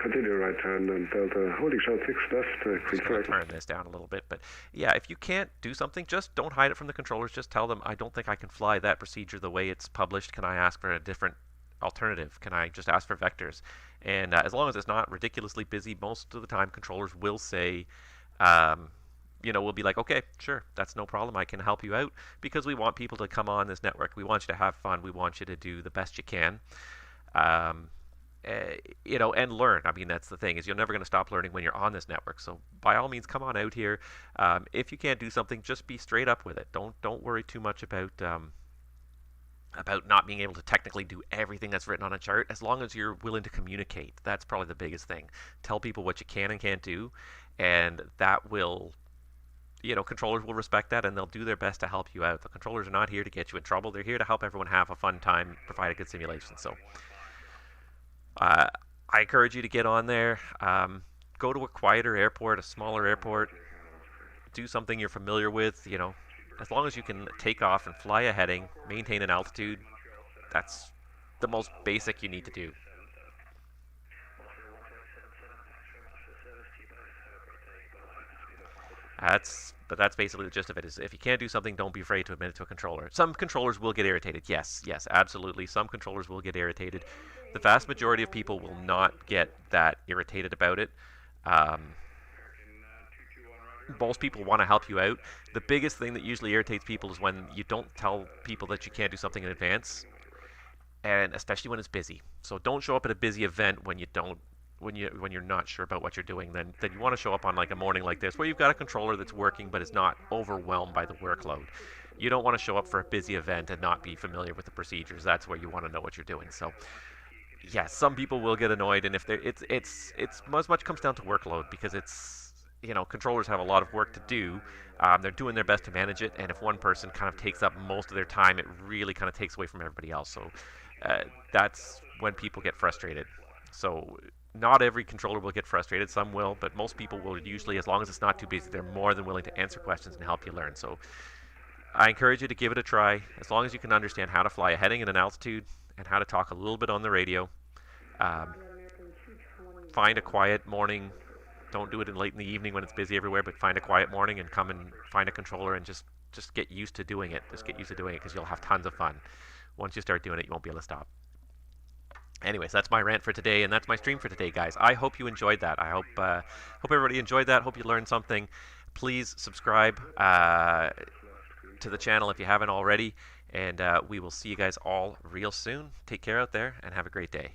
Continue right turn and Delta, holding short 6 left, Just going to turn this down a little bit, but yeah, if you can't do something, just don't hide it from the controllers. Just tell them, I don't think I can fly that procedure the way it's published. Can I ask for a different alternative? Can I just ask for vectors? And as long as it's not ridiculously busy, most of the time controllers will say, you know, we'll be like, okay, sure, that's no problem. I can help you out, because we want people to come on this network. We want you to have fun. We want you to do the best you can. You know, and learn. I mean, that's the thing, is you're never going to stop learning when you're on this network. So by all means, come on out here. If you can't do something, just be straight up with it. Don't worry too much about not being able to technically do everything that's written on a chart. As long as you're willing to communicate, that's probably the biggest thing. Tell people what you can and can't do, and that will, you know, controllers will respect that, and they'll do their best to help you out. The controllers are not here to get you in trouble. They're here to help everyone have a fun time, provide a good simulation. So I encourage you to get on there. Go to a quieter airport, a smaller airport. Do something you're familiar with, you know. As long as you can take off and fly a heading, maintain an altitude, that's the most basic you need to do. But that's basically the gist of it, is if you can't do something, don't be afraid to admit it to a controller. Some controllers will get irritated. Yes, absolutely. Some controllers will get irritated. The vast majority of people will not get that irritated about it. Most people want to help you out. The biggest thing that usually irritates people is when you don't tell people that you can't do something in advance, and especially when it's busy. So don't show up at a busy event when you're not sure about what you're doing. Then you want to show up on like a morning like this, where you've got a controller that's working but is not overwhelmed by the workload. You don't want to show up for a busy event and not be familiar with the procedures. That's where you want to know what you're doing. So yeah, some people will get annoyed, and if it's as much comes down to workload, because it's, you know, controllers have a lot of work to do. They're doing their best to manage it, and if one person kind of takes up most of their time, it really kind of takes away from everybody else. So that's when people get frustrated. So not every controller will get frustrated. Some will, but most people will usually, as long as it's not too busy, they're more than willing to answer questions and help you learn. So I encourage you to give it a try. As long as you can understand how to fly a heading and an altitude, and how to talk a little bit on the radio. Find a quiet morning. Don't do it late in the evening when it's busy everywhere, but find a quiet morning and come and find a controller and just get used to doing it. Just get used to doing it, because you'll have tons of fun. Once you start doing it, you won't be able to stop. Anyways, that's my rant for today, and that's my stream for today, guys. I hope you enjoyed that. I hope everybody enjoyed that. Hope you learned something. Please subscribe to the channel if you haven't already, and we will see you guys all real soon. Take care out there, and have a great day.